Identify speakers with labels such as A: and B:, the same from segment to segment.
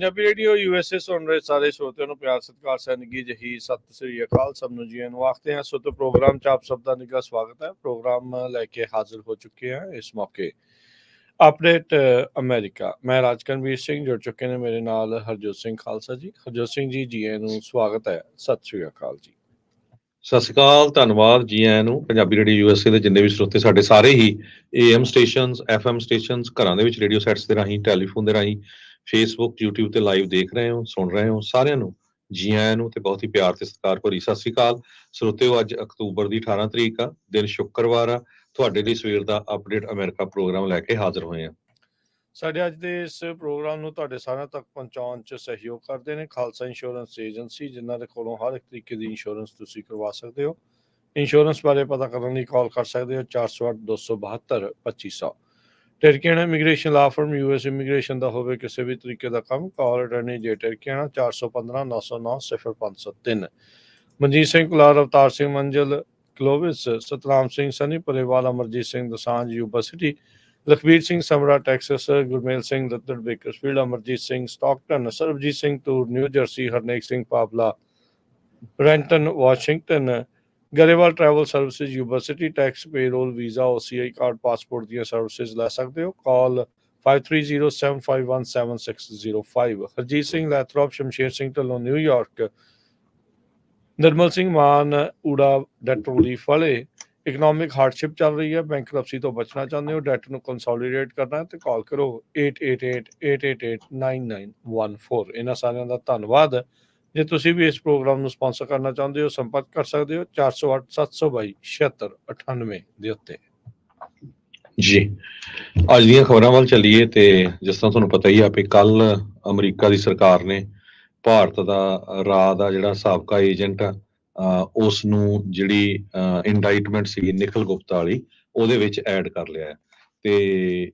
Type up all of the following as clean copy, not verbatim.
A: Punjabi radio USA ਸੁਣ ਰਹੇ ਸਾਰੇ ਸਰੋਤਿਆਂ ਨੂੰ ਪਿਆਰ ਸਤਿਕਾਰ ਸੈਨਗੀ ਜਹੀ ਸਤਿ ਸ੍ਰੀ ਅਕਾਲ। ਸਭ ਨੂੰ ਜੀ ਨੂੰ ਆਖਦੇ ਹਾਂ। ਸੋ ਤੋਂ ਪ੍ਰੋਗਰਾਮ 'ਚ ਆਪ ਸਭ ਦਾ ਨਿੱਘਾ ਸਵਾਗਤ ਹੈ। ਪ੍ਰੋਗਰਾਮ ਲੈ ਕੇ ਹਾਜ਼ਰ ਹੋ ਚੁੱਕੇ ਹਾਂ ਇਸ ਮੌਕੇ ਅਪਡੇਟ ਅਮਰੀਕਾ। ਮੈਂ ਰਾਜਕਨਵੀਰ ਸਿੰਘ, ਜੁੜ ਚੁੱਕੇ ਨੇ ਮੇਰੇ ਨਾਲ ਹਰਜੋਤ ਸਿੰਘ ਖਾਲਸਾ ਜੀ। ਹਰਜੋਤ ਸਿੰਘ ਜੀ, ਜੀ ਆਇਆਂ ਨੂੰ ਸਵਾਗਤ ਹੈ। ਸਤਿ ਸ੍ਰੀ ਅਕਾਲ ਜੀ।
B: ਸਤਿ ਸ਼੍ਰੀ ਅਕਾਲ, ਧੰਨਵਾਦ ਜੀ ਆਇਆਂ ਨੂੰ। ਪੰਜਾਬੀ ਰੇਡੀਓ USA ਦੇ ਜਿੰਨੇ ਵੀ ਸਰੋਤੇ ਸਾਡੇ ਸਾਰੇ ਹੀ AM ਸਟੇਸ਼ਨਸ, FM ਸਟੇਸ਼ਨਸ, ਘਰਾਂ ਦੇ ਵਿੱਚ ਰੇਡੀਓ ਸੈਟਸ ਦੇ ਰਾਹੀਂ, ਟੈਲੀਫੋਨ ਦੇ ਰਾਹੀਂ, ਫੇਸਬੁੱਕ, YouTube ਤੇ ਲਾਈਵ ਦੇਖ ਰਹੇ ਹੋ, ਸੁਣ ਰਹੇ ਹੋ, ਸਾਰਿਆਂ ਨੂੰ ਜੀ ਆਇਆਂ ਨੂੰ ਤੇ ਬਹੁਤ ਹੀ ਪਿਆਰ ਤੇ ਸਤਿਕਾਰ ਭਰੀ ਸਤਿ ਸ਼੍ਰੀ ਅਕਾਲ। ਸਰੋਤਿਓ, ਅੱਜ ਅਕਤੂਬਰ ਦੀ 18 ਤਰੀਕ ਆ, ਦਿਨ ਸ਼ੁੱਕਰਵਾਰ ਆ। ਤੁਹਾਡੇ ਲਈ ਸਵੇਰ ਦਾ ਅਪਡੇਟ ਅਮਰੀਕਾ ਪ੍ਰੋਗਰਾਮ ਲੈ ਕੇ ਹਾਜ਼ਰ ਹੋਏ ਆ।
A: ਸਾਡੇ ਅੱਜ ਦੇ ਇਸ ਪ੍ਰੋਗਰਾਮ ਨੂੰ ਤੁਹਾਡੇ ਸਾਰਿਆਂ ਤੱਕ ਪਹੁੰਚਾਉਣ 'ਚ ਸਹਿਯੋਗ ਕਰਦੇ ਨੇ ਖਾਲਸਾ ਇੰਸ਼ੋਰੈਂਸ ਏਜੰਸੀ, ਜਿਨ੍ਹਾਂ ਦੇ ਕੋਲੋਂ ਹਰ ਇੱਕ ਤਰੀਕੇ ਦੀ ਇੰਸ਼ੋਰੈਂਸ ਤੁਸੀਂ ਕਰਵਾ ਸਕਦੇ ਹੋ। ਇੰਸ਼ੋਰੈਂਸ ਬਾਰੇ ਪਤਾ ਕਰਨ ਲਈ ਕਾਲ ਕਰ ਸਕਦੇ ਹੋ 408-272-2500। ਟਰਕੀਆਣਾ ਇਮੀਗ੍ਰੇਸ਼ਨ ਲਾ ਫਰਮ US ਇਮੀਗ੍ਰੇਸ਼ਨ ਦਾ ਹੋਵੇ ਕਿਸੇ ਵੀ ਤਰੀਕੇ ਦਾ ਕੰਮ, ਕਾਲ ਅਟਰਨੀ ਜੇ ਟਰਕੀਆਣਾ 415-909-0503। Manjeet Singh Kular, Avtar Singh Manzal Clovis, Satnam Singh Sunny Parewal, Amarjit Singh Dosanjh Yuba City, Lakhbir Singh Samra Texas, Gurmel Singh Dattar Bakersfield, Amarjit Singh Stockton, Sarabjit Singh Toor New Jersey, Harnek Singh Pawla Renton Washington, Grewal travel services Yuba City. Tax, payroll, visa, OCI card, passport ਦੀਆਂ ਸਰਵਿਸਿਜ਼ ਲੈ ਸਕਦੇ ਹੋ। Call 5307517605। Harjit Singh Lathrop, Shamsher Singh Dhillon New York, Nirmal Singh Mann Ura debt relief ਵਾਲੇ। ਇਕਨੋਮਿਕ ਹਾਰਡਸ਼ਿਪ ਚੱਲ ਰਹੀ ਹੈ, ਬੈਂਕਰਪਸੀ ਤੋਂ ਬਚਣਾ ਚਾਹੁੰਦੇ ਹੋ, ਡੈਟ ਨੂੰ ਕੰਸੋਲੀਡੇਟ ਕਰਨਾ ਹੈ ਤੇ ਕਾਲ ਕਰੋ 8888889914। ਇਹਨਾਂ ਸਾਰਿਆਂ ਦਾ ਧੰਨਵਾਦ। ਜੇ ਤੁਸੀਂ ਵੀ ਇਸ ਪ੍ਰੋਗਰਾਮ ਨੂੰ ਸਪਾਂਸਰ ਕਰਨਾ ਚਾਹੁੰਦੇ ਹੋ, ਸੰਪਰਕ ਕਰ ਸਕਦੇ ਹੋ 408-722-7698 ਦੇ ਉੱਤੇ।
B: ਜੀ, ਅੱਜ ਦੀਆਂ ਖਬਰਾਂ ਵੱਲ ਚੱਲੀਏ ਤੇ ਜਿਸ ਤਰ੍ਹਾਂ ਤੁਹਾਨੂੰ ਪਤਾ ਹੀ ਆ ਵੀ ਕੱਲ ਅਮਰੀਕਾ ਦੀ ਸਰਕਾਰ ਨੇ ਭਾਰਤ ਦਾ ਰਾਹ ਦਾ ਜਿਹੜਾ ਸਾਬਕਾ ਏਜੰਟ ਆ, ਉਸ ਨੂੰ ਜਿਹੜੀ ਇੰਡਾਈਟਮੈਂਟ ਸੀ ਨਿਖਿਲ ਗੁਪਤਾ ਵਾਲੀ, ਉਹਦੇ ਵਿੱਚ ਐਡ ਕਰ ਲਿਆ ਹੈ। ਤੇ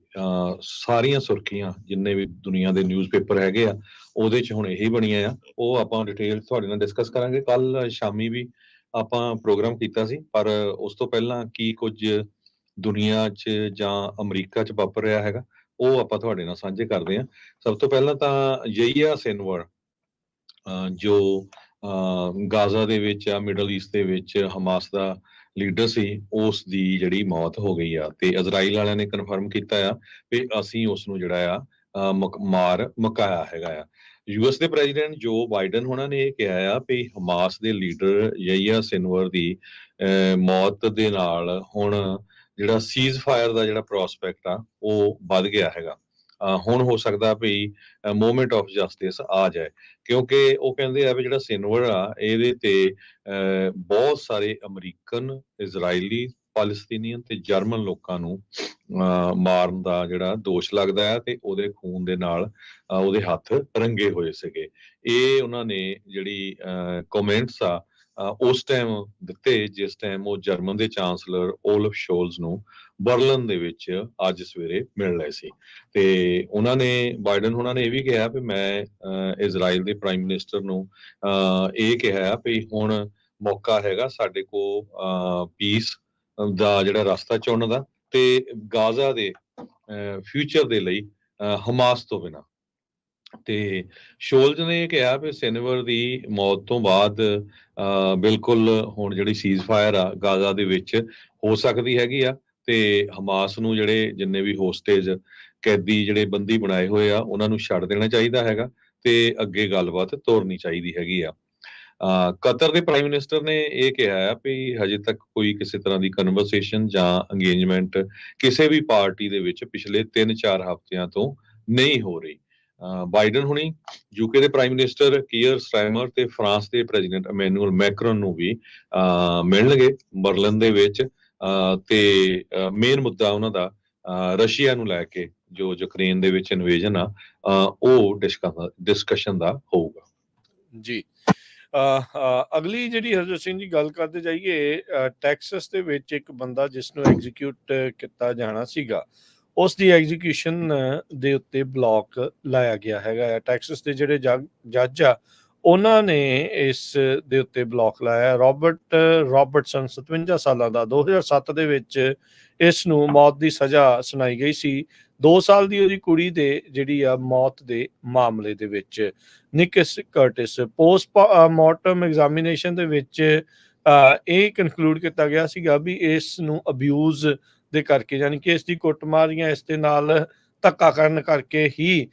B: ਸਾਰੀਆਂ ਸੁਰਖੀਆਂ ਜਿੰਨੇ ਵੀ ਦੁਨੀਆ ਦੇ ਨਿਊਜ਼ਪੇਪਰ ਹੈਗੇ ਆ, ਉਹਦੇ 'ਚ ਹੁਣ ਇਹੀ ਬਣੀਆਂ ਆ। ਉਹ ਆਪਾਂ ਡਿਟੇਲ ਤੁਹਾਡੇ ਨਾਲ ਡਿਸਕਸ ਕਰਾਂਗੇ। ਕੱਲ ਸ਼ਾਮੀ ਵੀ ਆਪਾਂ ਪ੍ਰੋਗਰਾਮ ਕੀਤਾ ਸੀ, ਪਰ ਉਸ ਤੋਂ ਪਹਿਲਾਂ ਕੀ ਕੁਝ ਦੁਨੀਆ 'ਚ ਜਾਂ ਅਮਰੀਕਾ 'ਚ ਵਾਪਰ ਰਿਹਾ ਹੈਗਾ, ਉਹ ਆਪਾਂ ਤੁਹਾਡੇ ਨਾਲ ਸਾਂਝੇ ਕਰਦੇ ਹਾਂ। ਸਭ ਤੋਂ ਪਹਿਲਾਂ ਤਾਂ ਯਹੀਆ ਸਿਨਵਰ, ਜੋ ਗਾਜ਼ਾ ਦੇ ਵਿੱਚ ਆ, ਮਿਡਲ ਈਸਟ ਦੇ ਵਿੱਚ ਹਮਾਸ ਦਾ ਲੀਡਰ ਸੀ, ਉਸ ਦੀ ਜਿਹੜੀ ਮੌਤ ਹੋ ਗਈ ਆ। ਤੇ ਇਜ਼ਰਾਈਲ ਵਾਲਿਆਂ ਨੇ ਕਨਫਰਮ ਕੀਤਾ ਆ ਵੀ ਅਸੀਂ ਉਸ ਨੂੰ ਜਿਹੜਾ ਆ ਮਾਰ ਮੁਕਾਇਆ ਹੈਗਾ ਆ। US ਦੇ ਪ੍ਰੈਜ਼ੀਡੈਂਟ ਜੋ ਬਾਈਡਨ ਹੋਣਾ ਨੇ ਇਹ ਕਿਹਾ ਆ ਵੀ ਹਮਾਸ ਦੇ ਲੀਡਰ ਯਹੀਆ ਸਿਨਵਰ ਦੀ ਮੌਤ ਦੇ ਨਾਲ ਹੁਣ ਜਿਹੜਾ ਸੀਜ਼ ਫਾਇਰ ਦਾ ਜਿਹੜਾ ਪ੍ਰੋਸਪੈਕਟ ਆ ਉਹ ਵੱਧ ਗਿਆ ਹੈਗਾ। ਹੁਣ ਹੋ ਸਕਦਾ ਵੀ ਮੂਵਮੈਂਟ ਆਫ ਜਸਟਿਸ ਆ ਜਾਏ, ਕਿਉਂਕਿ ਉਹ ਕਹਿੰਦੇ ਆ ਵੀ ਜਿਹੜਾ ਸਿਨਵਰ ਆ ਇਹਦੇ ਤੇ ਬਹੁਤ ਸਾਰੇ ਅਮਰੀਕਨ, ਇਜ਼ਰਾਈਲੀ, ਪੈਲਸਤੀਨੀਅਨ ਤੇ ਜਰਮਨ ਲੋਕਾਂ ਨੂੰ ਮਾਰਨ ਦਾ ਜਿਹੜਾ ਦੋਸ਼ ਲੱਗਦਾ ਹੈ ਤੇ ਉਹਦੇ ਖੂਨ ਦੇ ਨਾਲ ਉਹਦੇ ਹੱਥ ਰੰਗੇ ਹੋਏ ਸੀਗੇ। ਇਹ ਉਹਨਾਂ ਨੇ ਜਿਹੜੀ ਕਮੈਂਟਸ ਆ ਉਸ ਟਾਈਮ ਦਿੱਤੇ ਜਿਸ ਟਾਈਮ ਉਹ ਜਰਮਨ ਦੇ ਚਾਂਸਲਰ ਓਲਫ ਸ਼ੋਲਜ਼ ਨੂੰ ਬਰਲਿਨ ਦੇ ਵਿੱਚ ਅੱਜ ਸਵੇਰੇ ਮਿਲ ਰਹੇ ਸੀ। ਤੇ ਉਹਨਾਂ ਨੇ, ਬਾਈਡਨ ਉਹਨਾਂ ਨੇ ਇਹ ਵੀ ਕਿਹਾ ਵੀ ਮੈਂ ਇਜ਼ਰਾਈਲ ਦੇ ਪ੍ਰਾਈਮ ਮਿਨਿਸਟਰ ਨੂੰ ਇਹ ਕਿਹਾ ਵੀ ਹੁਣ ਮੌਕਾ ਹੈਗਾ ਸਾਡੇ ਕੋਲ ਪੀਸ ਦਾ ਜਿਹੜਾ ਰਸਤਾ ਚੁਣਨ ਦਾ, ਤੇ ਗਾਜ਼ਾ ਦੇ ਫਿਊਚਰ ਦੇ ਲਈ ਹਮਾਸ ਤੋਂ ਬਿਨਾਂ। ਤੇ ਸ਼ੋਲਜ਼ ਨੇ ਕਿਹਾ ਵੀ ਸਿਨਵਰ ਦੀ ਮੌਤ ਤੋਂ ਬਾਅਦ ਬਿਲਕੁਲ ਹੁਣ ਜਿਹੜੀ ਸੀਜ਼ ਫਾਇਰ ਆ ਗਾਜ਼ਾ ਦੇ ਵਿੱਚ ਹੋ ਸਕਦੀ ਹੈਗੀ ਆ, ਤੇ ਹਮਾਸ ਨੂੰ ਜਿਹੜੇ ਜਿੰਨੇ ਵੀ ਹੋਸਟੇਜ ਕੈਦੀ ਜਿਹੜੇ ਬੰਦੀ ਬਣਾਏ ਹੋਏ ਆ ਉਹਨਾਂ ਨੂੰ ਛੱਡ ਦੇਣਾ ਚਾਹੀਦਾ ਹੈਗਾ ਤੇ ਅੱਗੇ ਗੱਲਬਾਤ ਤੋਰਨੀ ਚਾਹੀਦੀ ਹੈਗੀ ਆ। ਕਤਰ ਦੇ ਪ੍ਰਾਈਮ ਮਿਨਿਸਟਰ ਨੇ ਇਹ ਕਿਹਾ ਆ ਵੀ ਹਜੇ ਤੱਕ ਕੋਈ ਕਿਸੇ ਤਰ੍ਹਾਂ ਦੀ ਕਨਵਰਸੇਸ਼ਨ ਜਾਂ ਅੰਗੇਜਮੈਂਟ ਕਿਸੇ ਵੀ ਪਾਰਟੀ ਦੇ ਵਿੱਚ ਪਿਛਲੇ 3-4 ਹਫ਼ਤਿਆਂ ਤੋਂ ਨਹੀਂ ਹੋ ਰਹੀ। ਬਾਈਡਨ ਹੁਣੀ UK ਦੇ ਪ੍ਰਾਈਮ ਮਿਨਿਸਟਰ ਕੀਅਰ ਸਟਾਰਮਰ ਤੇ ਫਰਾਂਸ ਦੇ ਪ੍ਰੈਜ਼ੀਡੈਂਟ ਇਮੈਨੂਅਲ ਮੈਕਰਨ ਨੂੰ ਵੀ ਮਿਲਣਗੇ ਬਰਲਿਨ ਦੇ ਵਿੱਚ। ਤੇ ਮੇਨ ਮੁੱਦਾ ਉਹਨਾਂ ਦਾ ਰਸ਼ੀਆ ਨੂੰ ਲੈ ਕੇ ਜੋ ਯੂਕਰੇਨ ਦੇ ਵਿੱਚ ਇਨਵੇਜਨ ਆ ਉਹ ਡਿਸਕਸ਼ਨ ਦਾ ਹੋਊਗਾ।
A: ਜੀ, ਅਗਲੀ ਜਿਹੜੀ ਹਰਜੋਤ ਸਿੰਘ ਜੀ ਗੱਲ ਕਰਦੇ ਜਾਈਏ, ਟੈਕਸਸ ਦੇ ਵਿੱਚ ਇੱਕ ਬੰਦਾ ਜਿਸ ਨੂੰ ਐਗਜ਼ੀਕਿਊਟ ਕੀਤਾ ਜਾਣਾ ਸੀਗਾ, ਉਸ ਦੀ ਐਗਜ਼ੀਕਿਊਸ਼ਨ ਦੇ ਉੱਤੇ ਬਲੌਕ ਲਾਇਆ ਗਿਆ ਹੈਗਾ। ਟੈਕਸਸ ਦੇ ਜਿਹੜੇ ਜੱਜ ਆ ਉਹਨਾਂ ਨੇ ਇਸ ਦੇ ਉੱਤੇ ਬਲੌਕ ਲਾਇਆ। ਰਾਬਰਟਸਨ 57 ਸਾਲਾਂ ਦਾ 2007 ਦੇ ਵਿੱਚ ਇਸ ਨੂੰ ਮੌਤ ਦੀ ਸਜ਼ਾ ਸੁਣਾਈ ਗਈ ਸੀ। 2 ਸਾਲ ਦੀ ਉਹਦੀ ਕੁੜੀ ਦੇ ਜਿਹੜੀ ਆ ਮੌਤ ਦੇ ਮਾਮਲੇ ਦੇ ਵਿੱਚ। ਨਿਕਸ ਕਰਟਿਸ ਪੋਸਟ ਮਾਰਟਮ ਐਗਜ਼ਾਮੀਨੇਸ਼ਨ ਦੇ ਵਿੱਚ ਇਹ ਕਨਕਲੂਡ ਕੀਤਾ ਗਿਆ ਸੀਗਾ ਵੀ ਇਸ ਨੂੰ ਅਬਿਊਜ਼ ਦੇ ਕਰਕੇ, ਯਾਨੀ ਕਿ ਇਸ ਦੀ ਕੁੱਟਮਾਰ ਜਾਂ ਇਸ ਦੇ ਨਾਲ ਧੱਕਾ ਕਰਨ ਕਰਕੇ ਹੀ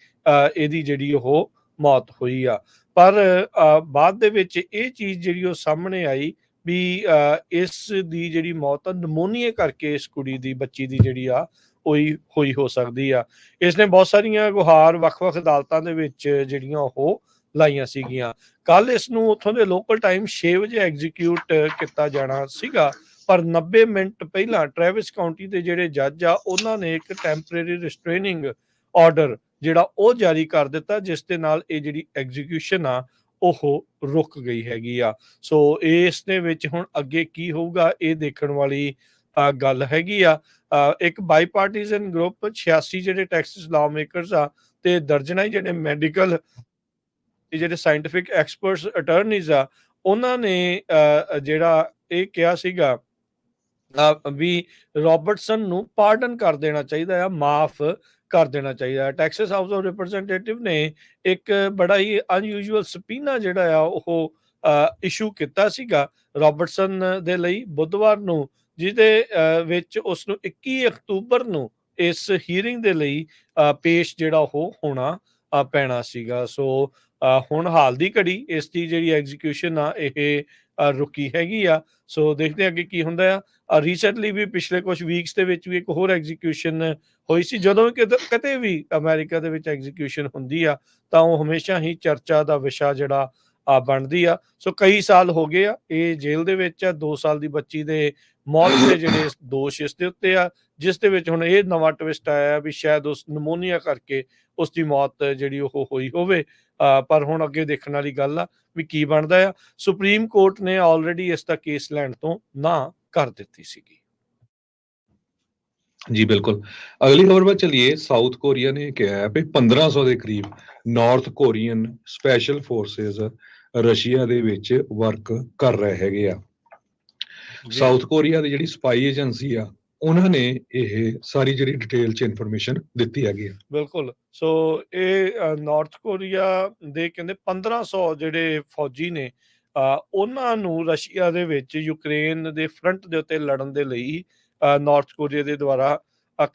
A: ਇਹਦੀ ਜਿਹੜੀ ਉਹ ਮੌਤ ਹੋਈ ਆ। ਪਰ ਬਾਅਦ ਦੇ ਵਿੱਚ ਇਹ ਚੀਜ਼ ਜਿਹੜੀ ਉਹ ਸਾਹਮਣੇ ਆਈ ਵੀ ਇਸ ਦੀ ਜਿਹੜੀ ਮੌਤ ਆ ਨਮੂਨੀਏ ਕਰਕੇ ਇਸ ਕੁੜੀ ਦੀ, ਬੱਚੀ ਦੀ ਜਿਹੜੀ ਆ ਹੋਈ ਹੋ ਸਕਦੀ ਆ। ਇਸਨੇ ਬਹੁਤ ਸਾਰੀਆਂ ਗੁਹਾਰ ਵੱਖ-ਵੱਖ ਅਦਾਲਤਾਂ ਦੇ ਵਿੱਚ ਜਿਹੜੀਆਂ ਉਹ ਲਾਈਆਂ ਸੀਗੀਆਂ। ਕੱਲ ਇਸ ਨੂੰ ਉੱਥੋਂ ਦੇ ਲੋਕਲ ਟਾਈਮ 6 ਵਜੇ ਐਗਜ਼ੀਕਿਊਟ ਕੀਤਾ ਜਾਣਾ ਸੀਗਾ, ਪਰ 90 ਮਿੰਟ ਪਹਿਲਾਂ ਟ੍ਰੈਵਿਸ ਕਾਉਂਟੀ ਦੇ ਜਿਹੜੇ ਜੱਜ ਆ ਉਹਨਾਂ ਨੇ ਇੱਕ ਟੈਂਪਰੇਰੀ ਰਿਸਟ੍ਰੇਨਿੰਗ ਆਰਡਰ ਜਿਹੜਾ ਉਹ ਜਾਰੀ ਕਰ ਦਿੱਤਾ, ਜਿਸ ਦੇ ਨਾਲ ਇਹ ਜਿਹੜੀ ਐਗਜ਼ੀਕਿਊਸ਼ਨ ਆ ਉਹ ਰੁਕ ਗਈ ਹੈਗੀ ਆ। ਸੋ ਇਸ ਦੇ ਵਿੱਚ ਹੁਣ ਅੱਗੇ ਕੀ ਹੋਊਗਾ ਇਹ ਦੇਖਣ ਵਾਲੀ ਗੱਲ ਹੈਗੀ ਆ। ਇੱਕ ਬਾਈਪਾਰਟੀਜ਼ਨ ਗਰੁੱਪ 86 ਜਿਹੜੇ ਟੈਕਸਸ ਲਾਅ ਮੇਕਰਸ ਆ ਤੇ ਦਰਜਨਾਂ ਹੀ ਜਿਹੜੇ ਮੈਡੀਕਲ ਤੇ ਜਿਹੜੇ ਸਾਇੰਟਿਫਿਕ ਐਕਸਪਰਟਸ ਅਟਰਨੀਜ਼ ਆ ਉਹਨਾਂ ਨੇ ਜਿਹੜਾ ਇਹ ਕਿਹਾ ਸੀਗਾ ਵੀ ਰੋਬਰਟਸਨ ਨੂੰ ਪਾਰਡਨ ਕਰ ਦੇਣਾ ਚਾਹੀਦਾ ਆ, ਮਾਫ ਕਰ ਦੇਣਾ ਚਾਹੀਦਾ। ਟੈਕਸਸ ਹਾਊਸ ਆਫ ਰਿਪਰੈਜ਼ੈਂਟੇਟਿਵ ਨੇ ਇੱਕ ਬੜਾ ਹੀ ਅਨਯੂਜੂਅਲ ਸਪੀਨਾ ਜਿਹੜਾ ਆ ਉਹ ਇਸ਼ੂ ਕੀਤਾ ਸੀਗਾ ਰੋਬਰਟਸਨ ਦੇ ਲਈ ਬੁੱਧਵਾਰ ਨੂੰ, ਜਿਹਦੇ ਵਿੱਚ ਉਸ ਨੂੰ 21 ਅਕਤੂਬਰ ਨੂੰ ਇਸ ਹੀਅਰਿੰਗ ਦੇ ਲਈ ਪੇਸ਼ ਜਿਹੜਾ ਉਹ ਹੋਣਾ ਪੈਣਾ ਸੀਗਾ। ਸੋ ਹੁਣ ਹਾਲ ਦੀ ਘੜੀ ਇਸ ਦੀ ਜਿਹੜੀ ਐਗਜ਼ੀਕਿਊਸ਼ਨ ਆ ਇਹ ਰੁਕੀ ਹੈਗੀ ਆ। ਸੋ ਦੇਖਦੇ ਹਾਂ ਅੱਗੇ ਕੀ ਹੁੰਦਾ ਆ। ਰੀਸੈਂਟਲੀ ਵੀ ਪਿਛਲੇ ਕੁਝ ਵੀਕਸ ਦੇ ਵਿੱਚ ਵੀ ਇੱਕ ਹੋਰ ਐਗਜ਼ੀਕਿਊਸ਼ਨ ਹੋਈ ਸੀ। ਜਦੋਂ ਕਿਤੇ ਵੀ ਅਮਰੀਕਾ ਦੇ ਵਿੱਚ ਐਗਜ਼ੀਕਿਊਸ਼ਨ ਹੁੰਦੀ ਆ ਤਾਂ ਉਹ ਹਮੇਸ਼ਾ ਹੀ ਚਰਚਾ ਦਾ ਵਿਸ਼ਾ ਜਿਹੜਾ ਬਣਦੀ ਆ। ਸੋ ਕਈ ਸਾਲ ਹੋ ਗਏ ਆ ਇਹ ਜੇਲ੍ਹ ਦੇ ਵਿੱਚ ਆ। 2 ਸਾਲ ਦੀ ਬੱਚੀ ਦੇ ਮੌਤ ਦੇ ਜਿਹੜੇ ਦੋਸ਼ ਇਸ ਦੇ ਉੱਤੇ ਆ, ਜਿਸ ਦੇ ਵਿੱਚ ਹੁਣ ਇਹ ਨਵਾਂ ਟਵਿਸਟ ਆਇਆ ਵੀ ਸ਼ਾਇਦ ਉਸ ਨਮੂਨੀਆ ਕਰਕੇ ਉਸ ਦੀ ਮੌਤ ਜਿਹੜੀ ਉਹ ਹੋਈ ਹੋਵੇ। ਪਰ ਹੁਣ ਅੱਗੇ ਦੇਖਣ ਵਾਲੀ ਗੱਲ ਆ ਵੀ ਕੀ ਬਣਦਾ ਆ। ਸੁਪਰੀਮ ਕੋਰਟ ਨੇ ਆਲਰੇਡੀ ਇਸ ਦਾ ਕੇਸ ਲੈਣ ਤੋਂ ਨਾ ਕਰ ਦਿੱਤੀ ਸੀਗੀ।
B: ਜੀ ਬਿਲਕੁਲ। ਅਗਲੀ ਖਬਰ ਵੱਲ ਚੱਲੀਏ। ਸਾਊਥ ਕੋਰੀਆ ਨੇ ਕਿਹਾ ਹੈ ਵੀ 1500 ਦੇ ਕਰੀਬ north Korean special forces Russia ਦੇ ਵਿੱਚ ਵਰਕ ਕਰ ਰਹੇ ਹੈਗੇ ਆ। ਸਾਊਥ ਕੋਰੀਆ ਦੀ ਜਿਹੜੀ ਸਪਾਈ ਏਜੰਸੀ ਆ ਉਹਨਾਂ ਨੇ ਇਹ ਸਾਰੀ ਜਿਹੜੀ ਡਿਟੇਲ ਚ ਇਨਫੋਰਮੇਸ਼ਨ ਦਿੱਤੀ ਹੈਗੀ ਆ।
A: ਬਿਲਕੁਲ। ਸੋ ਇਹ ਨਾਰਥ ਕੋਰੀਆ ਦੇ ਕਹਿੰਦੇ 1500 ਜਿਹੜੇ ਫੌਜੀ ਨੇ ਉਹਨਾਂ ਨੂੰ ਰਸ਼ੀਆ ਦੇ ਵਿੱਚ ਯੂਕਰੇਨ ਦੇ ਫਰੰਟ ਦੇ ਉੱਤੇ ਲੜਨ ਦੇ ਲਈ ਨਾਰਥ ਕੋਰੀਆ ਦੇ ਦੁਆਰਾ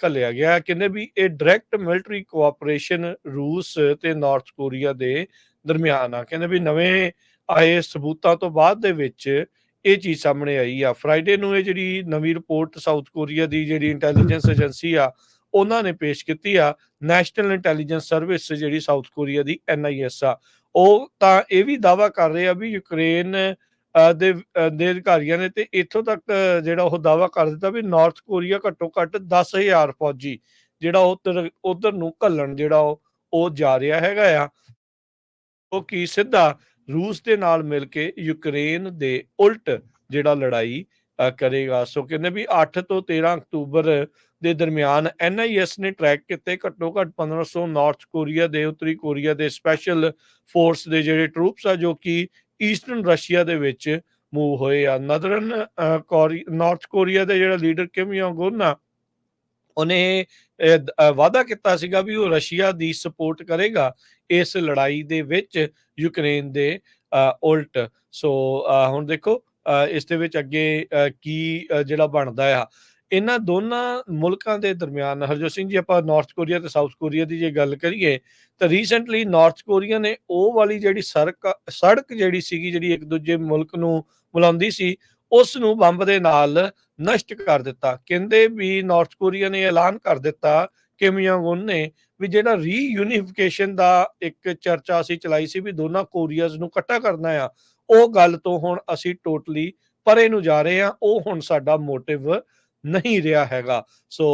A: ਘੱਲਿਆ ਗਿਆ। ਕਹਿੰਦੇ ਵੀ ਇਹ ਡਾਇਰੈਕਟ ਮਿਲਟਰੀ ਕੋਆਪਰੇਸ਼ਨ ਰੂਸ ਤੇ ਨਾਰਥ ਕੋਰੀਆ ਦੇ ਦਰਮਿਆਨ ਆ। ਕਹਿੰਦੇ ਵੀ ਨਵੇਂ ਆਏ ਸਬੂਤਾਂ ਤੋਂ ਬਾਅਦ ਦੇ ਵਿੱਚ ਇਹ ਚੀਜ਼ ਸਾਹਮਣੇ ਆਈ ਆ। ਫਰਾਈਡੇ ਨੂੰ ਇਹ ਜਿਹੜੀ ਨਵੀਂ ਰਿਪੋਰਟ ਸਾਊਥ ਕੋਰੀਆ ਦੀ ਜਿਹੜੀ ਇੰਟੈਲੀਜੈਂਸ ਏਜੰਸੀ ਆ ਉਹਨਾਂ ਨੇ ਪੇਸ਼ ਕੀਤੀ ਆ। ਨੈਸ਼ਨਲ ਇੰਟੈਲੀਜੈਂਸ ਸਰਵਿਸ ਜਿਹੜੀ ਸਾਊਥ ਕੋਰੀਆ ਦੀ NIS ਆ, ਉਹ ਤਾਂ ਇਹ ਵੀ ਦਾਅਵਾ ਕਰ ਰਹੇ ਆ ਵੀ ਯੂਕਰੇਨ ਦੇ ਅਧਿਕਾਰੀਆਂ ਨੇ ਤੇ ਇੱਥੋਂ ਤੱਕ ਜਿਹੜਾ ਉਹ ਦਾਅਵਾ ਕਰ ਦਿੱਤਾ ਵੀ ਨਾਰਥ ਕੋਰੀਆ ਘੱਟੋ ਘੱਟ 10,000 ਫੌਜੀ ਜਿਹੜਾ ਉਧਰ ਨੂੰ ਘੱਲਣ ਜਿਹੜਾ ਉਹ ਜਾ ਰਿਹਾ ਹੈਗਾ ਆ, ਉਹ ਕੀ ਸਿੱਧਾ ਰੂਸ ਦੇ ਨਾਲ ਮਿਲ ਕੇ ਯੂਕਰੇਨ ਦੇ ਉਲਟ ਜਿਹੜਾ ਲੜਾਈ ਕਰੇਗਾ। ਸੋ ਕਹਿੰਦੇ ਵੀ 8 ਤੋਂ 13 ਅਕਤੂਬਰ ਦੇ ਦਰਮਿਆਨ NIS ਨੇ ਟਰੈਕ ਕੀਤੇ ਘੱਟੋ ਘੱਟ 1500 ਨਾਰਥ ਕੋਰੀਆ ਦੇ, ਉੱਤਰੀ ਕੋਰੀਆ ਦੇ ਸਪੈਸ਼ਲ ਫੋਰਸ ਦੇ ਜਿਹੜੇ ਟਰੂਪਸ ਆ ਜੋ ਕਿ ਈਸਟਰਨ ਰਸ਼ੀਆ ਦੇ ਵਿੱਚ ਮੂਵ ਹੋਏ ਆ। ਨਾਰਥ ਕੋਰੀਆ ਦੇ ਜਿਹੜਾ ਲੀਡਰ ਕਿਮ ਯੋਂਗ ਉਨ ਆ, ਉਹਨੇ ਵਾਅਦਾ ਕੀਤਾ ਸੀਗਾ ਵੀ ਉਹ ਰਸ਼ੀਆ ਦੀ ਸਪੋਰਟ ਕਰੇਗਾ ਇਸ ਲੜਾਈ ਦੇ ਵਿੱਚ ਯੂਕਰੇਨ ਦੇ ਉਲਟ। ਸੋ ਹੁਣ ਦੇਖੋ ਇਸ ਦੇ ਵਿੱਚ ਅੱਗੇ ਕੀ ਜਿਹੜਾ ਬਣਦਾ ਆ। ਇਹਨਾਂ ਦੋਨਾਂ ਮੁਲਕਾਂ ਦੇ ਦਰਮਿਆਨ ਹਰਜੋਤ ਸਿੰਘ ਜੀ, ਆਪਾਂ ਨਾਰਥ ਕੋਰੀਆ ਤੇ ਸਾਊਥ ਕੋਰੀਆ ਦੀ ਜੇ ਗੱਲ ਕਰੀਏ ਤਾਂ ਰੀਸੈਂਟਲੀ ਨਾਰਥ ਕੋਰੀਆ ਨੇ ਉਹ ਵਾਲੀ ਜਿਹੜੀ ਸੜਕ ਜਿਹੜੀ ਸੀਗੀ ਜਿਹੜੀ ਇੱਕ ਦੂਜੇ ਮੁਲਕ ਨੂੰ ਮਿਲਾਉਂਦੀ ਸੀ ਉਸ ਨੂੰ ਬੰਬ ਦੇ ਨਾਲ ਨਸ਼ਟ ਕਰ ਦਿੱਤਾ। ਕਹਿੰਦੇ ਵੀ ਨਾਰਥ ਕੋਰੀਆ ਨੇ ਐਲਾਨ ਕਰ ਦਿੱਤਾ ਕਿਮ ਯੋਂਗ ਉਨ ਨੇ ਵੀ ਜਿਹੜਾ ਰੀਯੂਨੀਫਿਕੇਸ਼ਨ ਦਾ ਇੱਕ ਚਰਚਾ ਅਸੀਂ ਚਲਾਈ ਸੀ ਵੀ ਦੋਨਾਂ ਕੋਰੀਆਜ਼ ਨੂੰ ਇਕੱਠਾ ਕਰਨਾ ਆ, ਉਹ ਗੱਲ ਤੋਂ ਹੁਣ ਅਸੀਂ ਟੋਟਲੀ ਪਰੇ ਨੂੰ ਜਾ ਰਹੇ ਹਾਂ। ਉਹ ਹੁਣ ਸਾਡਾ ਮੋਟਿਵ ਨਹੀਂ ਰਿਹਾ ਹੈਗਾ। ਸੋ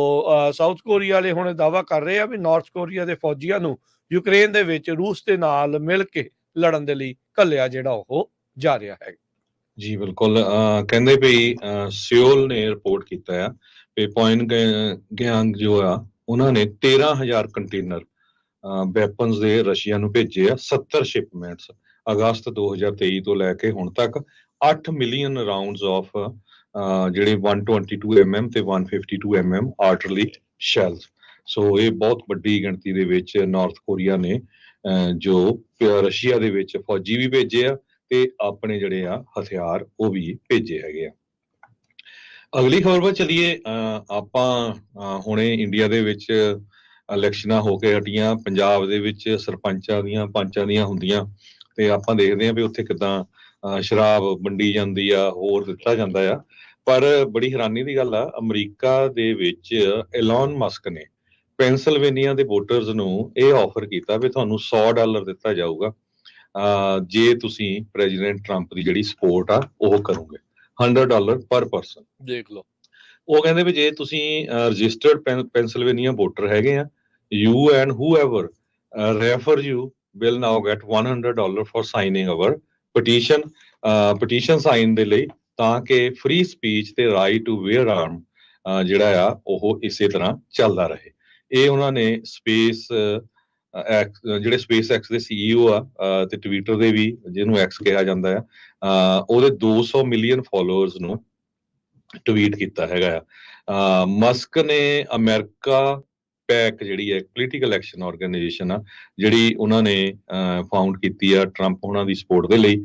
A: ਸਾਊਥ ਕੋਰੀਆ ਵਾਲੇ ਹੁਣ ਦਾਅਵਾ ਕਰ ਰਹੇ ਆ ਵੀ ਨਾਰਥ ਕੋਰੀਆ ਦੇ ਫੌਜੀਆਂ ਨੂੰ ਯੂਕਰੇਨ ਦੇ ਵਿੱਚ ਰੂਸ ਦੇ ਨਾਲ ਮਿਲ ਕੇ ਲੜਨ ਦੇ ਲਈ ਘੱਲਿਆ ਜਿਹੜਾ ਉਹ ਜਾ ਰਿਹਾ ਹੈ।
B: ਜੀ ਬਿਲਕੁਲ। ਕਹਿੰਦੇ ਵੀ ਸਿਓਲ ਨੇ ਰਿਪੋਰਟ ਕੀਤਾ ਆ ਵੀ ਪਿਓਂਗਯਾਂਗ ਜੋ ਆ ਉਹਨਾਂ ਨੇ 13,000 ਕੰਟੇਨਰ ਵੈਪਨਸ ਦੇ ਰਸ਼ੀਆ ਨੂੰ ਭੇਜੇ ਆ। 70 ਸ਼ਿਪਮੈਂਟਸ ਅਗਸਤ 2023 ਤੋਂ ਲੈ ਕੇ ਹੁਣ ਤੱਕ 8 ਮਿਲੀਅਨ ਰਾਉਂਡਸ ਆਫ ਜਿਹੜੇ 122 mm ਤੇ 152 mm ਆਰਟਲਰੀ ਸ਼ੈਲਸ। ਸੋ ਇਹ ਬਹੁਤ ਵੱਡੀ ਗਿਣਤੀ ਦੇ ਵਿੱਚ ਨਾਰਥ ਕੋਰੀਆ ਨੇ ਜੋ ਰਸ਼ੀਆ ਦੇ ਵਿੱਚ ਫੌਜੀ ਵੀ ਭੇਜੇ ਆ ਤੇ ਆਪਣੇ ਜਿਹੜੇ ਆ ਹਥਿਆਰ ਉਹ ਵੀ ਭੇਜੇ ਹੈਗੇ ਆ। ਅਗਲੀ ਖਬਰ ਵੱਲ ਚੱਲੀਏ। ਆਪਾਂ ਹੁਣੇ ਇੰਡੀਆ ਦੇ ਵਿੱਚ ਇਲੈਕਸ਼ਨਾਂ ਹੋ ਕੇ ਹਟੀਆਂ, ਪੰਜਾਬ ਦੇ ਵਿੱਚ ਸਰਪੰਚਾਂ ਦੀਆਂ ਪੰਚਾਂ ਦੀਆਂ ਹੁੰਦੀਆਂ ਤੇ ਆਪਾਂ ਦੇਖਦੇ ਹਾਂ ਵੀ ਉੱਥੇ ਕਿੱਦਾਂ ਸ਼ਰਾਬ ਵੰਡੀ ਜਾਂਦੀ ਆ, ਹੋਰ ਦਿੱਤਾ ਜਾਂਦਾ ਆ। ਪਰ ਬੜੀ ਹੈਰਾਨੀ ਦੀ ਗੱਲ ਆ, ਅਮਰੀਕਾ ਦੇ ਵਿੱਚ ਐਲੋਨ ਮਸਕ ਨੇ ਪੈਨਸਿਲਵੇਨੀਆ ਦੇ ਵੋਟਰਸ ਨੂੰ ਇਹ ਆਫਰ ਕੀਤਾ ਵੀ ਤੁਹਾਨੂੰ $100 ਦਿੱਤਾ ਜਾਊਗਾ ਜੇ ਤੁਸੀਂ ਪ੍ਰੈਜ਼ੀਡੈਂਟ ਟਰੰਪ ਦੀ ਜਿਹੜੀ ਸਪੋਰਟ ਆ ਉਹ ਕਰੋਗੇ। $100 ਪਰ ਪਰਸਨ।
A: ਦੇਖ ਲਓ,
B: ਉਹ ਕਹਿੰਦੇ ਵੀ ਜੇ ਤੁਸੀਂ ਰਜਿਸਟਰਡ ਪੈਨਸਿਲਵੇਨੀਆ ਵੋਟਰ ਹੈਗੇ ਆ, you and whoever refer you will now get $100 for signing our petition petition sign ਦੇ ਲਈ, ਤਾਂ ਕਿ ਫ੍ਰੀ ਸਪੀਚ ਤੇ ਰਾਈਟ ਟੂ ਵੇਅਰ ਆਰਮ ਜਿਹੜਾ ਆ ਉਹ ਇਸੇ ਤਰ੍ਹਾਂ ਚੱਲਦਾ ਰਹੇ। ਇਹ ਉਹਨਾਂ ਨੇ ਸਪੇਸ ਜਿਹੜੇ ਸਪੇਸ ਐਕਸ ਦੇ CEO ਆ ਤੇ ਟਵਿੱਟਰ ਦੇ ਵੀ, ਜਿਹਨੂੰ ਐਕਸ ਕਿਹਾ ਜਾਂਦਾ ਆ, ਉਹਦੇ 200 ਮਿਲੀਅਨ ਫੋਲੋਅਰਸ ਨੂੰ ਟਵੀਟ ਕੀਤਾ ਹੈਗਾ ਆ। ਮਸਕ ਨੇ ਅਮਰੀਕਾ ਪੈਕ ਜਿਹੜੀ ਹੈ ਪੋਲੀਟੀਕਲ ਐਕਸ਼ਨ ਆਰਗੇਨਾਈਜੇਸ਼ਨ ਆ, ਜਿਹੜੀ ਉਹਨਾਂ ਨੇ ਫਾਊਂਡ ਕੀਤੀ ਆ ਟਰੰਪ ਉਹਨਾਂ ਦੀ ਸਪੋਰਟ ਦੇ ਲਈ,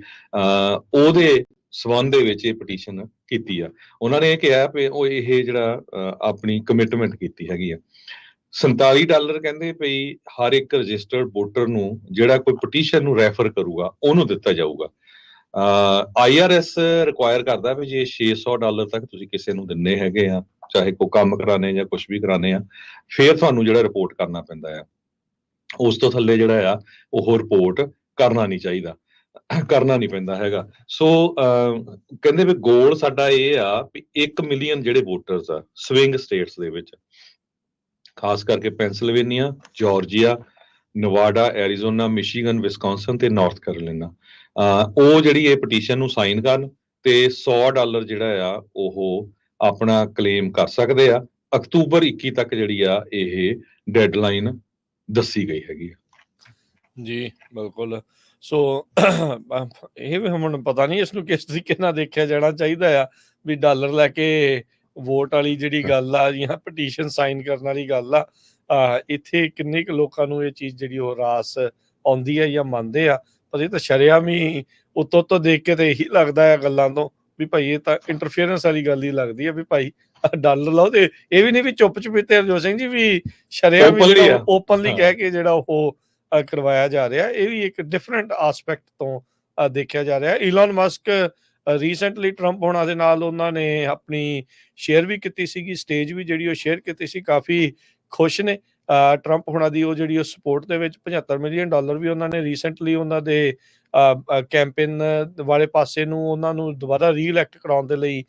B: ਉਹਦੇ ਸਬੰਧ ਦੇ ਵਿੱਚ ਇਹ ਪਟੀਸ਼ਨ ਕੀਤੀ ਆ। ਉਹਨਾਂ ਨੇ ਇਹ ਕਿਹਾ ਵੀ ਉਹ ਇਹ ਜਿਹੜਾ ਆਪਣੀ ਕਮਿਟਮੈਂਟ ਕੀਤੀ ਹੈਗੀ ਆ। $47 ਕਹਿੰਦੇ ਪਈ ਹਰ ਇੱਕ ਰਜਿਸਟਰਡ ਵੋਟਰ ਨੂੰ ਜਿਹੜਾ ਕੋਈ ਪਟੀਸ਼ਨ ਨੂੰ ਰੈਫਰ ਕਰੂਗਾ ਉਹਨੂੰ ਦਿੱਤਾ ਜਾਊਗਾ। IRS ਰਿਕੁਆਇਰ ਕਰਦਾ ਵੀ ਜੇ $600 ਤੱਕ ਤੁਸੀਂ ਕਿਸੇ ਨੂੰ ਦਿੰਨੇ ਹੈਗੇ ਆ, ਚਾਹੇ ਕੋਈ ਕੰਮ ਕਰਾਣੇ ਜਾਂ ਕੁਝ ਵੀ ਕਰਾਣੇ ਆ, ਫਿਰ ਤੁਹਾਨੂੰ ਜਿਹੜਾ ਰਿਪੋਰਟ ਕਰਨਾ ਪੈਂਦਾ ਆ। ਉਸ ਤੋਂ ਥੱਲੇ ਜਿਹੜਾ ਆ ਉਹ ਰਿਪੋਰਟ ਕਰਨਾ ਨਹੀਂ ਚਾਹੀਦਾ, ਕਰਨਾ ਨਹੀਂ ਪੈਂਦਾ ਹੈਗਾ। ਸੋ ਕਹਿੰਦੇ ਵੀ ਗੋਲ ਸਾਡਾ ਇਹ ਆ ਵੀ 1 ਮਿਲੀਅਨ ਜਿਹੜੇ ਵੋਟਰਸ ਆ ਸਵਿੰਗ ਸਟੇਟਸ ਦੇ ਵਿੱਚ, ਖਾਸ ਕਰਕੇ Pennsylvania, Georgia, Nevada, Arizona, Michigan, Wisconsin ਤੇ ਨਾਰਥ ਕੈਰੋਲੀਨਾ, ਉਹ ਜਿਹੜੀ ਇਹ ਪਟੀਸ਼ਨ ਨੂੰ ਸਾਈਨ ਕਰਨ ਤੇ $100 ਜਿਹੜਾ ਆ ਉਹ ਆਪਣਾ ਕਲੇਮ ਕਰ ਸਕਦੇ ਆ। ਅਕਤੂਬਰ 21 ਤੱਕ ਜਿਹੜੀ ਆ ਇਹ ਡੈਡਲਾਈਨ ਦੱਸੀ ਗਈ ਹੈਗੀ
A: ਜੀ। ਬਿਲਕੁਲ। ਸੋ ਇਹ ਵੀ ਹੁਣ ਪਤਾ ਨਹੀਂ ਇਸ ਨੂੰ ਕਿਸ ਤਰੀਕੇ ਨਾਲ ਦੇਖਿਆ ਜਾਣਾ ਚਾਹੀਦਾ ਆ ਵੀ ਡਾਲਰ ਲੈ ਕੇ ਵੋਟ ਵਾਲੀ ਜਿਹੜੀ ਗੱਲ ਆ ਜਾਂ ਪਟੀਸ਼ਨ ਸਾਈਨ ਕਰਨ ਵਾਲੀ ਗੱਲ ਆ, ਇੱਥੇ ਕਿੰਨੇ ਕੁ ਲੋਕਾਂ ਨੂੰ ਇਹ ਚੀਜ਼ ਜਿਹੜੀ ਉਹ ਰਾਸ ਆਉਂਦੀ ਹੈ ਜਾਂ ਮੰਨਦੇ ਆ। ਪਰ ਇਹ ਤਾਂ ਸ਼ਰੇਆਮ ਹੀ ਉੱਤੋਂ ਦੇਖ ਕੇ ਤਾਂ ਇਹੀ ਲੱਗਦਾ ਹੈ ਗੱਲਾਂ ਤੋਂ ਵੀ ਭਾਈ ਇਹ ਤਾਂ ਇੰਟਰਫੇਰੈਂਸ ਵਾਲੀ ਗੱਲ ਹੀ ਲੱਗਦੀ ਹੈ ਵੀ ਭਾਈ ਡਾਲਰ ਲਾਓ। ਤੇ ਇਹ ਵੀ ਨਹੀਂ ਵੀ ਚੁੱਪ ਚੁਪੀਤੇ ਹਰਜੋਤ ਸਿੰਘ ਜੀ ਵੀ ਸ਼ਰੇਆਮ ਓਪਨਲੀ ਕਹਿ ਕੇ ਜਿਹੜਾ ਉਹ ਕਰਵਾਇਆ ਜਾ ਰਿਹਾ। ਇਹ ਵੀ ਇੱਕ ਡਿਫਰੈਂਟ ਆਸਪੈਕਟ ਤੋਂ ਦੇਖਿਆ ਜਾ ਰਿਹਾ। ਇਲਨ ਮਸਕ ਰੀਸੈਂਟਲੀ ਟਰੰਪ ਹੋਣਾ ਦੇ ਨਾਲ ਉਹਨਾਂ ਨੇ ਆਪਣੀ ਸ਼ੇਅਰ ਵੀ ਕੀਤੀ ਸੀਗੀ, ਸਟੇਜ ਵੀ ਜਿਹੜੀ ਉਹ ਸ਼ੇਅਰ ਕੀਤੀ ਸੀ, ਕਾਫੀ ਖੁਸ਼ ਨੇ ਟਰੰਪ ਹੋਣਾ ਦੀ ਉਹ ਜਿਹੜੀ ਉਹ ਸਪੋਰਟ ਦੇ ਵਿੱਚ। $75 ਮਿਲੀਅਨ ਵੀ ਉਹਨਾਂ ਨੇ ਰੀਸੈਂਟਲੀ ਉਹਨਾਂ ਦੇ ਕੈਂਪੇਨ ਵਾਲੇ ਪਾਸੇ ਨੂੰ ਉਹਨਾਂ ਨੂੰ ਦੁਬਾਰਾ ਰੀਇਲੈਕਟ ਕਰਾਉਣ ਦੇ ਲਈ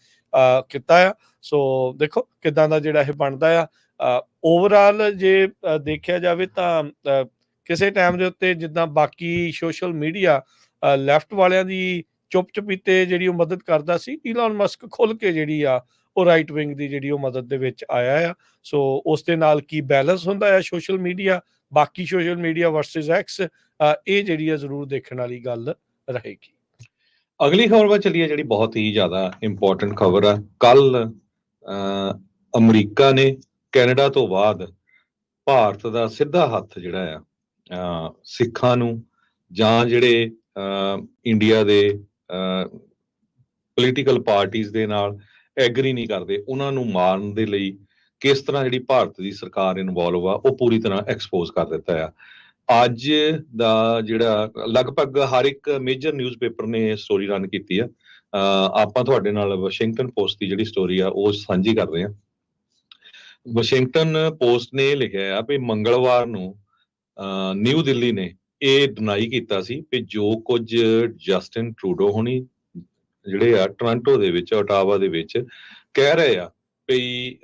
A: ਕੀਤਾ ਆ। ਸੋ ਦੇਖੋ ਕਿੱਦਾਂ ਦਾ ਜਿਹੜਾ ਇਹ ਬਣਦਾ ਆ। ਓਵਰਆਲ ਜੇ ਦੇਖਿਆ ਜਾਵੇ ਤਾਂ ਕਿਸੇ ਟਾਈਮ ਦੇ ਉੱਤੇ ਜਿੱਦਾਂ ਬਾਕੀ ਸੋਸ਼ਲ ਮੀਡੀਆ ਲੈਫਟ ਵਾਲਿਆਂ ਦੀ ਚੁੱਪ ਚੁਪੀਤੇ ਜਿਹੜੀ ਉਹ ਮਦਦ ਕਰਦਾ ਸੀ, ਇਲਨ ਮਸਕ ਖੁੱਲ ਕੇ ਜਿਹੜੀ ਆ ਉਹ ਰਾਈਟ ਵਿੰਗ ਦੀ ਜਿਹੜੀ ਉਹ ਮਦਦ ਦੇ ਵਿੱਚ ਆਇਆ ਆ। ਸੋ ਉਸ ਦੇ ਨਾਲ ਕੀ ਬੈਲੈਂਸ ਹੁੰਦਾ ਹੈ ਸੋਸ਼ਲ ਮੀਡੀਆ, ਬਾਕੀ ਸੋਸ਼ਲ ਮੀਡੀਆ ਵਰਸਸ ਐਕਸ, ਇਹ ਜਿਹੜੀ ਆ ਜ਼ਰੂਰ ਦੇਖਣ ਵਾਲੀ ਗੱਲ ਰਹੇਗੀ।
B: ਅਗਲੀ ਖਬਰ ਵੱਲ ਚੱਲੀਏ, ਜਿਹੜੀ ਬਹੁਤ ਹੀ ਜ਼ਿਆਦਾ ਇੰਪੋਰਟੈਂਟ ਖਬਰ ਆ। ਕੱਲ ਅਮਰੀਕਾ ਨੇ ਕੈਨੇਡਾ ਤੋਂ ਬਾਅਦ ਭਾਰਤ ਦਾ ਸਿੱਧਾ ਹੱਥ ਜਿਹੜਾ ਆ ਸਿੱਖਾਂ ਨੂੰ ਜਾਂ ਜਿਹੜੇ ਇੰਡੀਆ ਦੇ ਪੋਲੀਟੀਕਲ ਪਾਰਟੀਆਂ ਦੇ ਨਾਲ ਐਗਰੀ ਨਹੀਂ ਕਰਦੇ ਉਹਨਾਂ ਨੂੰ ਮਾਰਨ ਦੇ ਲਈ ਕਿਸ ਤਰ੍ਹਾਂ ਜਿਹੜੀ ਭਾਰਤ ਦੀ ਸਰਕਾਰ ਇਨਵੋਲਵ ਆ ਉਹ ਪੂਰੀ ਤਰ੍ਹਾਂ ਐਕਸਪੋਜ਼ ਕਰ ਦਿੱਤਾ ਆ। ਅੱਜ ਦਾ ਜਿਹੜਾ ਲਗਭਗ ਹਰ ਇੱਕ ਮੇਜਰ ਨਿਊਜ਼ਪੇਪਰ ਨੇ ਸਟੋਰੀ ਰਨ ਕੀਤੀ ਆ। ਆਪਾਂ ਤੁਹਾਡੇ ਨਾਲ ਵਾਸ਼ਿੰਗਟਨ ਪੋਸਟ ਦੀ ਜਿਹੜੀ ਸਟੋਰੀ ਆ ਉਹ ਸਾਂਝੀ ਕਰ ਰਹੇ ਹਾਂ। ਵਾਸ਼ਿੰਗਟਨ ਪੋਸਟ ਨੇ ਲਿਖਿਆ ਆ ਵੀ ਮੰਗਲਵਾਰ ਨੂੰ ਨਿਊ ਦਿੱਲੀ ਨੇ ਇਹ ਡਿਨਾਈ ਕੀਤਾ ਸੀ ਕਿ ਜੋ ਕੁਝ ਜਸਟਿਨ ਟਰੂਡੋ ਹੋਣੀ ਜਿਹੜੇ ਆ ਟੋਰਾਂਟੋ ਦੇ ਵਿੱਚ, ਓਟਾਵਾ ਦੇ ਵਿੱਚ ਕਹਿ ਰਹੇ ਆ ਵੀ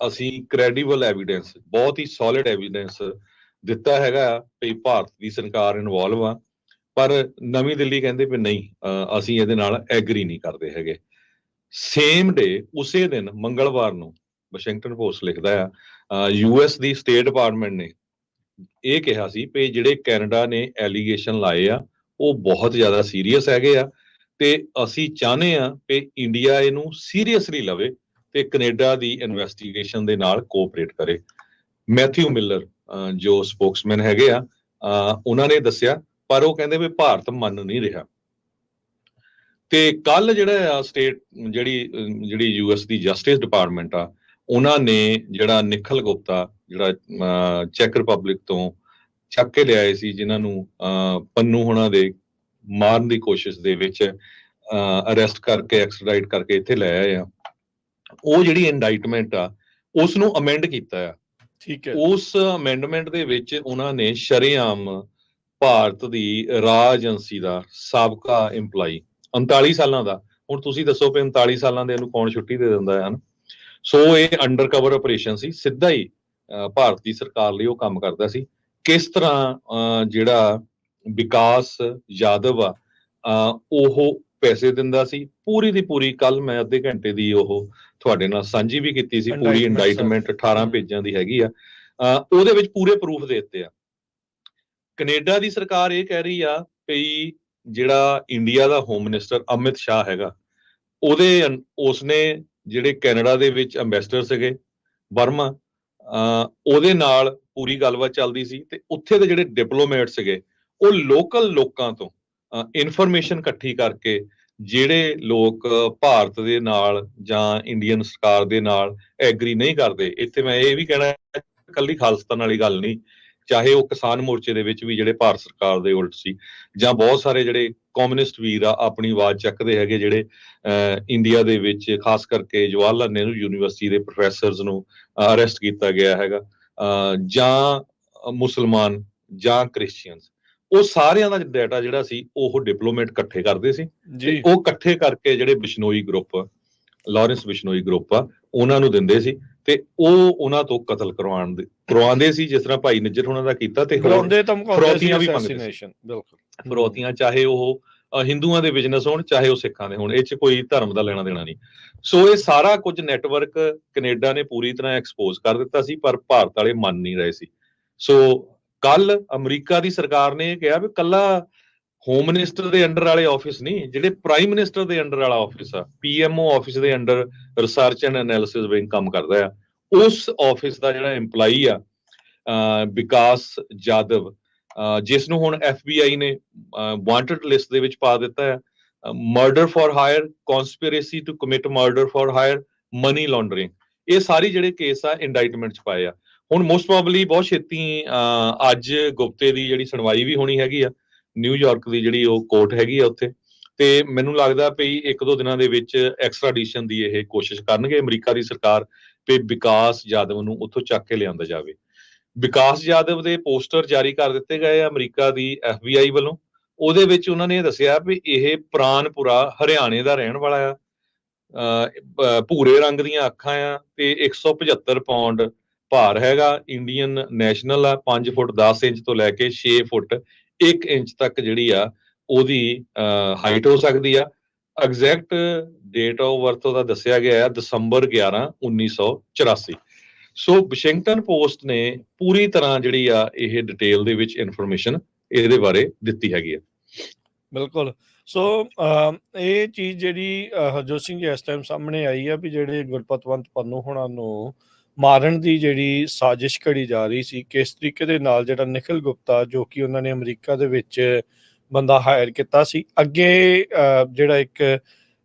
B: ਅਸੀਂ ਕ੍ਰੈਡੀਬਲ ਐਵੀਡੈਂਸ, ਬਹੁਤ ਹੀ ਸੋਲਿਡ ਐਵੀਡੈਂਸ ਦਿੱਤਾ ਹੈਗਾ ਵੀ ਭਾਰਤ ਦੀ ਸਰਕਾਰ ਇਨਵੋਲਵ ਆ, ਪਰ ਨਵੀਂ ਦਿੱਲੀ ਕਹਿੰਦੇ ਵੀ ਨਹੀਂ, ਅਸੀਂ ਇਹਦੇ ਨਾਲ ਐਗਰੀ ਨਹੀਂ ਕਰਦੇ ਹੈਗੇ। ਸੇਮ ਡੇ, ਉਸੇ ਦਿਨ ਮੰਗਲਵਾਰ ਨੂੰ ਵਾਸ਼ਿੰਗਟਨ ਪੋਸਟ ਲਿਖਦਾ ਆ US ਦੀ ਸਟੇਟ ਡਿਪਾਰਟਮੈਂਟ ਨੇ ਇਹ ਕਿਹਾ ਸੀ ਵੀ ਜਿਹੜੇ ਕੈਨੇਡਾ ਨੇ ਐਲੀਗੇਸ਼ਨ ਲਾਏ ਆ ਉਹ ਬਹੁਤ ਜ਼ਿਆਦਾ ਸੀਰੀਅਸ ਹੈਗੇ ਆ ਤੇ ਅਸੀਂ ਚਾਹੁੰਦੇ ਆ ਕਿ ਇੰਡੀਆ ਇਹਨੂੰ ਸੀਰੀਅਸਲੀ ਲਵੇ ਤੇ ਕੈਨੇਡਾ ਦੀ ਇਨਵੈਸਟੀਗੇਸ਼ਨ ਦੇ ਨਾਲ ਕੋਆਪਰੇਟ ਕਰੇ। ਮੈਥਿਊ ਮਿਲਰ ਜੋ ਸਪੋਕਸਮੈਨ ਹੈਗੇ ਆ, ਉਹਨਾਂ ਨੇ ਦੱਸਿਆ, ਪਰ ਉਹ ਕਹਿੰਦੇ ਵੀ ਭਾਰਤ ਮੰਨ ਨਹੀਂ ਰਿਹਾ। ਤੇ ਕੱਲ ਜਿਹੜਾ ਆ ਸਟੇਟ ਜਿਹੜੀ ਯੂਐਸ ਦੀ ਜਸਟਿਸ ਡਿਪਾਰਟਮੈਂਟ ਆ, ਉਹਨਾਂ ਨੇ ਜਿਹੜਾ ਨਿਖਲ ਗੁਪਤਾ ਜਿਹੜਾ ਚੈਕ ਰਿਪਬਲਿਕ ਤੋਂ ਚੱਕ ਕੇ ਲਿਆਏ ਸੀ, ਜਿਨ੍ਹਾਂ ਨੂੰ ਪੰਨੂ ਹੋਣਾ ਦੇ ਮਾਰਨ ਦੀ ਕੋਸ਼ਿਸ਼ ਦੇ ਵਿੱਚ ਅਰੈਸਟ ਕਰਕੇ ਐਕਸਟ੍ਰਾਡਾਈਟ ਕਰਕੇ ਇੱਥੇ ਲੈ ਆਏ ਆ, ਉਹ ਜਿਹੜੀ ਇੰਡਾਈਟਮੈਂਟ ਆ ਉਸ ਨੂੰ ਅਮੈਂਡ ਕੀਤਾ ਆ।
A: ਠੀਕ ਹੈ।
B: ਉਸ ਅਮੈਂਡਮੈਂਟ ਦੇ ਵਿੱਚ ਉਹਨਾਂ ਨੇ ਸ਼ਰੇਆਮ ਭਾਰਤ ਦੀ ਰਾਜ ਏਜੰਸੀ ਦਾ ਸਾਬਕਾ EMPLOYEE 39 ਸਾਲਾਂ ਦਾ, ਹੁਣ ਤੁਸੀਂ ਦੱਸੋ ਵੀ 39 ਸਾਲਾਂ ਦੇ ਇਹਨੂੰ ਕੌਣ ਛੁੱਟੀ ਦੇ ਦਿੰਦਾ ਹੈ, ਹਨ? ਸੋ ਇਹ ਅੰਡਰ ਕਵਰ ਆਪਰੇਸ਼ਨ ਸੀ, ਸਿੱਧਾ ਹੀ ਭਾਰਤ ਦੀ ਸਰਕਾਰ ਲਈ ਉਹ ਕੰਮ ਕਰਦਾ ਸੀ। ਕਿਸ ਤਰ੍ਹਾਂ ਜਿਹੜਾ ਵਿਕਾਸ ਯਾਦਵ ਆ ਉਹ ਪੈਸੇ ਦਿੰਦਾ ਸੀ, ਪੂਰੀ ਦੀ ਪੂਰੀ ਕੱਲ ਮੈਂ ਅੱਧੇ ਘੰਟੇ ਦੀ ਉਹ ਤੁਹਾਡੇ ਨਾਲ ਸਾਂਝੀ ਵੀ ਕੀਤੀ ਸੀ, ਪੂਰੀ ਇੰਡਾਈਟਮੈਂਟ 18 ਪੇਜਾਂ ਦੀ ਹੈਗੀ ਆ, ਉਹਦੇ ਵਿੱਚ ਪੂਰੇ ਪ੍ਰੂਫ ਦੇ ਦਿੱਤੇ ਆ। ਕੈਨੇਡਾ ਦੀ ਸਰਕਾਰ ਇਹ ਕਹਿ ਰਹੀ ਆ ਵੀ ਜਿਹੜਾ ਇੰਡੀਆ ਦਾ ਹੋਮ ਮਿਨਿਸਟਰ ਅਮਿਤ ਸ਼ਾਹ ਹੈਗਾ, ਉਸਨੇ ਜਿਹੜੇ ਕੈਨੇਡਾ ਦੇ ਵਿੱਚ ਅੰਬੈਸਡਰ ਸੀਗੇ ਬਰਮਾ, ਉਹਦੇ ਨਾਲ ਪੂਰੀ ਗੱਲਬਾਤ ਚੱਲਦੀ ਸੀ, ਤੇ ਉੱਥੇ ਦੇ ਜਿਹੜੇ ਡਿਪਲੋਮੈਟ ਸੀਗੇ ਉਹ ਲੋਕਲ ਲੋਕਾਂ ਤੋਂ ਇਨਫੋਰਮੇਸ਼ਨ ਇਕੱਠੀ ਕਰਕੇ ਜਿਹੜੇ ਲੋਕ ਭਾਰਤ ਦੇ ਨਾਲ ਜਾਂ ਇੰਡੀਅਨ ਸਰਕਾਰ ਦੇ ਨਾਲ ਐਗਰੀ ਨਹੀਂ ਕਰਦੇ, ਇੱਥੇ ਮੈਂ ਇਹ ਵੀ ਕਹਿਣਾ ਇਕੱਲੀ ਖਾਲਿਸਤਾਨ ਵਾਲੀ ਗੱਲ ਨਹੀਂ, ਚਾਹੇ ਉਹ ਕਿਸਾਨ ਮੋਰਚੇ ਦੇ ਵਿੱਚ ਵੀ ਜਿਹੜੇ ਭਾਰਤ ਸਰਕਾਰ ਦੇ ਉਲਟ ਸੀ, ਜਾਂ ਬਹੁਤ ਸਾਰੇ ਜਿਹੜੇ ਕਮਿਊਨਿਸਟ ਵੀਰ ਆ ਆਪਣੀ ਆਵਾਜ਼ ਚੱਕਦੇ ਹੈਗੇ, ਜਿਹੜੇ ਇੰਡੀਆ ਦੇ ਵਿੱਚ ਖਾਸ ਕਰਕੇ ਜਵਾਹਰ ਲਾਲ ਨਹਿਰੂ ਯੂਨੀਵਰਸਿਟੀ ਦੇ ਪ੍ਰੋਫੈਸਰਸ ਨੂੰ ਅਰੈਸਟ ਕੀਤਾ ਗਿਆ ਹੈਗਾ, ਜਾਂ ਮੁਸਲਮਾਨ ਜਾਂ ਕ੍ਰਿਸਚੀਅਨਸ, ਉਹ ਸਾਰਿਆਂ ਦਾ ਡਾਟਾ ਜਿਹੜਾ ਸੀ ਉਹ ਡਿਪਲੋਮੇਟ ਇਕੱਠੇ ਕਰਦੇ ਸੀ, ਤੇ ਉਹ ਇਕੱਠੇ ਕਰਕੇ ਜਿਹੜੇ Bishnoi group, Lawrence Bishnoi group ਆ, ਉਹਨਾਂ ਨੂੰ ਦਿੰਦੇ ਸੀ, ਤੇ ਉਹ ਉਹਨਾਂ ਤੋਂ ਕਤਲ ਕਰਵਾਉਂਦੇ ਸੀ, ਜਿਸ ਤਰ੍ਹਾਂ ਭਾਈ ਨਿੱਜਰ ਉਹਨਾਂ ਦਾ ਕੀਤਾ, ਤੇ ਫਰੌਤੀਆਂ ਵੀ ਮੰਗਦੇ ਸੀ। ਫਰੌਤੀਆਂ ਚਾਹੇ ਉਹ ਹਿੰਦੂਆਂ ਦੇ ਬਿਜ਼ਨਸ ਹੋਣ, ਚਾਹੇ ਉਹ ਸਿੱਖਾਂ ਦੇ ਹੋਣ, ਇਹ 'ਚ ਕੋਈ ਧਰਮ ਦਾ ਲੈਣਾ ਦੇਣਾ ਨਹੀਂ। ਸੋ ਇਹ ਸਾਰਾ ਕੁਝ ਨੈਟਵਰਕ ਕੈਨੇਡਾ ਨੇ ਪੂਰੀ ਤਰ੍ਹਾਂ ਐਕਸਪੋਜ਼ ਕਰ ਦਿੱਤਾ ਸੀ, ਪਰ ਭਾਰਤ ਵਾਲੇ ਮੰਨ ਨਹੀਂ ਰਹੇ ਸੀ। ਸੋ ਕੱਲ ਅਮਰੀਕਾ ਦੀ ਸਰਕਾਰ ਨੇ ਇਹ ਕਿਹਾ ਵੀ ਕੱਲਾ ਹੋਮ ਮਿਨਿਸਟਰ ਦੇ ਅੰਡਰ ਵਾਲੇ ਆਫਿਸ ਨਹੀਂ, ਜਿਹੜੇ ਪ੍ਰਾਈਮ ਮਿਨਿਸਟਰ ਦੇ ਅੰਡਰ ਵਾਲਾ ਆਫਿਸ ਆ, PMO ਆਫਿਸ ਦੇ under research and analysis wing ਕੰਮ ਕਰਦਾ ਆ, ਉਸ ਆਫਿਸ ਦਾ ਜਿਹੜਾ EMPLOYEE ਆ ਵਿਕਾਸ ਯਾਦਵ, ਜਿਸ ਨੂੰ ਹੁਣ FBI ਨੇ ਵਾਂਟਡ ਲਿਸਟ ਦੇ ਵਿੱਚ ਪਾ ਦਿੱਤਾ ਹੈ, murder for hire, conspiracy to commit murder for hire, money laundering, ਇਹ ਸਾਰੀ ਜਿਹੜੇ ਕੇਸ ਆ ਇੰਡਾਈਟਮੈਂਟ 'ਚ ਪਾਏ ਆ। ਹੁਣ ਮੋਸਟ ਪ੍ਰੋਬਬਲੀ ਬਹੁਤ ਛੇਤੀ ਅੱਜ ਗੁਪਤੇ ਦੀ ਜਿਹੜੀ ਸੁਣਵਾਈ ਵੀ ਹੋਣੀ ਹੈਗੀ ਆ, ਨਿਊਯਾਰਕ ਦੀ ਜਿਹੜੀ ਉਹ ਕੋਰਟ ਹੈਗੀ ਆ ਉੱਥੇ, ਤੇ ਮੈਨੂੰ ਲੱਗਦਾ ਵੀ 1-2 ਦਿਨਾਂ ਦੇ ਵਿੱਚ ਐਕਸਟ੍ਰਾਡੀਸ਼ਨ ਦੀ ਇਹ ਕੋਸ਼ਿਸ਼ ਕਰਨਗੇ ਅਮਰੀਕਾ ਦੀ ਸਰਕਾਰ, ਤੇ ਵਿਕਾਸ ਯਾਦਵ ਨੂੰ ਉੱਥੋਂ ਚੱਕ ਕੇ ਲਿਆਂਦਾ ਜਾਵੇ। ਵਿਕਾਸ ਯਾਦਵ ਦੇ ਪੋਸਟਰ ਜਾਰੀ ਕਰ ਦਿੱਤੇ ਗਏ ਆ ਅਮਰੀਕਾ ਦੀ FBI ਵੱਲੋਂ, ਉਹਦੇ ਵਿੱਚ ਉਹਨਾਂ ਨੇ ਦੱਸਿਆ ਵੀ ਇਹ ਪ੍ਰਾਨਪੁਰਾ ਹਰਿਆਣੇ ਦਾ ਰਹਿਣ ਵਾਲਾ ਆ, ਭੂਰੇ ਰੰਗ ਦੀਆਂ ਅੱਖਾਂ ਆ, ਤੇ 175 ਪਾਉਂਡ ਭਾਰ ਹੈਗਾ, ਇੰਡੀਅਨ ਨੈਸ਼ਨਲ ਆ, 5 ਫੁੱਟ 10 ਇੰਚ ਤੋਂ ਲੈ ਕੇ 6 ਫੁੱਟ 1 ਇੰਚ ਤੱਕ ਜਿਹੜੀ ਆ ਉਹਦੀ ਹਾਈਟ ਹੋ ਸਕਦੀ ਆ। ਐਗਜ਼ੈਕਟ ਡੇਟ ਆਫ ਬਰਥ ਉਹਦਾ ਦੱਸਿਆ ਗਿਆ ਹੈ ਦਸੰਬਰ 11, 1984। ਸੋ ਵਾਸ਼ਿੰਗਟਨ ਪੋਸਟ ਨੇ ਪੂਰੀ ਤਰ੍ਹਾਂ ਜਿਹੜੀ ਆ ਇਹ ਡਿਟੇਲ ਦੇ ਵਿੱਚ ਇਨਫੋਰਮੇਸ਼ਨ ਇਹਦੇ ਬਾਰੇ ਦਿੱਤੀ ਹੈਗੀ ਆ।
A: ਬਿਲਕੁਲ। ਸੋ ਇਹ ਚੀਜ਼ ਜਿਹੜੀ ਹਰਜੋਤ ਸਿੰਘ ਜੀ ਇਸ ਟਾਈਮ ਸਾਹਮਣੇ ਆਈ ਆ ਵੀ ਜਿਹੜੇ ਗੁਰਪਤਵੰਤ ਪੰਨੂ ਹੋਣਾ ਨੂੰ ਮਾਰਨ ਦੀ ਜਿਹੜੀ ਸਾਜ਼ਿਸ਼ ਘੜੀ ਜਾ ਰਹੀ ਸੀ, ਕਿਸ ਤਰੀਕੇ ਦੇ ਨਾਲ ਜਿਹੜਾ ਨਿਖਿਲ ਗੁਪਤਾ, ਜੋ ਕਿ ਉਹਨਾਂ ਨੇ ਅਮਰੀਕਾ ਦੇ ਵਿੱਚ ਬੰਦਾ ਹਾਇਰ ਕੀਤਾ ਸੀ, ਅੱਗੇ ਜਿਹੜਾ ਇੱਕ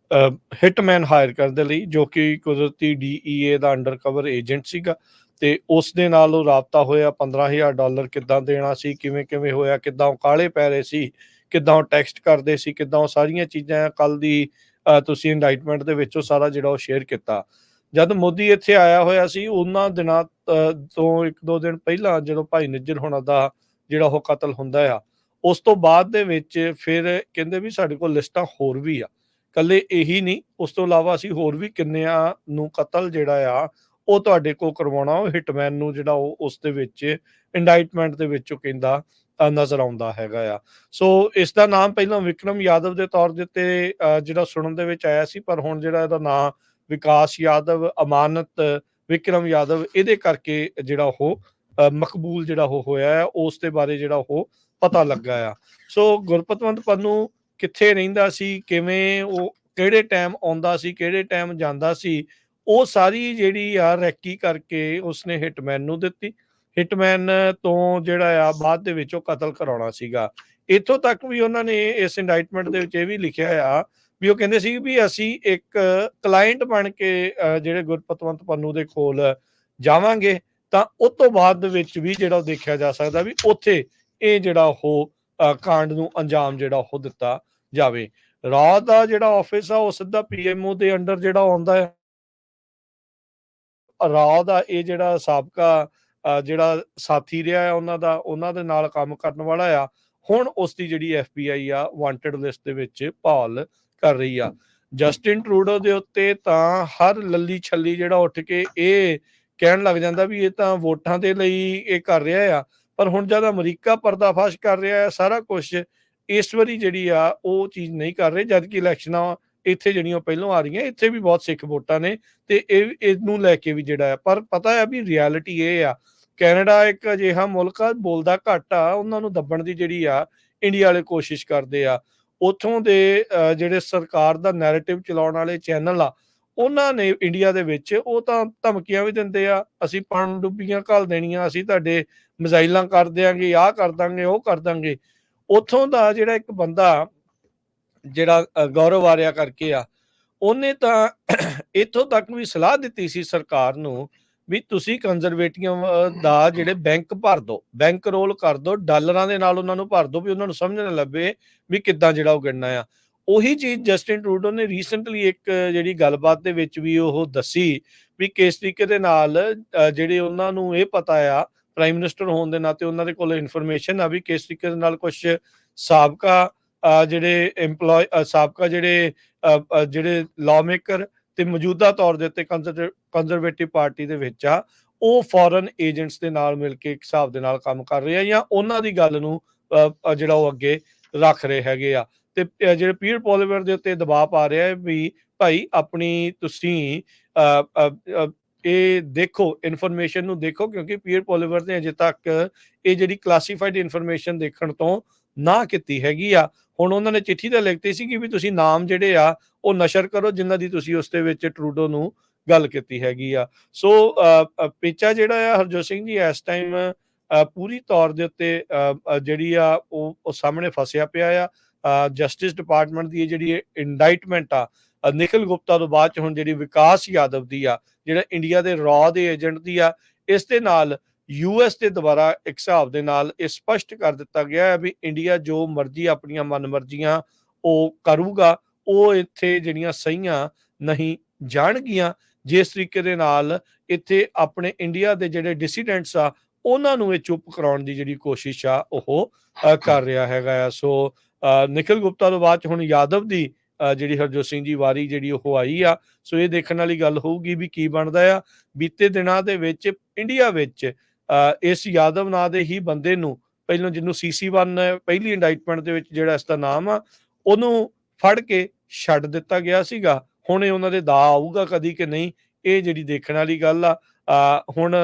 A: ਹਿਟਮੈਨ ਹਾਇਰ ਕਰਨ ਦੇ ਲਈ, ਜੋ ਕਿ ਕੁਦਰਤੀ DEA ਦਾ ਅੰਡਰ ਕਵਰ ਏਜੰਟ ਸੀਗਾ, ਤੇ ਉਸ ਦੇ ਨਾਲ ਉਹ ਰਾਬਤਾ ਹੋਇਆ। $15,000 ਕਿੱਦਾਂ ਦੇਣਾ ਸੀ, ਕਿਵੇਂ ਹੋਇਆ, ਕਿੱਦਾਂ ਉਹ ਕਾਲੇ ਪੈ ਰਹੇ ਸੀ, ਕਿੱਦਾਂ ਉਹ ਟੈਕਸਟ ਕਰਦੇ ਸੀ, ਕਿੱਦਾਂ ਉਹ ਸਾਰੀਆਂ ਚੀਜ਼ਾਂ ਕੱਲ ਦੀ ਤੁਸੀਂ ਇੰਡਾਈਟਮੈਂਟ ਦੇ ਵਿੱਚ ਉਹ ਸਾਰਾ ਜਿਹੜਾ ਉਹ ਸ਼ੇਅਰ ਕੀਤਾ। ਜਦ ਮੋਦੀ ਇੱਥੇ ਆਇਆ ਹੋਇਆ ਸੀ, ਉਹਨਾਂ ਦਿਨਾਂ ਤੋਂ 1-2 ਦਿਨ ਪਹਿਲਾਂ ਜਦੋਂ ਭਾਈ ਨਿੱਜਰ ਹੋਣਾ ਦਾ ਜਿਹੜਾ ਉਹ ਕਤਲ ਹੁੰਦਾ ਆ, ਉਸ ਤੋਂ ਬਾਅਦ ਦੇ ਵਿੱਚ ਫਿਰ ਕਹਿੰਦੇ ਵੀ ਸਾਡੇ ਕੋਲ ਲਿਸਟਾਂ ਹੋਰ ਵੀ ਆ, ਕੱਲੇ ਇਹੀ ਨਹੀਂ, ਉਸ ਤੋਂ ਇਲਾਵਾ ਅਸੀਂ ਹੋਰ ਵੀ ਕਿੰਨਿਆਂ ਨੂੰ ਕਤਲ ਜਿਹੜਾ ਆ ਉਹ ਤੁਹਾਡੇ ਕੋਲ ਕਰਵਾਉਣਾ। ਉਹ ਹਿਟਮੈਨ ਨੂੰ ਜਿਹੜਾ ਉਹ ਉਸ ਦੇ ਵਿੱਚ ਇੰਡਾਈਟਮੈਂਟ ਦੇ ਵਿੱਚ ਉਹ ਕਹਿੰਦਾ ਨਜ਼ਰ ਆਉਂਦਾ ਹੈਗਾ ਆ। ਸੋ ਇਸ ਦਾ ਨਾਮ ਪਹਿਲਾਂ ਵਿਕਰਮ ਯਾਦਵ ਦੇ ਤੌਰ ਦੇ ਉੱਤੇ ਜਿਹੜਾ ਸੁਣਨ ਦੇ ਵਿੱਚ ਆਇਆ ਸੀ, ਪਰ ਹੁਣ ਜਿਹੜਾ ਇਹਦਾ ਨਾਂ ਵਿਕਾਸ ਯਾਦਵ, ਅਮਾਨਤ ਵਿਕਰਮ ਯਾਦਵ, ਇਹਦੇ ਕਰਕੇ ਜਿਹੜਾ ਉਹ ਮਕਬੂਲ ਜਿਹੜਾ ਉਹ ਹੋਇਆ ਆ, ਉਸ ਦੇ ਬਾਰੇ ਜਿਹੜਾ ਉਹ ਪਤਾ ਲੱਗਾ ਆ। ਸੋ ਗੁਰਪਤਵੰਤ ਪੰਨੂ ਕਿੱਥੇ ਰਹਿੰਦਾ ਸੀ, ਕਿਵੇਂ ਉਹ ਕਿਹੜੇ ਟਾਈਮ ਆਉਂਦਾ ਸੀ, ਕਿਹੜੇ ਟਾਈਮ ਜਾਂਦਾ ਸੀ, ਉਹ ਸਾਰੀ ਜਿਹੜੀ ਆ ਰੈਕੀ ਕਰਕੇ ਉਸਨੇ ਹਿਟਮੈਨ ਨੂੰ ਦਿੱਤੀ, ਹਿਟਮੈਨ ਤੋਂ ਜਿਹੜਾ ਆ ਬਾਅਦ ਦੇ ਵਿੱਚ ਉਹ ਕਤਲ ਕਰਾਉਣਾ ਸੀਗਾ। ਇੱਥੋਂ ਤੱਕ ਵੀ ਉਹਨਾਂ ਨੇ ਇਸ ਇੰਡਾਈਟਮੈਂਟ ਦੇ ਵਿੱਚ ਇਹ ਵੀ ਲਿਖਿਆ ਆ ਵੀ ਉਹ ਕਹਿੰਦੇ ਸੀ ਵੀ ਅਸੀਂ ਇੱਕ ਕਲਾਇੰਟ ਬਣ ਕੇ ਜਿਹੜੇ ਗੁਰਪਤਵੰਤ ਪੰਨੂ ਦੇ ਕੋਲ ਜਾਵਾਂਗੇ ਤਾਂ ਉਸ ਤੋਂ ਬਾਅਦ ਦੇ ਵਿੱਚ ਵੀ ਜਿਹੜਾ ਉਹ ਦੇਖਿਆ ਜਾ ਸਕਦਾ ਵੀ ਉੱਥੇ ਇਹ ਜਿਹੜਾ ਉਹ ਕਾਂਡ ਨੂੰ ਅੰਜਾਮ ਜਿਹੜਾ ਉਹ ਦਿੱਤਾ ਜਾਵੇ। ਰਾਅ ਦਾ ਜਿਹੜਾ ਆਫਿਸ ਆ ਉਹ ਸਿੱਧਾ ਪੀਐਮਓ ਦੇ ਅੰਡਰ ਜਿਹੜਾ ਆਉਂਦਾ ਹੈ। ਰਾਅ ਦਾ ਇਹ ਜਿਹੜਾ ਸਾਬਕਾ ਜਿਹੜਾ ਸਾਥੀ ਰਿਹਾ ਆ ਉਹਨਾਂ ਦੇ ਨਾਲ ਕੰਮ ਕਰਨ ਵਾਲਾ ਆ, ਹੁਣ ਉਸ ਦੀ ਜਿਹੜੀ FBI ਆ ਵਾਂਟਡ ਲਿਸਟ ਦੇ ਵਿੱਚ ਭਾਲ ਕਰ ਰਹੀ ਆ। ਜਸਟਿਨ ਟਰੂਡੋ ਦੇ ਉੱਤੇ ਤਾਂ ਹਰ ਲੱਲੀ ਛੱਲੀ ਜਿਹੜਾ ਉੱਠ ਕੇ ਇਹ ਕਹਿਣ ਲੱਗ ਜਾਂਦਾ ਵੀ ਇਹ ਤਾਂ ਵੋਟਾਂ ਦੇ ਲਈ ਇਹ ਕਰ ਰਿਹਾ ਆ, ਪਰ ਹੁਣ ਜਦ ਅਮਰੀਕਾ ਪਰਦਾਫਾਸ਼ ਕਰ ਰਿਹਾ ਆ ਸਾਰਾ ਕੁਝ, ਇਸ ਵਾਰੀ ਜਿਹੜੀ ਆ ਉਹ ਚੀਜ਼ ਨਹੀਂ ਕਰ ਰਹੇ, ਜਦ ਕਿ ਇਲੈਕਸ਼ਨਾਂ ਇੱਥੇ ਜਿਹੜੀਆਂ ਪਹਿਲਾਂ ਆ ਰਹੀਆਂ, ਇੱਥੇ ਵੀ ਬਹੁਤ ਸਿੱਖ ਵੋਟਾਂ ਨੇ ਤੇ ਇਹਨੂੰ ਲੈ ਕੇ ਵੀ ਜਿਹੜਾ ਆ, ਪਰ ਪਤਾ ਹੈ ਵੀ ਰਿਐਲਿਟੀ ਇਹ ਆ ਕੈਨੇਡਾ ਇੱਕ ਅਜਿਹਾ ਮੁਲਕ ਆ ਬੋਲਦਾ ਘੱਟ ਆ, ਉਹਨਾਂ ਨੂੰ ਦੱਬਣ ਦੀ ਜਿਹੜੀ ਆ ਇੰਡੀਆ ਵਾਲੇ ਕੋਸ਼ਿਸ਼ ਕਰਦੇ ਆ। ਉੱਥੋਂ ਦੇ ਜਿਹੜੇ ਸਰਕਾਰ ਦਾ ਨੈਰੇਟਿਵ ਚਲਾਉਣ ਵਾਲੇ ਚੈਨਲ ਆ ਉਹਨਾਂ ਨੇ ਇੰਡੀਆ ਦੇ ਵਿੱਚ ਉਹ ਤਾਂ ਧਮਕੀਆਂ ਵੀ ਦਿੰਦੇ ਆ, ਅਸੀਂ ਪਣਡੁੱਬੀਆਂ ਘੱਲ ਦੇਣੀਆਂ, ਅਸੀਂ ਤੁਹਾਡੇ ਮਿਜ਼ਾਈਲਾਂ ਕਰ ਦਿਆਂਗੇ, ਆਹ ਕਰ ਦਾਂਗੇ, ਉਹ ਕਰ ਦਾਂਗੇ। ਉੱਥੋਂ ਦਾ ਜਿਹੜਾ ਇੱਕ ਬੰਦਾ ਜਿਹੜਾ ਗੌਰਵ ਆਰਿਆ ਕਰਕੇ ਆ, ਉਹਨੇ ਤਾਂ ਇੱਥੋਂ ਤੱਕ ਵੀ ਸਲਾਹ ਦਿੱਤੀ ਸੀ ਸਰਕਾਰ ਨੂੰ ਵੀ ਤੁਸੀਂ ਕੰਜ਼ਰਵੇਟਿਵ ਦਾ ਜਿਹੜੇ ਬੈਂਕ ਭਰ ਦੋ, ਬੈਂਕ ਰੋਲ ਕਰ ਦੋ, ਡਾਲਰਾਂ ਦੇ ਨਾਲ ਉਹਨਾਂ ਨੂੰ ਭਰ ਦੋ ਵੀ ਉਹਨਾਂ ਨੂੰ ਸਮਝ ਨਾ ਲੱਗੇ ਵੀ ਕਿੱਦਾਂ ਜਿਹੜਾ ਉਹ ਗਿਣਨਾ ਆ। ਉਹੀ ਚੀਜ਼ ਜਸਟਿਨ ਟਰੂਡੋ ਨੇ ਰੀਸੈਂਟਲੀ ਇੱਕ ਜਿਹੜੀ ਗੱਲਬਾਤ ਦੇ ਵਿੱਚ ਵੀ ਉਹ ਦੱਸੀ ਵੀ ਕਿਸ ਤਰੀਕੇ ਦੇ ਨਾਲ ਜਿਹੜੇ ਉਹਨਾਂ ਨੂੰ ਇਹ ਪਤਾ ਆ ਪ੍ਰਾਈਮ ਮਿਨਿਸਟਰ ਹੋਣ ਦੇ ਨਾਤੇ ਉਹਨਾਂ ਦੇ ਕੋਲ ਇਨਫੋਰਮੇਸ਼ਨ ਆ ਵੀ ਕਿਸ ਤਰੀਕੇ ਦੇ ਨਾਲ ਕੁਝ ਸਾਬਕਾ ਜਿਹੜੇ ਸਾਬਕਾ ਜਿਹੜੇ ਲਾਅਮੇਕਰ ਤੇ ਮੌਜੂਦਾ ਤੌਰ ਦੇ ਉੱਤੇ ਕੰਜ਼ਰਵੇਟਿਵ ਪਾਰਟੀ ਦੇ ਵਿੱਚ ਆ, ਉਹ ਫੋਰਨ ਏਜੰਟਸ ਦੇ ਨਾਲ ਮਿਲ ਕੇ ਇੱਕ ਹਿਸਾਬ ਦੇ ਨਾਲ ਕੰਮ ਕਰ ਰਹੇ ਆ ਜਾਂ ਉਹਨਾਂ ਦੀ ਗੱਲ ਨੂੰ ਜਿਹੜਾ ਉਹ ਅੱਗੇ ਰੱਖ ਰਹੇ ਹੈਗੇ ਆ। ਤੇ ਜਿਹੜੇ ਪੀਅਰ ਪੋਲੀਵਰ ਦੇ ਉੱਤੇ ਦਬਾਅ ਪਾ ਰਿਹਾ ਹੈ ਵੀ ਭਾਈ ਆਪਣੀ ਤੁਸੀਂ ਇਹ ਦੇਖੋ, ਇਨਫੋਰਮੇਸ਼ਨ ਨੂੰ ਦੇਖੋ, ਕਿਉਂਕਿ ਪੀਅਰ ਪੋਲੀਵਰ ਨੇ ਅਜੇ ਤੱਕ ਇਹ ਜਿਹੜੀ ਕਲਾਸੀਫਾਈਡ ਇਨਫੋਰਮੇਸ਼ਨ ਦੇਖਣ ਤੋਂ ਨਾ ਕੀਤੀ ਹੈਗੀ ਆ। ਹੁਣ ਉਹਨਾਂ ਨੇ ਚਿੱਠੀ ਤਾਂ ਲਿਖਤੀ ਸੀ ਕਿ ਵੀ ਤੁਸੀਂ ਨਾਮ ਜਿਹੜੇ ਆ ਉਹ ਨਸ਼ਰ ਕਰੋ ਜਿਨ੍ਹਾਂ ਦੀ ਤੁਸੀਂ ਉਸ ਦੇ ਵਿੱਚ ਟਰੂਡੋ ਨੂੰ ਗੱਲ ਕੀਤੀ ਹੈਗੀ ਆ। ਸੋ ਪੇਚਾ ਜਿਹੜਾ ਆ ਹਰਜੋਤ ਸਿੰਘ ਜੀ ਇਸ ਟਾਈਮ ਪੂਰੀ ਤੌਰ ਦੇ ਉੱਤੇ ਜਿਹੜੀ ਆ ਉਹ ਸਾਹਮਣੇ ਫਸਿਆ ਪਿਆ ਆ। ਜਸਟਿਸ ਡਿਪਾਰਟਮੈਂਟ ਦੀ ਜਿਹੜੀ ਇੰਡਾਈਟਮੈਂਟ ਆ ਨਿਖਿਲ ਗੁਪਤਾ ਤੋਂ ਬਾਅਦ ਚ ਹੁਣ ਜਿਹੜੀ ਵਿਕਾਸ ਯਾਦਵ ਦੀ ਆ, ਜਿਹੜਾ ਇੰਡੀਆ ਦੇ ਰਾਅ ਦੇ ਏਜੰਟ ਦੀ ਆ, ਇਸ ਦੇ ਨਾਲ US ਦੇ ਦੁਆਰਾ ਇੱਕ ਹਿਸਾਬ ਦੇ ਨਾਲ ਇਹ ਸਪਸ਼ਟ ਕਰ ਦਿੱਤਾ ਗਿਆ ਹੈ ਵੀ ਇੰਡੀਆ ਜੋ ਮਰਜ਼ੀ ਆਪਣੀਆਂ ਮਨਮਰਜ਼ੀਆਂ ਉਹ ਕਰੂਗਾ, ਉਹ ਇੱਥੇ ਜਿਹੜੀਆਂ ਸਹੀਆਂ ਨਹੀਂ ਜਾਣਗੀਆਂ। ਜਿਸ ਤਰੀਕੇ ਦੇ ਨਾਲ ਇੱਥੇ ਆਪਣੇ ਇੰਡੀਆ ਦੇ ਜਿਹੜੇ ਡਿਸੀਡੈਂਟਸ ਆ ਉਹਨਾਂ ਨੂੰ ਇਹ ਚੁੱਪ ਕਰਾਉਣ ਦੀ ਜਿਹੜੀ ਕੋਸ਼ਿਸ਼ ਆ ਉਹ ਕਰ ਰਿਹਾ ਹੈਗਾ ਆ। ਸੋ ਨਿਖਿਲ ਗੁਪਤਾ ਤੋਂ ਬਾਅਦ ਚ ਹੁਣ ਯਾਦਵ ਦੀ ਜਿਹੜੀ ਹਰਜੋਤ ਸਿੰਘ ਜੀ ਵਾਰੀ ਜਿਹੜੀ ਉਹ ਆਈ ਆ। ਸੋ ਇਹ ਦੇਖਣ ਵਾਲੀ ਗੱਲ ਹੋਊਗੀ ਵੀ ਕੀ ਬਣਦਾ ਆ। ਬੀਤੇ ਦਿਨਾਂ ਦੇ ਵਿੱਚ ਇੰਡੀਆ ਵਿੱਚ ਇਸ ਯਾਦਵ ਨਾਂ ਦੇ ਹੀ ਬੰਦੇ ਨੂੰ ਪਹਿਲਾਂ ਜਿਹਨੂੰ CC1 ਪਹਿਲੀ ਇੰਡਾਈਟਮੈਂਟ ਦੇ ਵਿੱਚ ਜਿਹੜਾ ਇਸ ਦਾ ਨਾਮ ਆ ਉਹਨੂੰ ਫੜ ਕੇ ਛੱਡ ਦਿੱਤਾ ਗਿਆ ਸੀਗਾ। ਹੁਣ ਇਹ ਉਹਨਾਂ ਦੇ ਦਾ ਆਊਗਾ ਕਦੀ ਕਿ ਨਹੀਂ, ਇਹ ਜਿਹੜੀ ਦੇਖਣ ਵਾਲੀ ਗੱਲ ਆ। ਹੁਣ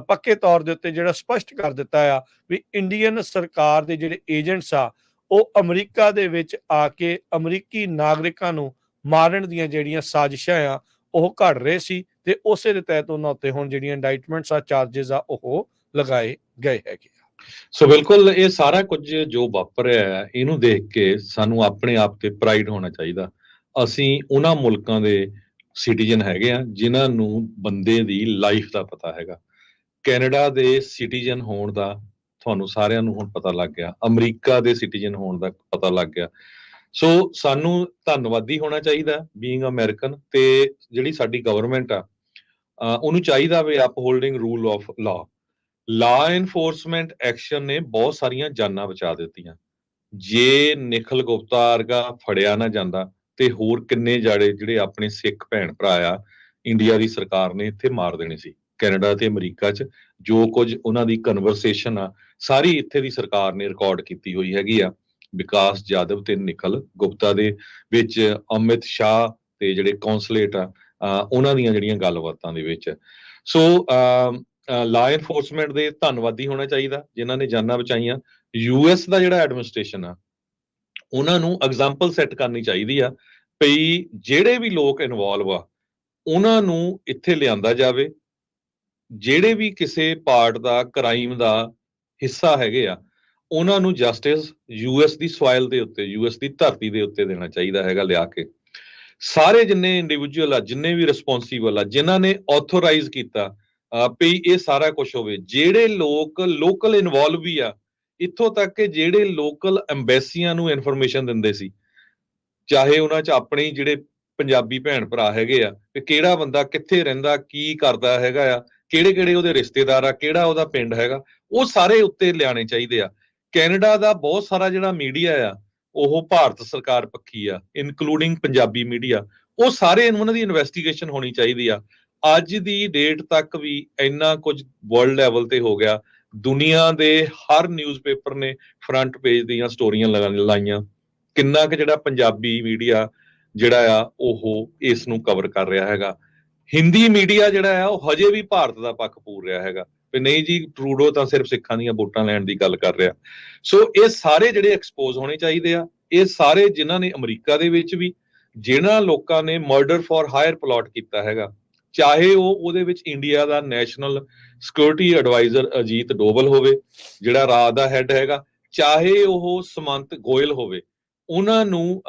A: ਪੱਕੇ ਤੌਰ ਦੇ ਉੱਤੇ ਜਿਹੜਾ ਸਪਸ਼ਟ ਕਰ ਦਿੱਤਾ ਆ ਵੀ ਇੰਡੀਅਨ ਸਰਕਾਰ ਦੇ ਜਿਹੜੇ ਏਜੰਟਸ ਆ ਉਹ ਅਮਰੀਕਾ ਦੇ ਵਿੱਚ ਆ ਕੇ ਅਮਰੀਕੀ ਨਾਗਰਿਕਾਂ ਨੂੰ ਮਾਰਨ ਦੀਆਂ ਜਿਹੜੀਆਂ ਸਾਜ਼ਿਸ਼ਾਂ ਆ ਉਹ ਘੜ ਰਹੇ ਸੀ ਤੇ ਉਸੇ ਦੇ ਤਹਿਤ ਉਹਨਾਂ ਉੱਤੇ ਹੁਣ ਜਿਹੜੀਆਂ ਇੰਡਾਈਟਮੈਂਟਸ ਆ, ਚਾਰजेस ਆ ਉਹ ਲਗਾਏ ਗਏ ਹੈਗੇ ਆ।
B: ਸੋ ਬਿਲਕੁਲ ਇਹ ਸਾਰਾ ਕੁਝ ਜੋ ਵਾਪਰ ਰਿਹਾ ਹੈ ਇਹਨੂੰ ਦੇਖ ਕੇ ਸਾਨੂੰ ਆਪਣੇ ਆਪ ਤੇ ਪ੍ਰਾਈਡ ਹੋਣਾ ਚਾਹੀਦਾ। ਅਸੀਂ ਉਹਨਾਂ ਮੁਲਕਾਂ ਦੇ ਸਿਟੀਜ਼ਨ ਹੈਗੇ ਆ ਜਿਨ੍ਹਾਂ ਨੂੰ ਬੰਦੇ ਦੀ ਲਾਈਫ ਦਾ ਪਤਾ ਹੈਗਾ। ਕੈਨੇਡਾ ਦੇ ਸਿਟੀਜ਼ਨ ਹੋਣ ਦਾ ਤੁਹਾਨੂੰ ਸਾਰਿਆਂ ਨੂੰ ਹੁਣ ਪਤਾ ਲੱਗ ਗਿਆ, ਅਮਰੀਕਾ ਦੇ ਸਿਟੀਜ਼ਨ ਹੋਣ ਦਾ ਪਤਾ ਲੱਗ ਗਿਆ। ਸੋ ਸਾਨੂੰ ਧੰਨਵਾਦੀ ਹੋਣਾ ਚਾਹੀਦਾ ਬੀਇੰਗ ਅਮਰੀਕਨ, ਤੇ ਜਿਹੜੀ ਸਾਡੀ ਗਵਰਨਮੈਂਟ ਆ ਉਹਨੂੰ ਚਾਹੀਦਾ ਵੀ upholding rule of law enforcement action ਨੇ ਬਹੁਤ ਸਾਰੀਆਂ ਜਾਨਾਂ ਬਚਾ ਦਿੱਤੀਆਂ। ਜੇ ਨਿਖਿਲ ਗੁਪਤਾ ਵਰਗਾ ਫੜਿਆ ਨਾ ਜਾਂਦਾ ਤੇ ਹੋਰ ਕਿੰਨੇ ਜਿਹੜੇ ਆਪਣੇ ਸਿੱਖ ਭੈਣ ਭਰਾ ਆ ਇੰਡੀਆ ਦੀ ਸਰਕਾਰ ਨੇ ਇੱਥੇ ਮਾਰ ਦੇਣੇ ਸੀ। ਕੈਨੇਡਾ ਤੇ ਅਮਰੀਕਾ 'ਚ ਜੋ ਕੁਝ ਉਹਨਾਂ ਦੀ ਕਨਵਰਸੇਸ਼ਨ ਆ ਸਾਰੀ ਇੱਥੇ ਦੀ ਸਰਕਾਰ ਨੇ ਰਿਕਾਰਡ ਕੀਤੀ ਹੋਈ ਹੈਗੀ ਆ। ਵਿਕਾਸ ਜਾਦਵ ਤੇ ਨਿਖਿਲ ਗੁਪਤਾ ਦੇ ਵਿੱਚ ਅਮਿਤ ਸ਼ਾਹ ਤੇ ਜਿਹੜੇ ਕੌਂਸਲੇਟ ਆ ਉਹਨਾਂ ਦੀਆਂ ਜਿਹੜੀਆਂ ਗੱਲਬਾਤਾਂ ਦੇ ਵਿੱਚ। ਸੋ ਲਾ ਐਨਫੋਰਸਮੈਂਟ ਦੇ ਧੰਨਵਾਦੀ ਹੋਣਾ ਚਾਹੀਦਾ ਜਿਨ੍ਹਾਂ ਨੇ ਜਾਨਾਂ ਬਚਾਈਆਂ। US ਦਾ ਜਿਹੜਾ ਐਡਮਿਨਿਸਟ੍ਰੇਸ਼ਨ ਆ ਉਹਨਾਂ ਨੂੰ ਐਗਜ਼ਾਮਪਲ ਸੈੱਟ ਕਰਨੀ ਚਾਹੀਦੀ ਆ ਵੀ ਜਿਹੜੇ ਵੀ ਲੋਕ ਇਨਵੋਲਵ ਆ ਉਹਨਾਂ ਨੂੰ ਇੱਥੇ ਲਿਆਂਦਾ ਜਾਵੇ, ਜਿਹੜੇ ਵੀ ਕਿਸੇ ਪਾਰਟ ਦਾ ਕ੍ਰਾਈਮ ਦਾ ਹਿੱਸਾ ਹੈਗੇ ਆ ਉਹਨਾਂ ਨੂੰ ਜਸਟਿਸ ਯੂਐਸ ਦੀ ਸੋਇਲ ਦੇ ਉੱਤੇ, ਯੂਐਸ ਦੀ ਧਰਤੀ ਦੇ ਉੱਤੇ ਦੇਣਾ ਚਾਹੀਦਾ ਹੈਗਾ ਲਿਆ ਕੇ। ਸਾਰੇ ਜਿੰਨੇ ਇੰਡੀਵਿਜੂਅਲ ਆ, ਜਿੰਨੇ ਵੀ ਰਿਸਪੌਂਸੀਬਲ ਆ, ਜਿਨ੍ਹਾਂ ਨੇ ਆਥੋਰਾਈਜ਼ ਕੀਤਾ ਵੀ ਇਹ ਸਾਰਾ ਕੁਝ ਹੋਵੇ, ਜਿਹੜੇ ਲੋਕ ਲੋਕਲ ਇਨਵੋਲਵ ਵੀ ਆ, ਇੱਥੋਂ ਤੱਕ ਕਿ ਜਿਹੜੇ ਲੋਕਲ ਐਮਬੈਸੀਆਂ ਨੂੰ ਇਨਫੋਰਮੇਸ਼ਨ ਦਿੰਦੇ ਸੀ, ਚਾਹੇ ਉਹਨਾਂ 'ਚ ਆਪਣੇ ਜਿਹੜੇ ਪੰਜਾਬੀ ਭੈਣ ਭਰਾ ਹੈਗੇ ਆ, ਕਿ ਕਿਹੜਾ ਬੰਦਾ ਕਿੱਥੇ ਰਹਿੰਦਾ, ਕੀ ਕਰਦਾ ਹੈਗਾ ਆ, ਕਿਹੜੇ ਕਿਹੜੇ ਉਹਦੇ ਰਿਸ਼ਤੇਦਾਰ ਆ, ਕਿਹੜਾ ਉਹਦਾ ਪਿੰਡ ਹੈਗਾ, ਉਹ ਸਾਰੇ ਉੱਤੇ ਲਿਆਣੇ ਚਾਹੀਦੇ ਆ। ਕੈਨੇਡਾ ਦਾ ਬਹੁਤ ਸਾਰਾ ਜਿਹੜਾ ਮੀਡੀਆ ਆ ਉਹ ਭਾਰਤ ਸਰਕਾਰ ਪੱਖੀ ਆ, ਇਨਕਲੂਡਿੰਗ ਪੰਜਾਬੀ ਮੀਡੀਆ, ਉਹ ਸਾਰੇ ਉਹਨਾਂ ਦੀ ਇਨਵੈਸਟੀਗੇਸ਼ਨ ਹੋਣੀ ਚਾਹੀਦੀ ਆ। ਅੱਜ ਦੀ ਡੇਟ ਤੱਕ ਵੀ ਇੰਨਾ ਕੁਝ ਵਰਲਡ ਲੈਵਲ ਤੇ ਹੋ ਗਿਆ, ਦੁਨੀਆ ਦੇ ਹਰ ਨਿਊਜ਼ਪੇਪਰ ਨੇ ਫਰੰਟ ਪੇਜ ਦੀਆਂ ਸਟੋਰੀਆਂ ਲਾਈਆਂ, ਕਿੰਨਾ ਕੁ ਜਿਹੜਾ ਪੰਜਾਬੀ ਮੀਡੀਆ ਜਿਹੜਾ ਆ ਉਹ ਇਸ ਨੂੰ ਕਵਰ ਕਰ ਰਿਹਾ ਹੈਗਾ। ਹਿੰਦੀ ਮੀਡੀਆ ਜਿਹੜਾ ਆ ਉਹ ਹਜੇ ਵੀ ਭਾਰਤ ਦਾ ਪੱਖ ਪੂਰ ਰਿਹਾ ਹੈਗਾ ਵੀ ਨਹੀਂ ਜੀ, ਟਰੂਡੋ ਤਾਂ ਸਿਰਫ ਸਿੱਖਾਂ ਦੀਆਂ ਵੋਟਾਂ ਲੈਣ ਦੀ ਗੱਲ ਕਰ ਰਿਹਾ। ਸੋ ਇਹ ਸਾਰੇ ਜਿਹੜੇ ਐਕਸਪੋਜ਼ ਹੋਣੇ ਚਾਹੀਦੇ ਆ, ਇਹ ਸਾਰੇ ਜਿਨ੍ਹਾਂ ਨੇ ਅਮਰੀਕਾ ਦੇ ਵਿੱਚ ਵੀ ਜਿਹਨਾਂ ਲੋਕਾਂ ਨੇ ਮਰਡਰ ਫॉर ਹਾਇਰ ਪਲਾਟ ਕੀਤਾ ਹੈਗਾ, ਚਾਹੇ ਉਹ ਉਹਦੇ ਵਿੱਚ ਇੰਡੀਆ ਦਾ national security advisor Ajit Doval ਹੋਵੇ ਜਿਹੜਾ ਰਾਜ ਦਾ ਹੈਡ ਹੈਗਾ, ਚਾਹੇ ਉਹ ਸਮੰਤ ਗੋਇਲ ਹੋਵੇ, ਉਹਨਾਂ ਨੂੰ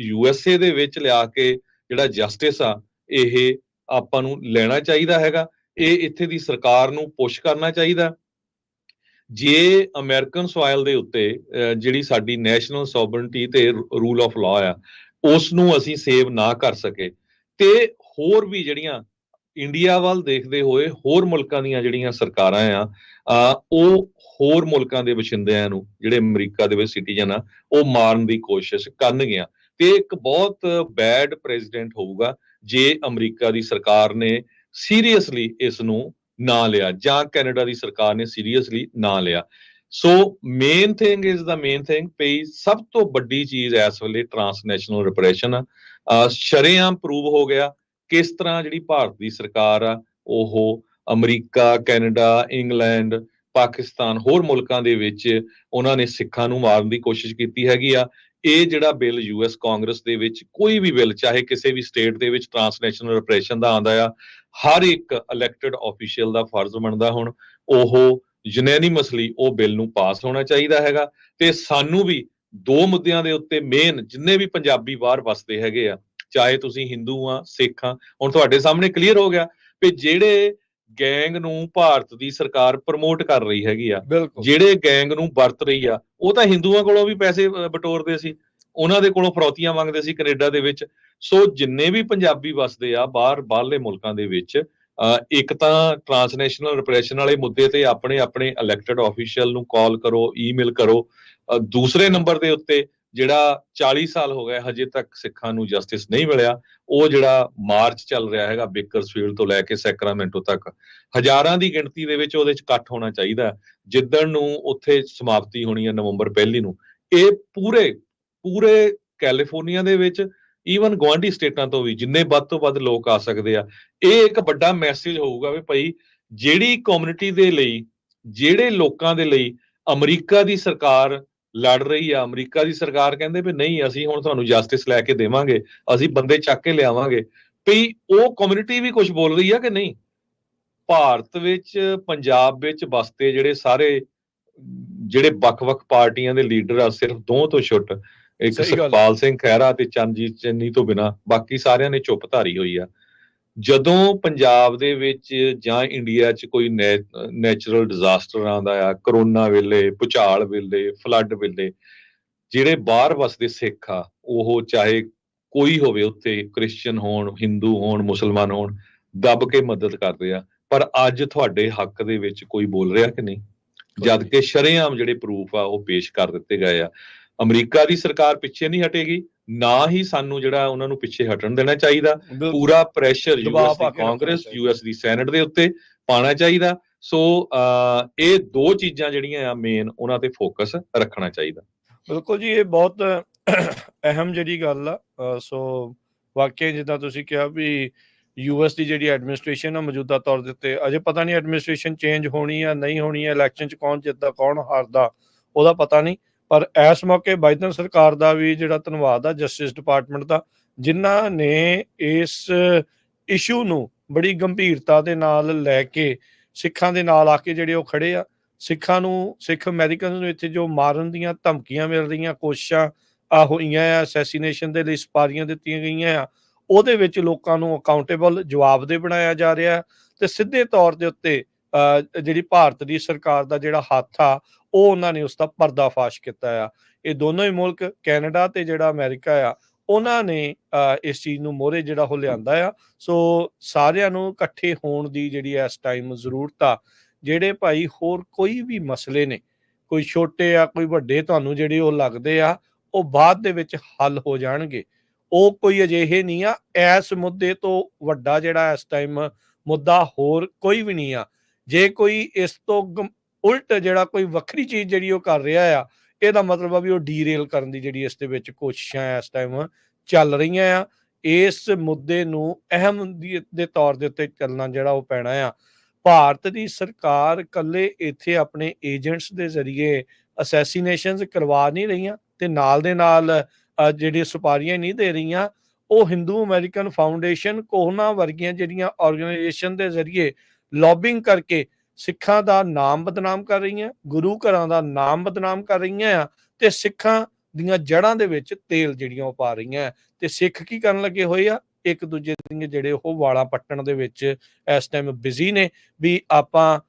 B: USA ਦੇ ਵਿੱਚ ਲਿਆ ਕੇ ਜਿਹੜਾ ਜਸਟਿਸ ਆ ਇਹ ਆਪਾਂ ਨੂੰ ਲੈਣਾ ਚਾਹੀਦਾ ਹੈਗਾ। ਇਹ ਇੱਥੇ ਦੀ ਸਰਕਾਰ ਨੂੰ ਪੁਸ਼ ਕਰਨਾ ਚਾਹੀਦਾ। ਜੇ ਅਮਰੀਕਨ ਸੋਇਲ ਦੇ ਉੱਤੇ ਜਿਹੜੀ ਸਾਡੀ ਨੈਸ਼ਨਲ ਸੋਵਰਨਟੀ ਤੇ ਰੂਲ ਆਫ ਲਾਅ ਆ ਉਸ ਨੂੰ ਅਸੀਂ ਸੇਵ ਨਾ ਕਰ ਸਕੇ, ਤੇ ਹੋਰ ਵੀ ਜਿਹੜੀਆਂ ਇੰਡੀਆ ਵੱਲ ਦੇਖਦੇ ਹੋਏ ਹੋਰ ਮੁਲਕਾਂ ਦੀਆਂ ਜਿਹੜੀਆਂ ਸਰਕਾਰਾਂ ਆ ਉਹ ਹੋਰ ਮੁਲਕਾਂ ਦੇ ਵਸਿੰਦਿਆਂ ਨੂੰ ਜਿਹੜੇ ਅਮਰੀਕਾ ਦੇ ਵਿੱਚ ਸਿਟੀਜ਼ਨ ਆ ਉਹ ਮਾਰਨ ਦੀ ਕੋਸ਼ਿਸ਼ ਕਰਨਗੀਆਂ, ਤੇ ਇੱਕ ਬਹੁਤ ਬੈਡ ਪ੍ਰੈਜ਼ੀਡੈਂਟ ਹੋਊਗਾ ਜੇ ਅਮਰੀਕਾ ਦੀ ਸਰਕਾਰ ਨੇ ਸੀਰੀਅਸਲੀ ਇਸ ਨੂੰ ਨਾ ਲਿਆ ਜਾਂ ਕੈਨੇਡਾ ਦੀ ਸਰਕਾਰ ਨੇ ਸੀਰੀਅਸਲੀ ਨਾ ਲਿਆ। So main thing is the main thing ਪਈ, ਸਭ ਤੋਂ ਵੱਡੀ ਚੀਜ਼ ਇਸ ਵੇਲੇ ਟਰਾਂਸਨੈਸ਼ਨਲ ਰਿਪਰੈਸ਼ਨ ਆ। ਸ਼ਰੇਆਮ ਪ੍ਰੂਵ ਹੋ ਗਿਆ ਕਿਸ ਤਰ੍ਹਾਂ ਜਿਹੜੀ ਭਾਰਤ ਦੀ ਸਰਕਾਰ ਆ ਉਹ ਅਮਰੀਕਾ, ਕੈਨੇਡਾ, ਇੰਗਲੈਂਡ, ਪਾਕਿਸਤਾਨ, ਹੋਰ ਮੁਲਕਾਂ ਦੇ ਵਿੱਚ ਉਹਨਾਂ ਨੇ ਸਿੱਖਾਂ ਨੂੰ ਮਾਰਨ ਦੀ ਕੋਸ਼ਿਸ਼ ਕੀਤੀ ਹੈਗੀ ਆ। ਇਹ ਜਿਹੜਾ ਬਿੱਲ US ਕਾਂਗਰਸ ਦੇ ਵਿੱਚ ਕੋਈ ਵੀ ਬਿੱਲ ਚਾਹੇ ਕਿਸੇ ਵੀ ਸਟੇਟ ਦੇ ਵਿੱਚ ਟਰਾਂਸਨੈਸ਼ਨਲ ਰਿਪਰੈਸ਼ਨ ਦਾ ਆਉਂਦਾ ਆ, ਹਰ ਇੱਕ ਇਲੈਕਟਡ ਆਫੀਸ਼ੀਅਲ ਦਾ ਫਰਜ਼ ਬਣਦਾ ਹੁਣ ਉਹ ਯੂਨੈਨਿਮਸਲੀ ਉਹ ਬਿੱਲ ਨੂੰ ਪਾਸ ਹੋਣਾ ਚਾਹੀਦਾ ਹੈਗਾ। ਤੇ ਸਾਨੂੰ ਵੀ ਦੋ ਮੁੱਦਿਆਂ ਦੇ ਉੱਤੇ ਮੇਨ, ਜਿੰਨੇ ਵੀ ਪੰਜਾਬੀ ਬਾਹਰ ਵਸਦੇ ਹੈਗੇ ਆ, ਚਾਹੇ ਤੁਸੀਂ ਹਿੰਦੂ ਆ, ਸਿੱਖ ਆ, ਹੁਣ ਤੁਹਾਡੇ ਸਾਹਮਣੇ ਕਲੀਅਰ ਹੋ ਗਿਆ ਕਿ ਜਿਹੜੇ ਗੈਂਗ ਨੂੰ ਭਾਰਤ ਦੀ ਸਰਕਾਰ ਪ੍ਰਮੋਟ ਕਰ ਰਹੀ ਹੈਗੀ ਆ, ਜਿਹੜੇ ਗੈਂਗ ਨੂੰ ਵਰਤ ਰਹੀ ਆ, ਉਹ ਤਾਂ ਹਿੰਦੂਆਂ ਕੋਲੋਂ ਵੀ ਪੈਸੇ ਬਟੋਰਦੇ ਸੀ, ਉਹਨਾਂ ਦੇ ਕੋਲੋਂ ਫਰੌਤੀਆਂ ਮੰਗਦੇ ਸੀ ਕੈਨੇਡਾ ਦੇ ਵਿੱਚ। ਸੋ ਜਿੰਨੇ ਵੀ ਪੰਜਾਬੀ ਵਸਦੇ ਆ ਬਾਹਰਲੇ ਮੁਲਕਾਂ ਦੇ ਵਿੱਚ, ਇੱਕ ਤਾਂ ਟਰਾਂਸਨੈਸ਼ਨਲ ਰਿਪਰੈਸ਼ਨ ਵਾਲੇ ਮੁੱਦੇ ਤੇ ਆਪਣੇ ਆਪਣੇ ਇਲੈਕਟਡ ਆਫੀਸ਼ੀਅਲ ਨੂੰ ਕਾਲ ਕਰੋ, ਈਮੇਲ ਕਰੋ। ਦੂਸਰੇ ਨੰਬਰ ਦੇ ਉੱਤੇ ਜਿਹੜਾ 40 ਸਾਲ ਹੋ ਗਏ ਹਜੇ ਤੱਕ ਸਿੱਖਾਂ ਨੂੰ ਜਸਟਿਸ ਨਹੀਂ ਮਿਲਿਆ, ਉਹ ਜਿਹੜਾ ਮਾਰਚ ਚੱਲ ਰਿਹਾ ਹੈਗਾ ਬੇਕਰਸਫੀਲਡ ਤੋਂ ਲੈ ਕੇ ਸੈਕਰਾਮੈਂਟੋ ਤੱਕ, ਹਜ਼ਾਰਾਂ ਦੀ ਗਿਣਤੀ ਦੇ ਵਿੱਚ ਉਹਦੇ 'ਚ ਇਕੱਠ ਹੋਣਾ ਚਾਹੀਦਾ ਜਿੱਦਣ ਨੂੰ ਉੱਥੇ ਸਮਾਪਤੀ ਹੋਣੀ ਹੈ ਨਵੰਬਰ 1 ਨੂੰ। ਇਹ ਪੂਰੇ ਕੈਲੀਫੋਰਨੀਆ ਦੇ ਵਿੱਚ, ਈਵਨ ਗੁਆਂਢੀ ਸਟੇਟਾਂ ਤੋਂ ਵੀ ਜਿੰਨੇ ਵੱਧ ਤੋਂ ਵੱਧ ਲੋਕ ਆ ਸਕਦੇ ਆ, ਇਹ ਇੱਕ ਵੱਡਾ ਮੈਸੇਜ ਹੋਊਗਾ ਵੀ ਭਾਈ ਜਿਹੜੀ ਕਮਿਊਨਿਟੀ ਦੇ ਲਈ, ਜਿਹੜੇ ਲੋਕਾਂ ਦੇ ਲਈ ਅਮਰੀਕਾ ਦੀ ਸਰਕਾਰ ਲੜ ਰਹੀ ਆ, ਅਮਰੀਕਾ ਦੀ ਸਰਕਾਰ ਕਹਿੰਦੇ ਵੀ ਨਹੀਂ ਅਸੀਂ ਹੁਣ ਤੁਹਾਨੂੰ ਜਸਟਿਸ ਲੈ ਕੇ ਦੇਵਾਂਗੇ, ਅਸੀਂ ਬੰਦੇ ਚੱਕ ਕੇ ਲਿਆਵਾਂਗੇ, ਵੀ ਉਹ ਕਮਿਊਨਿਟੀ ਵੀ ਕੁਝ ਬੋਲ ਰਹੀ ਆ ਕਿ ਨਹੀਂ। ਭਾਰਤ ਵਿੱਚ, ਪੰਜਾਬ ਵਿੱਚ ਵਸਦੇ ਜਿਹੜੇ ਸਾਰੇ ਜਿਹੜੇ ਵੱਖ-ਵੱਖ ਪਾਰਟੀਆਂ ਦੇ ਲੀਡਰ ਆ, ਸਿਰਫ ਦੋ ਤੋਂ ਛੁੱਟ ਇੱਕ ਸੁਖਪਾਲ ਸਿੰਘ ਖਹਿਰਾ ਤੇ ਚਰਨਜੀਤ ਚੰਨੀ ਤੋਂ ਬਿਨਾਂ ਬਾਕੀ ਸਾਰਿਆਂ ਨੇ ਚੁੱਪ ਧਾਰੀ ਹੋਈ ਆ। ਜਦੋਂ ਪੰਜਾਬ ਦੇ ਵਿੱਚ ਜਾਂ ਇੰਡੀਆ 'ਚ ਕੋਈ ਨੈਚੁਰਲ ਡਿਜ਼ਾਸਟਰ ਆਉਂਦਾ ਆ, ਕਰੋਨਾ ਵੇਲੇ, ਭੁਚਾਲ ਵੇਲੇ, ਫਲੱਡ ਵੇਲੇ, ਜਿਹੜੇ ਬਾਹਰ ਵਸਦੇ ਸਿੱਖ ਆ ਉਹ ਚਾਹੇ ਕੋਈ ਹੋਵੇ ਉੱਥੇ, ਕ੍ਰਿਸਚਨ ਹੋਣ, ਹਿੰਦੂ ਹੋਣ, ਮੁਸਲਮਾਨ ਹੋਣ, ਦੱਬ ਕੇ ਮਦਦ ਕਰਦੇ ਆ। ਪਰ ਅੱਜ ਤੁਹਾਡੇ ਹੱਕ ਦੇ ਵਿੱਚ ਕੋਈ ਬੋਲ ਰਿਹਾ ਕਿ ਨਹੀਂ, ਜਦ ਕਿ ਸ਼ਰੇਆਮ ਜਿਹੜੇ ਪ੍ਰੂਫ ਆ ਉਹ ਪੇਸ਼ ਕਰ ਦਿੱਤੇ ਗਏ ਆ। ਅਮਰੀਕਾ ਦੀ ਸਰਕਾਰ ਪਿੱਛੇ ਨਹੀਂ ਹਟੇਗੀ, ਨਾ ਹੀ ਸਾਨੂੰ ਜਿਹੜਾ ਉਹਨਾਂ ਨੂੰ ਪਿੱਛੇ ਹਟਣ ਦੇਣਾ ਚਾਹੀਦਾ। ਪੂਰਾ ਪ੍ਰੈਸ਼ਰ US ਦੀ ਕਾਂਗਰਸ, US ਦੀ ਸੈਨੇਟ ਦੇ ਉੱਤੇ ਪਾਉਣਾ ਚਾਹੀਦਾ। ਸੋ ਇਹ ਦੋ ਚੀਜ਼ਾਂ ਜਿਹੜੀਆਂ ਆ ਮੇਨ, ਉਹਨਾਂ ਤੇ ਫੋਕਸ ਰੱਖਣਾ ਚਾਹੀਦਾ।
A: ਬਿਲਕੁਲ ਜੀ, ਇਹ ਬਹੁਤ ਅਹਿਮ ਜਿਹੜੀ ਗੱਲ ਆ। ਸੋ ਵਾਕਿਆ ਜਿੱਦਾਂ ਤੁਸੀਂ ਕਿਹਾ ਵੀ US ਦੀ ਜਿਹੜੀ ਐਡਮਿਨਿਸਟ੍ਰੇਸ਼ਨ ਆ ਮੌਜੂਦਾ ਤੌਰ ਦੇ ਉੱਤੇ, ਅਜੇ ਪਤਾ ਨਹੀਂ ਐਡਮਿਨਿਸਟ੍ਰੇਸ਼ਨ ਚੇਂਜ ਹੋਣੀ ਆ ਨਹੀਂ ਹੋਣੀ ਆ, ਇਲੈਕਸ਼ਨ 'ਚ ਕੌਣ ਜਿੱਤਦਾ ਕੌਣ ਹਾਰਦਾ ਉਹਦਾ ਪਤਾ ਨਹੀਂ, ਪਰ ਇਸ ਮੌਕੇ ਬਾਈਡਨ ਸਰਕਾਰ ਦਾ ਵੀ ਜਿਹੜਾ ਧੰਨਵਾਦ ਆ, ਜਸਟਿਸ ਡਿਪਾਰਟਮੈਂਟ ਦਾ, ਜਿਨ੍ਹਾਂ ਨੇ ਇਸ ਇਸ਼ੂ ਨੂੰ ਬੜੀ ਗੰਭੀਰਤਾ ਦੇ ਨਾਲ ਲੈ ਕੇ ਸਿੱਖਾਂ ਦੇ ਨਾਲ ਆ ਕੇ ਜਿਹੜੇ ਉਹ ਖੜੇ ਆ। ਸਿੱਖਾਂ ਨੂੰ, ਸਿੱਖ ਅਮਰੀਕਨ ਨੂੰ ਇੱਥੇ ਜੋ ਮਾਰਨ ਦੀਆਂ ਧਮਕੀਆਂ ਮਿਲ ਰਹੀਆਂ, ਕੋਸ਼ਿਸ਼ਾਂ ਹੋਈਆਂ ਆ, ਅਸੈਸੀਨੇਸ਼ਨ ਦੇ ਲਈ ਸੁਪਾਰੀਆਂ ਦਿੱਤੀਆਂ ਗਈਆਂ ਆ, ਉਹਦੇ ਵਿੱਚ ਲੋਕਾਂ ਨੂੰ ਅਕਾਊਂਟੇਬਲ, ਜਵਾਬਦੇਹ ਬਣਾਇਆ ਜਾ ਰਿਹਾ ਤੇ ਸਿੱਧੇ ਤੌਰ ਦੇ ਉੱਤੇ ਜਿਹੜੀ ਭਾਰਤ ਦੀ ਸਰਕਾਰ ਦਾ ਜਿਹੜਾ ਹੱਥ ਆ ਉਹ ਉਹਨਾਂ ਨੇ ਉਸ ਦਾ ਪਰਦਾਫਾਸ਼ ਕੀਤਾ ਆ। ਇਹ ਦੋਨੋਂ ਹੀ ਮੁਲਕ, ਕੈਨੇਡਾ ਤੇ ਜਿਹੜਾ ਅਮਰੀਕਾ ਆ, ਉਹਨਾਂ ਨੇ ਇਸ ਚੀਜ਼ ਨੂੰ ਮੋਹਰੇ ਜਿਹੜਾ ਉਹ ਲਿਆਂਦਾ ਆ। ਸੋ ਸਾਰਿਆਂ ਨੂੰ ਇਕੱਠੇ ਹੋਣ ਦੀ ਜਿਹੜੀ ਇਸ ਟਾਈਮ ਜ਼ਰੂਰਤ ਆ। ਜਿਹੜੇ ਭਾਈ ਹੋਰ ਕੋਈ ਵੀ ਮਸਲੇ ਨੇ, ਕੋਈ ਛੋਟੇ ਆ ਕੋਈ ਵੱਡੇ, ਤੁਹਾਨੂੰ ਜਿਹੜੇ ਉਹ ਲੱਗਦੇ ਆ, ਉਹ ਬਾਅਦ ਦੇ ਵਿੱਚ ਹੱਲ ਹੋ ਜਾਣਗੇ। ਉਹ ਕੋਈ ਅਜਿਹੇ ਨਹੀਂ ਆ, ਇਸ ਮੁੱਦੇ ਤੋਂ ਵੱਡਾ ਜਿਹੜਾ ਇਸ ਟਾਈਮ ਮੁੱਦਾ ਹੋਰ ਕੋਈ ਵੀ ਨਹੀਂ ਆ। ਜੇ ਕੋਈ ਇਸ ਤੋਂ ਉਲਟ ਜਿਹੜਾ ਕੋਈ ਵੱਖਰੀ ਚੀਜ਼ ਜਿਹੜੀ ਉਹ ਕਰ ਰਿਹਾ ਆ, ਇਹਦਾ ਮਤਲਬ ਆ ਵੀ ਉਹ ਡੀਰੇਲ ਕਰਨ ਦੀ ਜਿਹੜੀ ਇਸ ਦੇ ਵਿੱਚ ਕੋਸ਼ਿਸ਼ਾਂ ਇਸ ਟਾਈਮ ਚੱਲ ਰਹੀਆਂ ਆ। ਇਸ ਮੁੱਦੇ ਨੂੰ ਅਹਿਮੀਅਤ ਦੇ ਤੌਰ ਦੇ ਉੱਤੇ ਚੱਲਣਾ ਜਿਹੜਾ ਉਹ ਪੈਣਾ ਆ। ਭਾਰਤ ਦੀ ਸਰਕਾਰ ਇਕੱਲੇ ਇੱਥੇ ਆਪਣੇ ਏਜੰਟਸ ਦੇ ਜ਼ਰੀਏ ਅਸੈਸੀਨੇਸ਼ਨਸ ਕਰਵਾ ਨਹੀਂ ਰਹੀਆਂ ਤੇ ਨਾਲ ਦੇ ਨਾਲ ਜਿਹੜੀਆਂ ਸੁਪਾਰੀਆਂ ਨਹੀਂ ਦੇ ਰਹੀਆਂ, ਉਹ ਹਿੰਦੂ ਅਮਰੀਕਨ ਫਾਊਂਡੇਸ਼ਨ, ਕੋਹਨਾ ਵਰਗੀਆਂ ਜਿਹੜੀਆਂ ਆਰਗੇਨਾਈਜੇਸ਼ਨ ਦੇ ਜ਼ਰੀਏ ਲੌਬਿੰਗ ਕਰਕੇ ਸਿੱਖਾਂ ਦਾ ਨਾਮ ਬਦਨਾਮ ਕਰ ਰਹੀਆਂ, ਗੁਰੂ ਘਰਾਂ ਦਾ ਨਾਮ ਬਦਨਾਮ ਕਰ ਰਹੀਆਂ ਆ ਤੇ ਸਿੱਖਾਂ ਦੀਆਂ ਜੜ੍ਹਾਂ ਦੇ ਵਿੱਚ ਤੇਲ ਜਿਹੜੀਆਂ ਉਹ ਪਾ ਰਹੀਆਂ। ਤੇ ਸਿੱਖ ਕੀ ਕਰਨ ਲੱਗੇ ਹੋਏ ਆ? ਇੱਕ ਦੂਜੇ ਦੀਆਂ ਜਿਹੜੇ ਉਹ ਵਾਲਾਂ ਪੱਟਣ ਦੇ ਵਿੱਚ ਇਸ ਟਾਈਮ ਬਿਜ਼ੀ ਨੇ ਵੀ ਆਪਾਂ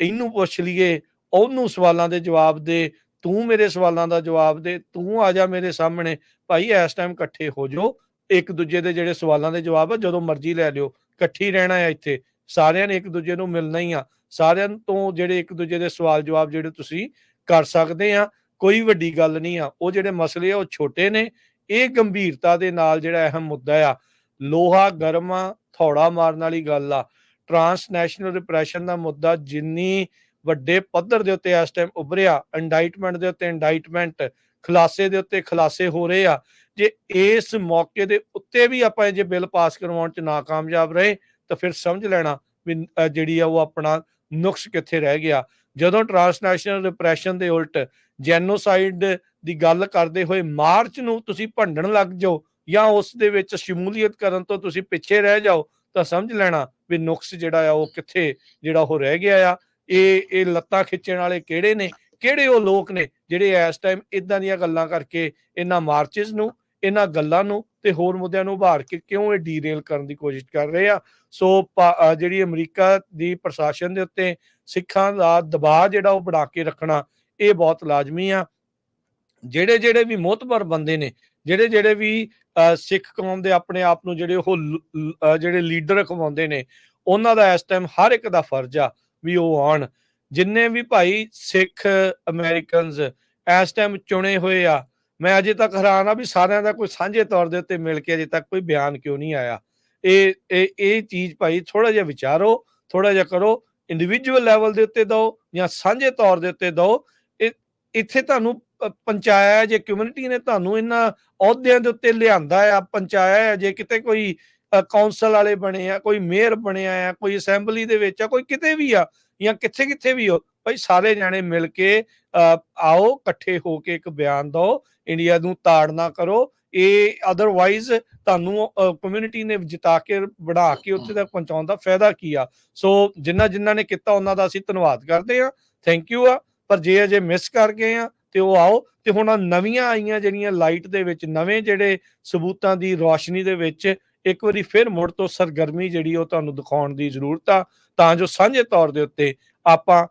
A: ਇਹਨੂੰ ਪੁੱਛ ਲਈਏ, ਉਹਨੂੰ ਸਵਾਲਾਂ ਦੇ ਜਵਾਬ ਦੇ, ਤੂੰ ਮੇਰੇ ਸਵਾਲਾਂ ਦਾ ਜਵਾਬ ਦੇ, ਤੂੰ ਆ ਜਾ ਮੇਰੇ ਸਾਹਮਣੇ। ਭਾਈ ਇਸ ਟਾਈਮ ਇਕੱਠੇ ਹੋ ਜਾਓ, ਇੱਕ ਦੂਜੇ ਦੇ ਜਿਹੜੇ ਸਵਾਲਾਂ ਦੇ ਜਵਾਬ ਆ ਜਦੋਂ ਮਰਜ਼ੀ ਲੈ ਲਿਓ। ਇਕੱਠੀ ਰਹਿਣਾ ਆ ਇੱਥੇ, ਸਾਰਿਆਂ ਨੇ ਇੱਕ ਦੂਜੇ ਨੂੰ ਮਿਲਣਾ ਹੀ ਆ। ਸਾਰਿਆਂ ਤੋਂ ਜਿਹੜੇ ਇੱਕ ਦੂਜੇ ਦੇ ਸਵਾਲ ਜਵਾਬ ਜਿਹੜੇ ਤੁਸੀਂ ਕਰ ਸਕਦੇ ਆ, ਕੋਈ ਵੱਡੀ ਗੱਲ ਨਹੀਂ ਆ। ਉਹ ਜਿਹੜੇ ਮਸਲੇ ਆ ਉਹ ਛੋਟੇ ਨੇ। ਇਹ ਗੰਭੀਰਤਾ ਦੇ ਨਾਲ ਜਿਹੜਾ ਅਹਿਮ ਮੁੱਦਾ ਆ, ਲੋਹਾ ਗਰਮ ਆ, ਥੌੜਾ ਮਾਰਨ ਵਾਲੀ ਗੱਲ ਆ। ਟਰਾਂਸਨੈਸ਼ਨਲ ਰਿਪਰੈਸ਼ਨ ਦਾ ਮੁੱਦਾ ਜਿੰਨੀ ਵੱਡੇ ਪੱਧਰ ਦੇ ਉੱਤੇ ਇਸ ਟਾਈਮ ਉੱਭਰਿਆ, ਇੰਡਾਈਟਮੈਂਟ ਦੇ ਉੱਤੇ ਇੰਡਾਈਟਮੈਂਟ, ਖੁਲਾਸੇ ਦੇ ਉੱਤੇ ਖੁਲਾਸੇ ਹੋ ਰਹੇ ਆ। ਜੇ ਇਸ ਮੌਕੇ ਦੇ ਉੱਤੇ ਵੀ ਆਪਾਂ ਜੇ ਬਿੱਲ ਪਾਸ ਕਰਵਾਉਣ 'ਚ ਨਾਕਾਮਯਾਬ ਰਹੇ ਤਾਂ ਫਿਰ ਸਮਝ ਲੈਣਾ ਵੀ ਜਿਹੜੀ ਆ ਉਹ ਆਪਣਾ ਨੁਕਸ ਕਿੱਥੇ ਰਹਿ ਗਿਆ। ਜਦੋਂ ਟਰਾਂਸਨੈਸ਼ਨਲ ਰਿਪਰੈਸ਼ਨ ਦੇ ਉਲਟ ਜੈਨੋਸਾਈਡ ਦੀ ਗੱਲ ਕਰਦੇ ਹੋਏ ਮਾਰਚ ਨੂੰ ਤੁਸੀਂ ਭੰਡਣ ਲੱਗ ਜਾਓ ਜਾਂ ਉਸ ਦੇ ਵਿੱਚ ਸ਼ਮੂਲੀਅਤ ਕਰਨ ਤੋਂ ਤੁਸੀਂ ਪਿੱਛੇ ਰਹਿ ਜਾਓ ਤਾਂ ਸਮਝ ਲੈਣਾ ਵੀ ਨੁਕਸ ਜਿਹੜਾ ਆ ਉਹ ਕਿੱਥੇ ਜਿਹੜਾ ਉਹ ਰਹਿ ਗਿਆ ਆ। ਇਹ ਲੱਤਾਂ ਖਿੱਚਣ ਵਾਲੇ ਕਿਹੜੇ ਨੇ, ਕਿਹੜੇ ਉਹ ਲੋਕ ਨੇ ਜਿਹੜੇ ਇਸ ਟਾਈਮ ਇਦਾਂ ਦੀਆਂ ਗੱਲਾਂ ਕਰਕੇ ਇਹਨਾਂ ਮਾਰਚਿਸ ਨੂੰ, ਇਹਨਾਂ ਗੱਲਾਂ ਨੂੰ ਤੇ ਹੋਰ ਮੁੱਦਿਆਂ ਨੂੰ ਉਭਾਰ ਕੇ ਕਿਉਂ ਇਹ ਡੀਰੇਲ ਕਰਨ ਦੀ ਕੋਸ਼ਿਸ਼ ਕਰ ਰਹੇ ਆ। ਸੋ ਜਿਹੜੀ ਅਮਰੀਕਾ ਦੀ ਪ੍ਰਸ਼ਾਸਨ ਦੇ ਉੱਤੇ ਸਿੱਖਾਂ ਦਾ ਦਬਾਅ ਜਿਹੜਾ ਉਹ ਬਣਾ ਕੇ ਰੱਖਣਾ ਇਹ ਬਹੁਤ ਲਾਜ਼ਮੀ ਆ। ਜਿਹੜੇ ਵੀ ਮੋਹਤਬਰ ਬੰਦੇ ਨੇ, ਜਿਹੜੇ ਵੀ ਸਿੱਖ ਕੌਮ ਦੇ ਆਪਣੇ ਆਪ ਨੂੰ ਜਿਹੜੇ ਉਹ ਜਿਹੜੇ ਲੀਡਰ ਖਵਾਉਂਦੇ ਨੇ, ਉਹਨਾਂ ਦਾ ਇਸ ਟਾਈਮ ਹਰ ਇੱਕ ਦਾ ਫਰਜ਼ ਆ ਵੀ ਉਹ ਆਉਣ। ਜਿੰਨੇ ਵੀ ਭਾਈ ਸਿੱਖ ਅਮਰੀਕਨਸ ਇਸ ਟਾਈਮ ਚੁਣੇ ਹੋਏ ਆ, ਮੈਂ ਅਜੇ ਤੱਕ ਹੈਰਾਨ ਆ ਵੀ ਸਾਰਿਆਂ ਦਾ ਕੋਈ ਸਾਂਝੇ ਤੌਰ ਦੇ ਉੱਤੇ ਮਿਲ ਕੇ ਅਜੇ ਤੱਕ ਕੋਈ ਬਿਆਨ ਕਿਉਂ ਨਹੀਂ ਆਇਆ। ਇਹ ਚੀਜ਼ ਭਾਈ ਥੋੜਾ ਜਿਹਾ ਵਿਚਾਰੋ, ਥੋੜਾ ਜਿਹਾ ਕਰੋ, ਇੰਡੀਵਿਜੂਅਲ ਲੈਵਲ ਦੇ ਉੱਤੇ ਦਿਓ ਜਾਂ ਸਾਂਝੇ ਤੌਰ ਦੇ ਉੱਤੇ ਦਿਓ। ਇੱਥੇ ਤੁਹਾਨੂੰ ਪਹੁੰਚਾਇਆ, ਜੇ ਕਮਿਊਨਿਟੀ ਨੇ ਤੁਹਾਨੂੰ ਇਹਨਾਂ ਅਹੁਦਿਆਂ ਦੇ ਉੱਤੇ ਲਿਆਂਦਾ ਆ, ਪਹੁੰਚਾਇਆ, ਜੇ ਕਿਤੇ ਕੋਈ ਕੌਂਸਲ ਵਾਲੇ ਬਣੇ ਆ, ਕੋਈ ਮੇਅਰ ਬਣਿਆ ਆ, ਕੋਈ ਅਸੈਂਬਲੀ ਦੇ ਵਿੱਚ ਆ, ਕੋਈ ਕਿਤੇ ਵੀ ਆ ਜਾਂ ਕਿੱਥੇ ਵੀ ਹੋ, ਭਾਈ ਸਾਰੇ ਜਾਣੇ ਮਿਲ ਕੇ ਆਓ, ਇਕੱਠੇ ਹੋ ਕੇ ਇੱਕ ਬਿਆਨ ਦਿਓ, ਇੰਡੀਆ ਨੂੰ ਤਾੜ ਨਾ ਕਰੋ। ਇਹ ਅਦਰਵਾਈਜ਼ ਤੁਹਾਨੂੰ ਕਮਿਊਨਿਟੀ ਨੇ ਜਿਤਾ ਕੇ ਬਣਾ ਕੇ ਉੱਥੇ ਤੱਕ ਪਹੁੰਚਾਉਣ ਦਾ ਫਾਇਦਾ ਕੀ ਆ। ਸੋ ਜਿਨ੍ਹਾਂ ਨੇ ਕੀਤਾ ਉਹਨਾਂ ਦਾ ਅਸੀਂ ਧੰਨਵਾਦ ਕਰਦੇ ਹਾਂ, ਥੈਂਕ ਯੂ ਆ। ਪਰ ਜੇ ਅਜੇ ਮਿਸ ਕਰ ਗਏ ਆ ਤੇ ਉਹ ਆਓ ਤੇ ਹੁਣ ਨਵੀਆਂ ਆਈਆਂ ਜਿਹੜੀਆਂ ਲਾਈਟ ਦੇ ਵਿੱਚ, ਨਵੇਂ ਜਿਹੜੇ ਸਬੂਤਾਂ ਦੀ ਰੋਸ਼ਨੀ ਦੇ ਵਿੱਚ ਇੱਕ ਵਾਰੀ ਫਿਰ ਮੁੜ ਤੋਂ ਸਰਗਰਮੀ ਜਿਹੜੀ ਉਹ ਤੁਹਾਨੂੰ ਦਿਖਾਉਣ ਦੀ ਜ਼ਰੂਰਤ ਆ, ਤਾਂ ਜੋ ਸਾਂਝੇ ਤੌਰ ਦੇ ਉੱਤੇ ਆਪਾਂ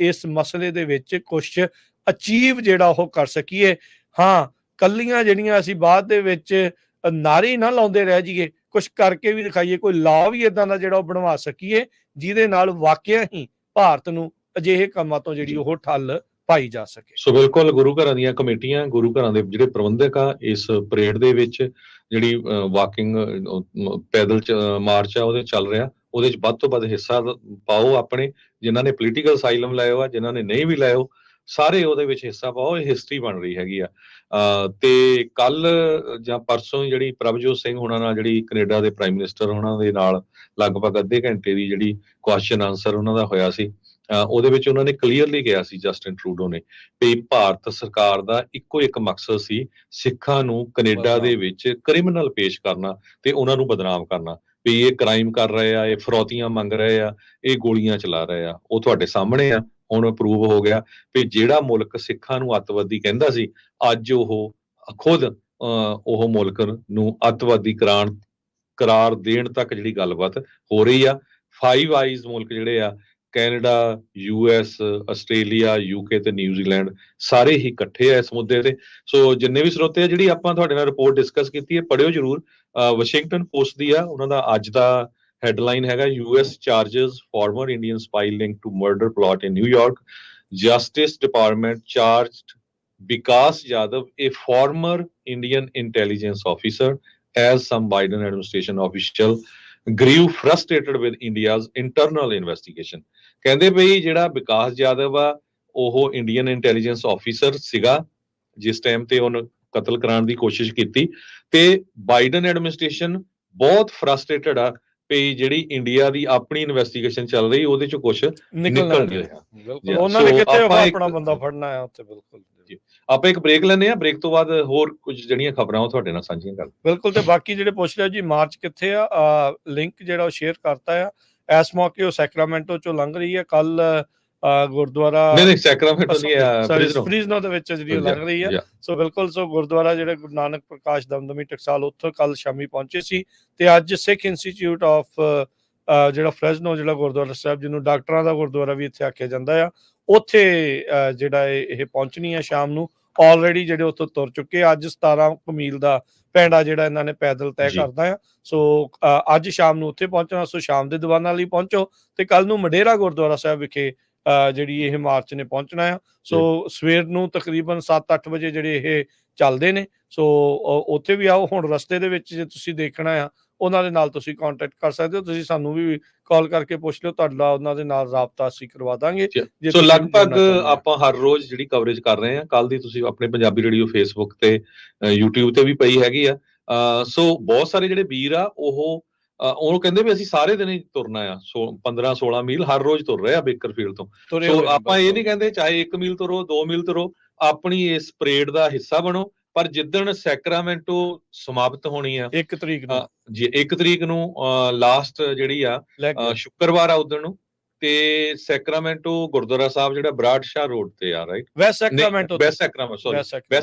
A: ਇਸ ਮਸਲੇ ਦੇ ਵਿੱਚ ਕੁਛ ਅਚੀਵ ਜਿਹੜਾ ਉਹ ਕਰ ਸਕੀਏ। ਹਾਂ, ਕੱਲੀਆਂ ਜਿਹੜੀਆਂ ਅਸੀਂ ਬਾਅਦ ਦੇ ਵਿੱਚ ਨਾਰੇ ਨਾ ਲਾਉਂਦੇ ਰਹਿ ਜਾਈਏ, ਕੁਛ ਕਰਕੇ ਵੀ ਦਿਖਾਈਏ, ਕੋਈ ਲਾਅ ਵੀ ਇਦਾਂ ਦਾ ਜਿਹੜਾ ਉਹ ਬਣਵਾ ਸਕੀਏ ਜਿਹਦੇ ਨਾਲ ਵਾਕਿਆ ਹੀ ਭਾਰਤ ਨੂੰ ਅਜਿਹੇ ਕੰਮਾਂ ਤੋਂ ਜਿਹੜੀ ਉਹ ਠੱਲ ਪਾਈ ਜਾ ਸਕੇ।
B: ਸੋ ਬਿਲਕੁਲ, ਗੁਰੂ ਘਰਾਂ ਦੀਆਂ ਕਮੇਟੀਆਂ, ਗੁਰੂ ਘਰਾਂ ਦੇ ਜਿਹੜੇ ਪ੍ਰਬੰਧਕ ਆ, ਇਸ ਪਰੇਡ ਦੇ ਵਿੱਚ ਜਿਹੜੀ ਵਾਕਿੰਗ ਪੈਦਲ ਮਾਰਚ ਆ ਉਹਦੇ ਚੱਲ ਰਿਹਾ, ਉਹਦੇ ਚ ਵੱਧ ਤੋਂ ਵੱਧ ਹਿੱਸਾ ਪਾਓ। ਆਪਣੇ ਜਿਨ੍ਹਾਂ ਨੇ ਪੋਲੀਟੀਕਲ ਅਸਾਈਲਮ ਲਾਇਓ ਆ, ਜਿਨ੍ਹਾਂ ਨੇ ਨਹੀਂ ਵੀ ਲਾਇਓ, ਸਾਰੇ ਉਹਦੇ ਵਿੱਚ ਹਿੱਸਾ ਪਾਓ। ਇਹ ਹਿਸਟਰੀ ਬਣ ਰਹੀ ਹੈਗੀ ਆ। ਤੇ ਕੱਲ ਜਾਂ ਪਰਸੋਂ ਜਿਹੜੀ ਪ੍ਰਭਜੋਤ ਸਿੰਘ ਹੋਣਾ ਨਾਲ, ਜਿਹੜੀ ਕੈਨੇਡਾ ਦੇ ਪ੍ਰਾਈਮ ਮਿਨਿਸਟਰ ਉਹਨਾਂ ਦੇ ਨਾਲ ਲਗਭਗ ਅੱਧੇ ਘੰਟੇ ਦੀ ਜਿਹੜੀ ਕੁਐਸਚਨ ਆਨਸਰ ਉਹਨਾਂ ਦਾ ਹੋਇਆ ਸੀ, ਉਹਦੇ ਵਿੱਚ ਉਹਨਾਂ ਨੇ ਕਲੀਅਰਲੀ ਕਿਹਾ ਸੀ, ਜਸਟਿਨ ਟਰੂਡੋ ਨੇ, ਵੀ ਭਾਰਤ ਸਰਕਾਰ ਦਾ ਇੱਕੋ ਇੱਕ ਮਕਸਦ ਸੀ, ਸਿੱਖਾਂ ਨੂੰ ਕੈਨੇਡਾ ਦੇ ਵਿੱਚ ਕ੍ਰਿਮੀਨਲ ਪੇਸ਼ ਕਰਨਾ ਤੇ ਉਹਨਾਂ ਨੂੰ ਬਦਨਾਮ ਕਰਨਾ। ਵੀ ਇਹ ਕ੍ਰਾਈਮ ਕਰ ਰਹੇ ਆ, ਇਹ ਫਰੌਤੀਆਂ ਮੰਗ ਰਹੇ ਆ, ਇਹ ਗੋਲੀਆਂ ਚਲਾ ਰਹੇ ਆ। ਉਹ ਤੁਹਾਡੇ ਸਾਹਮਣੇ ਆ, ਹੁਣ ਪ੍ਰੂਵ ਹੋ ਗਿਆ ਵੀ ਜਿਹੜਾ ਮੁਲਕ ਸਿੱਖਾਂ ਨੂੰ ਅੱਤਵਾਦੀ ਕਹਿੰਦਾ ਸੀ, ਅੱਜ ਉਹ ਖੁਦ ਉਹ ਮੁਲਕ ਨੂੰ ਅੱਤਵਾਦੀ ਕਰਾਰ ਦੇਣ ਤੱਕ ਜਿਹੜੀ ਗੱਲਬਾਤ ਹੋ ਰਹੀ ਆ। ਫਾਈਵ ਆਈਜ਼ ਮੁਲਕ ਜਿਹੜੇ ਆ, ਕੈਨੇਡਾ, US, ਆਸਟ੍ਰੇਲੀਆ, UK ਤੇ ਨਿਊਜ਼ੀਲੈਂਡ, ਸਾਰੇ ਹੀ ਇਕੱਠੇ ਆ ਇਸ ਮੁੱਦੇ ਤੇ। ਸੋ ਜਿੰਨੇ ਵੀ ਸਰੋਤੇ ਆ, ਜਿਹੜੀ ਆਪਾਂ ਤੁਹਾਡੇ ਨਾਲ ਰਿਪੋਰਟ ਡਿਸਕਸ ਕੀਤੀ ਹੈ, ਪੜ੍ਹਿਓ ਜ਼ਰੂਰ। ਵਾਸ਼ਿੰਗਟਨ ਪੋਸਟ ਦੀ ਆ, ਉਹਨਾਂ ਦਾ ਅੱਜ ਦਾ ਹੈਡਲਾਈਨ ਹੈਗਾ, US charges former Indian spy link to murder plot in New York, justice department charged Vikas Yadav, a former Indian intelligence officer, as some Biden administration official grew frustrated with India's internal investigation. ਕਹਿੰਦੇ ਬਈ ਜਿਹੜਾ ਵਿਕਾਸ ਯਾਦਵ ਆ, ਉਹ Indian intelligence officer ਸੀਗਾ ਜਿਸ time ਤੇ ਉਹਨੇ ਕਤਲ ਕਰਾਉਣ ਦੀ ਕੋਸ਼ਿਸ਼ ਕੀਤੀ, ਤੇ ਬਾਈਡਨ ਐਡਮਿਨਿਸਟ੍ਰੇਸ਼ਨ ਬਹੁਤ ਫਰਸਟ੍ਰੇਟਡ ਆ ਵੀ ਜਿਹੜੀ ਇੰਡੀਆ ਦੀ ਆਪਣੀ ਇਨਵੈਸਟੀਗੇਸ਼ਨ ਚੱਲ ਰਹੀ, ਉਹਦੇ ਚੋਂ ਕੁਝ ਨਿਕਲ ਨਹੀਂ ਰਿਹਾ।
A: ਬਿਲਕੁਲ, ਉਹਨਾਂ ਨੇ ਕਿੱਥੇ ਆਪਣਾ ਬੰਦਾ ਫੜਨਾ ਹੈ ਉੱਥੇ। ਬਿਲਕੁਲ
B: ਜੀ, ਆਪਾਂ ਇੱਕ ਬ੍ਰੇਕ ਲੈਂਦੇ ਆ, ਬ੍ਰੇਕ ਤੋਂ ਬਾਅਦ ਹੋਰ ਕੁਝ ਜਿਹੜੀਆਂ ਖਬਰਾਂ ਉਹ ਤੁਹਾਡੇ ਨਾਲ ਸਾਂਝੀਆਂ ਕਰ।
A: ਬਿਲਕੁਲ, ਤੇ ਬਾਕੀ ਜਿਹੜੇ ਪੁੱਛ ਰਿਹਾ ਜੀ ਮਾਰਚ ਕਿੱਥੇ ਆ, ਲਿੰਕ ਜਿਹੜਾ ਉਹ ਸ਼ੇਅਰ ਕਰਤਾ ਆ। ਇਸ ਮੌਕੇ ਉਹ ਸੈਕਰਾਮੈਂਟੋ ਚੋਂ ਲੰਘ ਰਹੀ ਹੈ। ਕੱਲ ਗੁਰਦੁਆਰਾ
B: ਨਹੀਂ ਸੈਕਰਾਮੈਂਟੋ ਨਹੀਂ ਆ,
A: ਫਰੀਜ਼ਨੋ ਦੇ ਵਿੱਚ ਜਿਹੜੀ ਲੰਘ ਰਹੀ ਹੈ। ਸੋ ਬਿਲਕੁਲ, ਸੋ ਗੁਰਦੁਆਰਾ ਜਿਹੜੇ ਗੁਰੂ ਨਾਨਕ ਪ੍ਰਕਾਸ਼ ਦਮਦਮੀ ਟਕਸਾਲ, ਉੱਥੋਂ ਕੱਲ ਸ਼ਾਮੀ ਪਹੁੰਚੇ ਸੀ, ਤੇ ਅੱਜ ਸਿੱਖ ਇੰਸਟੀਚਿਊਟ ਆਫ ਜਿਹੜਾ ਫਰੈਜ਼ਨੋ, ਜਿਹੜਾ ਗੁਰਦੁਆਰਾ ਸਾਹਿਬ ਜਿਹਨੂੰ ਡਾਕਟਰਾਂ ਦਾ ਗੁਰਦੁਆਰਾ ਵੀ ਇੱਥੇ ਆਖਿਆ ਜਾਂਦਾ ਆ, ਉੱਥੇ ਜਿਹੜਾ ਇਹ ਪਹੁੰਚਣੀ ਆ ਸ਼ਾਮ ਨੂੰ। ਆਲਰੇਡੀ ਜਿਹੜੇ ਉੱਥੋਂ ਤੁਰ ਚੁੱਕੇ। ਅੱਜ 17 ਮੀਲ ਦਾ ਪੈਂਡਾ ਜਿਹੜਾ ਇਹਨਾਂ ਨੇ ਪੈਦਲ ਤੈਅ ਕਰਦਾ ਆ। ਸੋ ਅੱਜ ਸ਼ਾਮ ਨੂੰ ਉੱਥੇ ਪਹੁੰਚਣਾ। ਸੋ ਸ਼ਾਮ ਦੇ ਦੀਵਾਨਾਂ ਲਈ ਪਹੁੰਚੋ, ਤੇ ਕੱਲ ਨੂੰ ਮਡੇਰਾ ਗੁਰਦੁਆਰਾ ਸਾਹਿਬ ਵਿਖੇ ਜਿਹੜੀ ਇਹ ਮਾਰਚ ਨੇ ਪਹੁੰਚਣਾ ਆ। ਸੋ ਸਵੇਰ ਨੂੰ ਤਕਰੀਬਨ 7-8 ਵਜੇ ਜਿਹੜੇ ਇਹ ਚੱਲਦੇ ਨੇ। ਸੋ ਉੱਥੇ ਵੀ ਆਓ। ਹੁਣ ਰਸਤੇ ਦੇ ਵਿੱਚ ਜੇ ਤੁਸੀਂ ਦੇਖਣਾ ਆ, ਉਹਨਾਂ ਦੇ ਨਾਲ ਤੁਸੀਂ ਕੰਟੈਕਟ ਕਰ ਸਕਦੇ ਹੋ। ਤੁਸੀਂ ਸਾਨੂੰ ਵੀ ਕਾਲ ਕਰਕੇ ਪੁੱਛ ਲਿਓ, ਤੁਹਾਡਾ ਉਹਨਾਂ ਦੇ ਨਾਲ ਰਾਬਤਾ ਅਸੀਂ ਕਰਵਾ ਦਾਂਗੇ।
B: ਸੋ ਲਗਭਗ ਆਪਾਂ ਹਰ ਰੋਜ਼ ਜਿਹੜੀ ਕਵਰੇਜ ਕਰ ਰਹੇ ਹਾਂ, ਕੱਲ ਦੀ ਤੁਸੀਂ ਆਪਣੇ ਪੰਜਾਬੀ ਰੇਡੀਓ ਫੇਸਬੁੱਕ ਤੇ YouTube ਤੇ ਵੀ ਪਈ ਹੈਗੀ ਆ। ਸੋ ਬਹੁਤ ਸਾਰੇ ਜਿਹੜੇ ਵੀਰ ਆ, ਉਹ ਕਹਿੰਦੇ ਵੀ ਅਸੀਂ ਸਾਰੇ ਦਿਨ ਹੀ ਤੁਰਨਾ ਆ। 15-16 ਮੀਲ ਹਰ ਰੋਜ਼ ਤੁਰ ਰਹੇ ਆ ਬੇਕਰਫੀਲਡ ਤੋਂ। ਸੋ ਆਪਾਂ ਇਹ ਨਹੀਂ ਕਹਿੰਦੇ ਚਾਹੇ 1 ਮੀਲ ਤੁਰੋ, 2 ਮੀਲ ਤੁਰੋ, ਆਪਣੀ ਇਸ ਪਰੇਡ ਦਾ ਹਿੱਸਾ ਬਣੋ। ਪਰ ਜਿੱਦਣ ਸੈਕਰਾਮੈਂਟੋ ਸਮਾਪਤ ਹੋਣੀ ਆ
A: 1 ਤਰੀਕ ਨੂੰ,
B: ਜੀ 1 ਤਰੀਕ ਨੂੰ ਲਾਸਟ ਜਿਹੜੀ ਆ ਸ਼ੁੱਕਰਵਾਰ ਆ ਉਦੋਂ ਨੂੰ, ਤੇ ਸੈਕਰਾਮੈਂਟੋ ਗੁਰਦੁਆਰਾ ਸਾਹਿਬ ਜਿਹੜਾ ਬਰਾੜ ਸ਼ਾਹ ਰੋਡ ਤੇ ਆ, ਰਾਈਟ, ਵੈਸਟ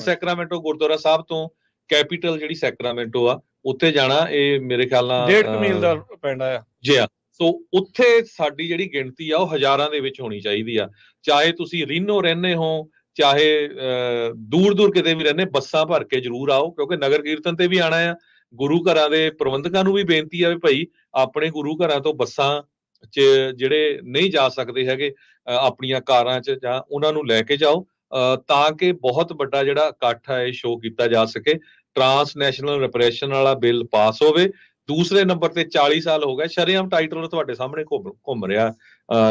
B: ਸੈਕਰਾਮੈਂਟੋ ਗੁਰਦੁਆਰਾ ਸਾਹਿਬ ਤੋਂ ਕੈਪੀਟਲ ਜਿਹੜੀ ਸੈਕਰਾਮੈਂਟੋ ਆ, ਉੱਥੇ ਜਾਣਾ। ਇਹ ਮੇਰੇ ਖਿਆਲ ਨਾਲ
A: 1.5 ਮੀਲ ਦਾ ਪੈਂਡਾ ਆ
B: ਜੀ। ਆ ਸੋ ਉੱਥੇ ਸਾਡੀ ਜਿਹੜੀ ਗਿਣਤੀ ਆ ਉਹ ਹਜ਼ਾਰਾਂ ਦੇ ਵਿੱਚ ਹੋਣੀ ਚਾਹੀਦੀ ਆ। ਚਾਹੇ ਤੁਸੀਂ ਰੀਨੋ ਰਹਿੰਦੇ ਹੋ, ਚਾਹੇ ਦੂਰ ਦੂਰ ਕਿਤੇ ਵੀ ਰਹਿੰਦੇ, ਬੱਸਾਂ ਭਰ ਕੇ ਜ਼ਰੂਰ ਆਓ, ਕਿਉਂਕਿ ਨਗਰ ਕੀਰਤਨ ਤੇ ਵੀ ਆਣਾ ਆ। ਗੁਰੂ ਘਰਾਂ ਦੇ ਪ੍ਰਬੰਧਕਾਂ ਨੂੰ ਵੀ ਬੇਨਤੀ ਆ ਵੀ ਭਾਈ ਆਪਣੇ ਗੁਰੂ ਘਰਾਂ ਤੋਂ ਬੱਸਾਂ 'ਚ ਜਿਹੜੇ ਨਹੀਂ ਜਾ ਸਕਦੇ ਹੈਗੇ ਆਪਣੀਆਂ ਕਾਰਾਂ 'ਚ, ਜਾਂ ਉਹਨਾਂ ਨੂੰ ਲੈ ਕੇ ਜਾਓ, ਤਾਂ ਕਿ ਬਹੁਤ ਵੱਡਾ ਜਿਹੜਾ ਇਕੱਠ ਹੈ ਇਹ ਸ਼ੋਅ ਕੀਤਾ ਜਾ ਸਕੇ। ਟਰਾਂਸਨੈਸ਼ਨਲ ਰਿਪਰੈਸ਼ਨ ਵਾਲਾ ਬਿੱਲ ਪਾਸ ਹੋਵੇ। ਦੂਸਰੇ ਨੰਬਰ ਤੇ 40 ਸਾਲ ਹੋ ਗਏ ਸ਼ਰੇਆਮ ਟਾਈਟਲ ਤੁਹਾਡੇ ਸਾਹਮਣੇ ਘੁੰਮ ਰਿਹਾ,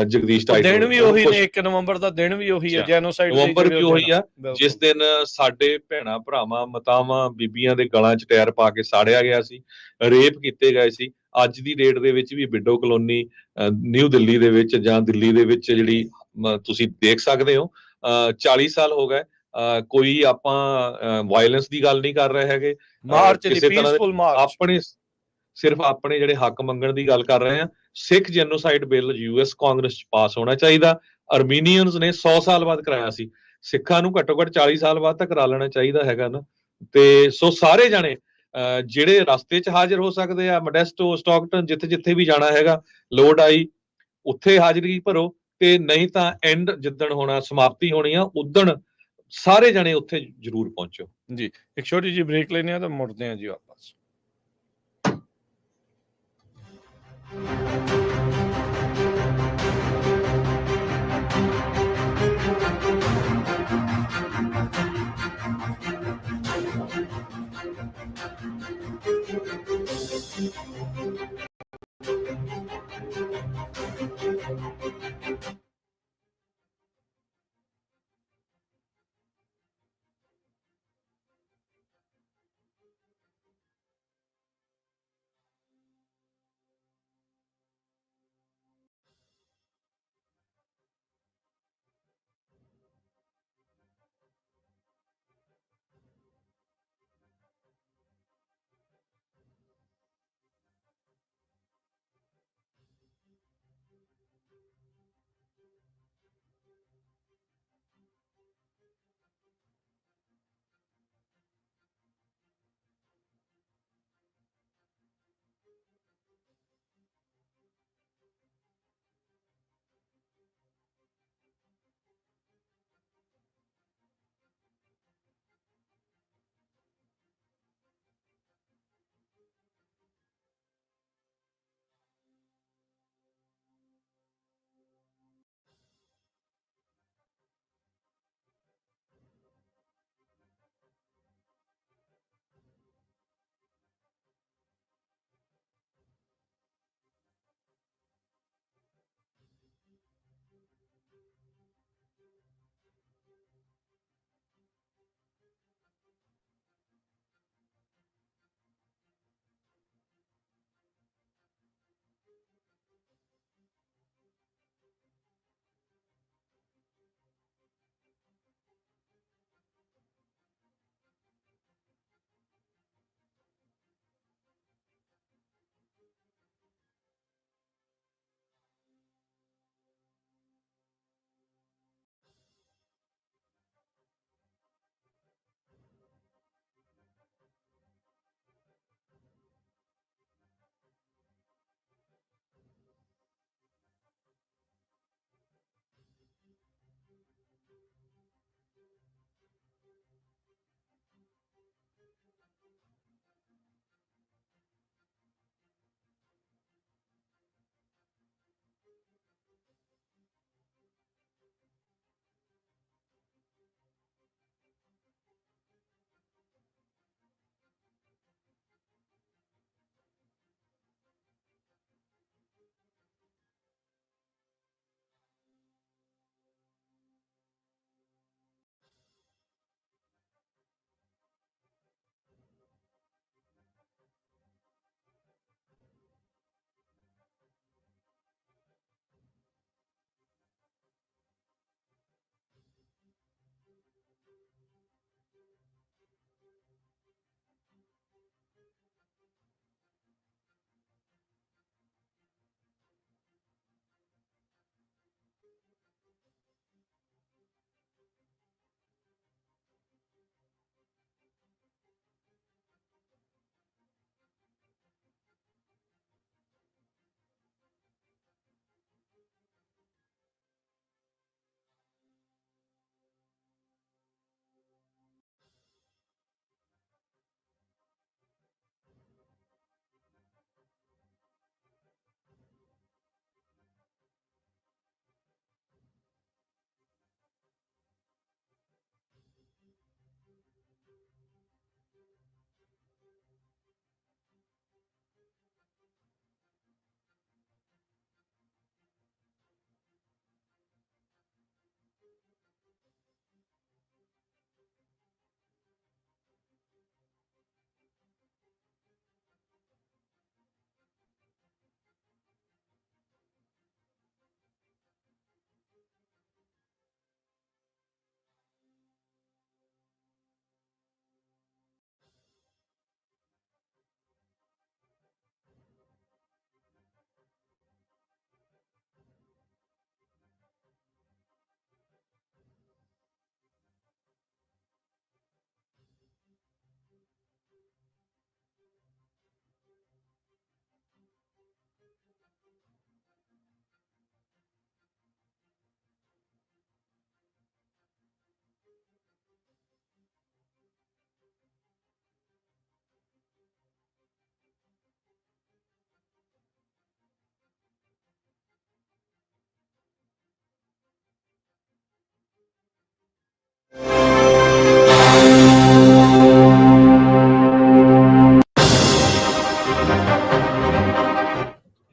B: ਜਗਦੀਸ਼ ਟਾਈਟਲ
A: ਦਿਨ ਵੀ ਉਹੀ ਨੇ। 1 ਨਵੰਬਰ ਦਾ ਦਿਨ ਵੀ ਉਹੀ ਹੈ, ਜੈਨੋਸਾਈਡ
B: ਨਵੰਬਰ ਵੀ ਉਹੀ ਆ, ਜਿਸ ਦਿਨ ਸਾਡੇ ਭੈਣਾਂ ਭਰਾਵਾਂ, ਮਾਤਾਵਾਂ, ਬੀਬੀਆਂ ਦੇ ਗਲਾਂ 'ਚ ਟਾਇਰ ਪਾ ਕੇ ਸਾੜਿਆ ਗਿਆ ਸੀ, ਰੇਪ ਕੀਤੇ ਗਏ ਸੀ। ਅੱਜ ਦੀ ਡੇਟ ਦੇ ਵਿੱਚ ਵੀ ਬਿੱਡੋ ਕਲੋਨੀ ਨਿਊ ਦਿੱਲੀ ਦੇ ਵਿੱਚ ਜਾਂ ਦਿੱਲੀ ਦੇ ਵਿੱਚ ਜਿਹੜੀ ਤੁਸੀਂ ਦੇਖ ਸਕਦੇ ਹੋ, 40 ਸਾਲ ਹੋ ਗਏ। ਕੋਈ ਆਪਾਂ ਵਾਇਲੈਂਸ ਦੀ ਗੱਲ ਨਹੀਂ ਕਰ ਰਹੇ ਹੈਗੇ, ਕਿਸੇ ਤਰ੍ਹਾਂ ਦੇ ਆਪਣੇ ਸਿਰਫ ਆਪਣੇ ਜਿਹੜੇ ਹੱਕ ਮੰਗਣ ਦੀ ਗੱਲ ਕਰ ਰਹੇ ਆ। ਸਿੱਖ ਜੈਨੋਸਾਈਡ ਬਿੱਲ US ਕਾਂਗਰਸ 'ਚ ਪਾਸ ਹੋਣਾ ਚਾਹੀਦਾ। ਅਰਮੀਨੀਅਨਸ ਨੇ 100 ਸਾਲ ਬਾਅਦ ਕਰਾਇਆ ਸੀ, ਸਿੱਖਾਂ ਨੂੰ ਘੱਟੋ ਘੱਟ 40 ਸਾਲ ਬਾਅਦ ਤਾਂ ਕਰਾ ਲੈਣਾ ਚਾਹੀਦਾ ਹੈਗਾ ਨਾ। ਤੇ ਸੋ ਸਾਰੇ ਜਾਣੇ ਜਿਹੜੇ ਰਸਤੇ 'ਚ ਹਾਜ਼ਰ ਹੋ ਸਕਦੇ ਆ, ਮੋਡੈਸਟੋ, ਸਟਾਕਟਨ, ਜਿੱਥੇ ਜਿੱਥੇ ਵੀ ਜਾਣਾ ਹੈਗਾ, ਲੋੜ ਆਈ ਉੱਥੇ ਹਾਜ਼ਰੀ ਭਰੋ। ਤੇ ਨਹੀਂ ਤਾਂ ਐਂਡ ਜਿੱਦਣ ਹੋਣਾ, ਸਮਾਪਤੀ ਹੋਣੀ ਆ, ਉਦਣ ਸਾਰੇ ਜਣੇ ਉੱਥੇ ਜ਼ਰੂਰ ਪਹੁੰਚੋ
A: ਜੀ। ਇੱਕ ਛੋਟੀ ਜਿਹੀ ਬ੍ਰੇਕ ਲੈਣੇ ਆ ਤਾਂ ਮੁੜਦੇ ਆ ਜੀ ਵਾਪਸ।